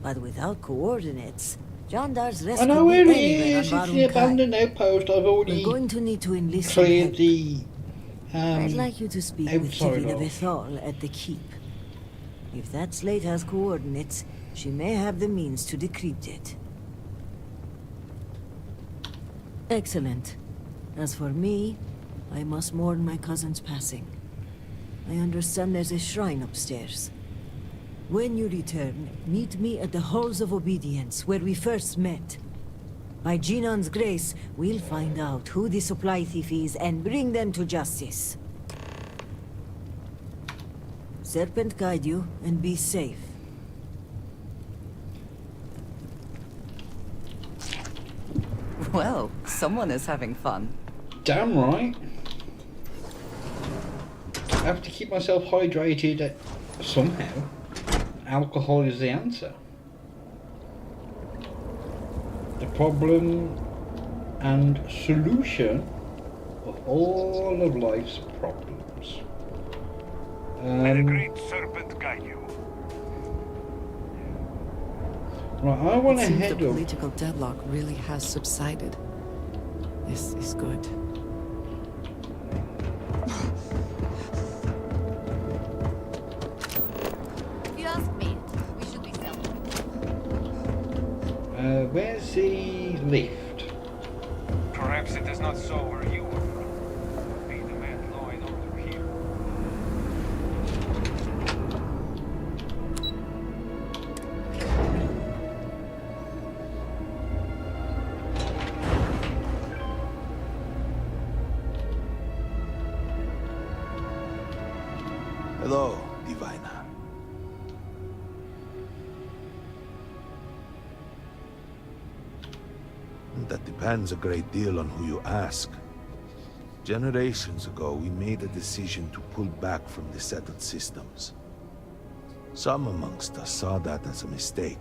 but without coordinates, Jandar's I rescue know where it anywhere is. on It's the Varun Kai. abandoned outpost. I've already We're going to need to enlist some cleared help. the I'd like you to speak with outside Tivina of. Bethal at the keep. If that slate has coordinates, she may have the means to decrypt it. Excellent. As for me, I must mourn my cousin's passing. I understand there's a shrine upstairs. When you return, meet me at the Halls of Obedience, where we first met. By Jinan's grace, we'll find out who the supply thief is and bring them to justice. Serpent guide you, and be safe. Well, someone is having fun. Damn right. I have to keep myself hydrated somehow. Alcohol is the answer. The problem and solution of all of life's problems. May the great serpent guide you. Right, I want to It seems head the up. political deadlock really has subsided. This is good. If you ask me, we should be selling. Where's the lift? Perhaps it is not so where you are from. Be the man law and order here. Hello, Divina. That depends a great deal on who you ask. Generations ago, we made a decision to pull back from the settled systems. Some amongst us saw that as a mistake,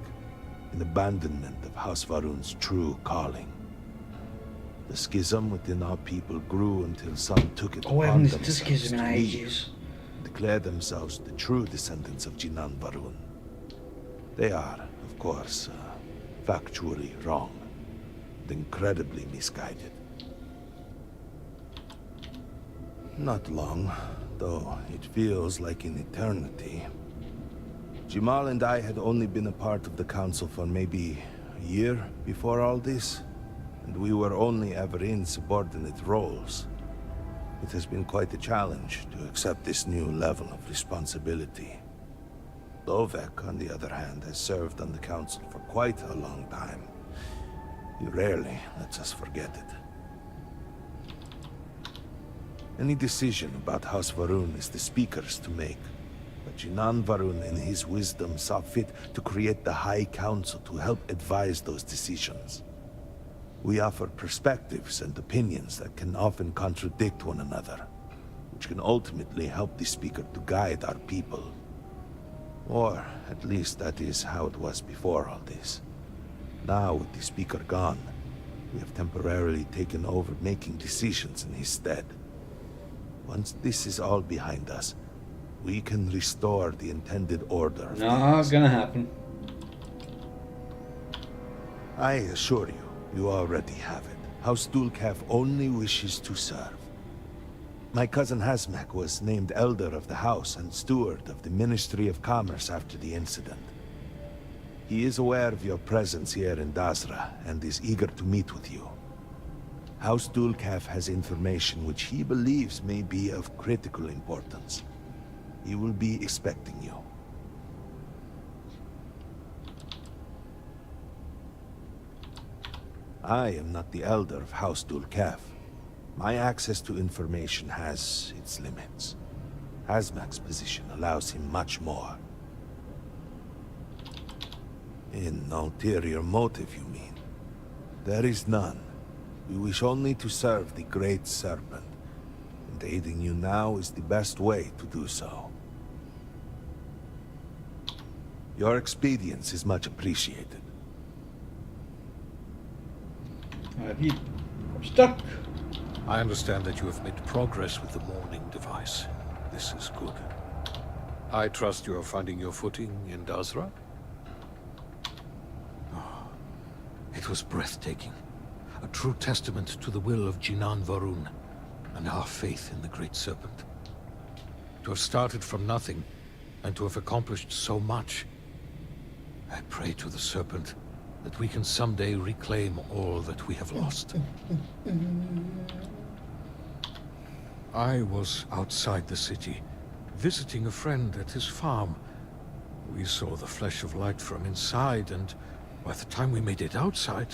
an abandonment of House Varun's true calling. The schism within our people grew until some took it Oh, I upon haven't listened to themselves Schism in to leave, ages. declare themselves the true descendants of Jinan Varun. They are, of course, factually wrong, and incredibly misguided. Not long, though it feels like an eternity. Jamal and I had only been a part of the council for maybe a year before all this, and we were only ever in subordinate roles. It has been quite a challenge to accept this new level of responsibility. Lovek, on the other hand, has served on the council for quite a long time. He rarely lets us forget it. Any decision about House Varun is the Speaker's to make, but Jinan Varun in his wisdom saw fit to create the High Council to help advise those decisions. We offer perspectives and opinions that can often contradict one another, which can ultimately help the Speaker to guide our people. Or, at least that is how it was before all this. Now, with the Speaker gone, we have temporarily taken over making decisions in his stead. Once this is all behind us, we can restore the intended order. Not gonna happen. I assure you, you already have it. House Dulcaf only wishes to serve. My cousin Hasmek was named Elder of the House and Steward of the Ministry of Commerce after the incident. He is aware of your presence here in Dasra and is eager to meet with you. House Dulcaf has information which he believes may be of critical importance. He will be expecting you. I am not the elder of House Dulcaf. My access to information has its limits. Hazmak's position allows him much more. An ulterior motive, you mean? There is none. We wish only to serve the Great Serpent, and aiding you now is the best way to do so. Your expedience is much appreciated. Have you stuck? I understand that you have made progress with the mourning device. This is good. I trust you are finding your footing in Dazra? Oh, it was breathtaking. A true testament to the will of Jinan Varun and our faith in the Great Serpent. To have started from nothing and to have accomplished so much. I pray to the Serpent that we can someday reclaim all that we have lost. I was outside the city, visiting a friend at his farm. We saw the flash of light from inside, and by the time we made it outside,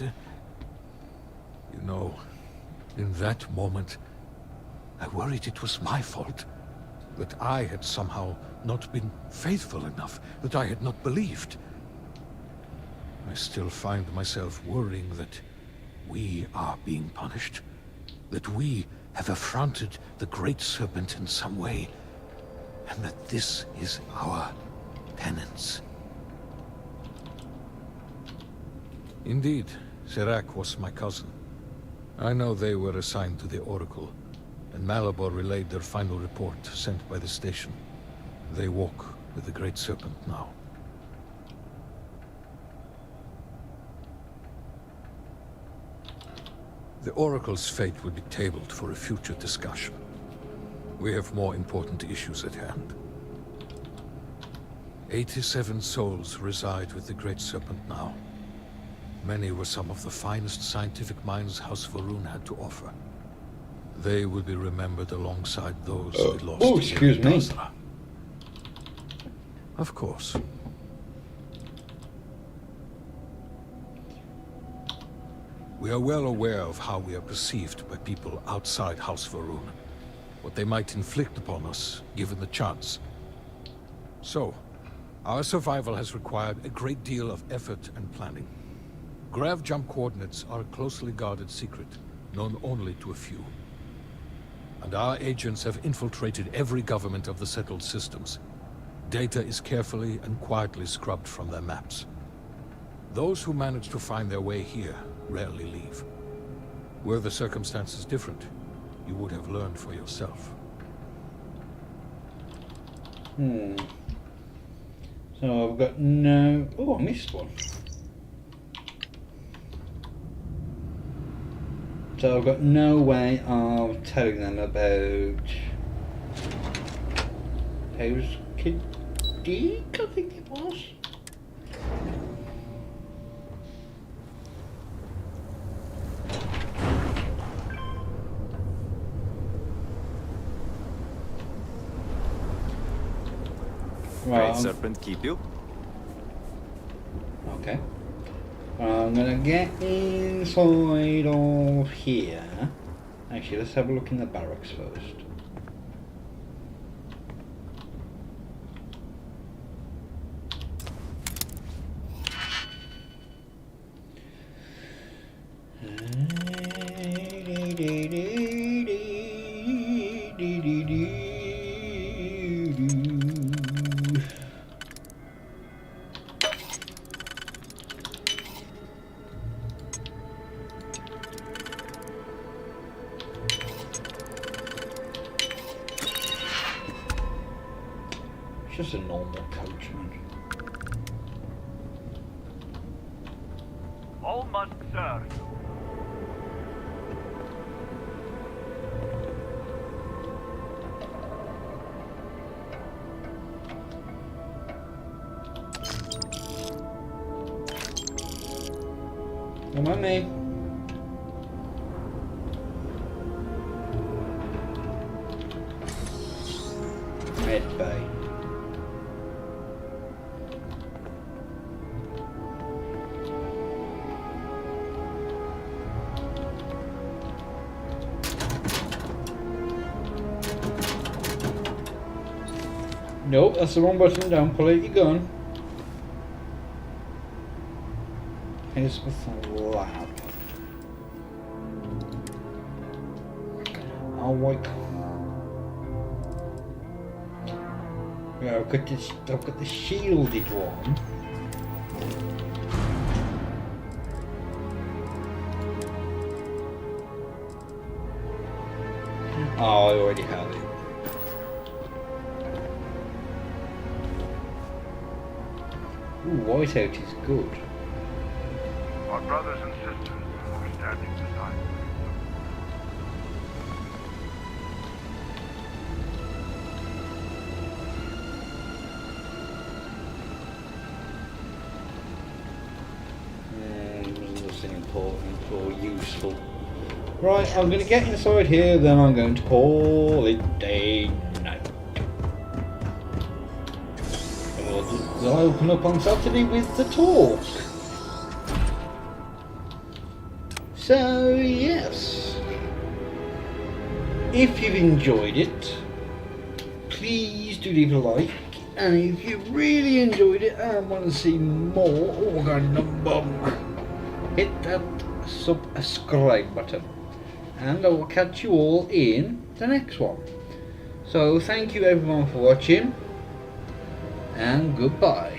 you know, in that moment, I worried it was my fault. That I had somehow not been faithful enough, that I had not believed. I still find myself worrying that we are being punished, that we have affronted the Great Serpent in some way, and that this is our penance. Indeed, Serac was my cousin. I know they were assigned to the Oracle, and Motherboard relayed their final report sent by the station. They walk with the Great Serpent now. The Oracle's fate will be tabled for a future discussion. We have more important issues at hand. 87 souls reside with the Great Serpent now. Many were some of the finest scientific minds House Varun had to offer. They will be remembered alongside those we lost here excuse in me. Dazra. Of course. We are well aware of how we are perceived by people outside House Varun. What they might inflict upon us, given the chance. So, our survival has required a great deal of effort and planning. Grav jump coordinates are a closely guarded secret, known only to a few. And our agents have infiltrated every government of the settled systems. Data is carefully and quietly scrubbed from their maps. Those who manage to find their way here rarely leave. Were the circumstances different, you would have learned for yourself. So I've got no... Oh, I missed one. So I've got no way of telling them about... How's Kadik, I think it was. Great Serpent keep you? Okay. I'm gonna get inside of here. Actually, let's have a look in the barracks first. Just a normal coachman. All must serve. Come on, me. Nope, that's the wrong button. Don't pull out your gun. Elizabeth Lab. Oh, wait. Yeah, I've got the shielded one. Oh, I already have it. Ooh, whiteout is good. Our brothers and sisters are standing beside me. Nothing important or useful. Right, I'm going to get inside here, then I'm going to call it day night. They'll open up on Saturday with the talk. So, yes. If you've enjoyed it, please do leave a like. And if you really enjoyed it and want to see more, hit that subscribe button. And I will catch you all in the next one. So thank you everyone for watching, and goodbye.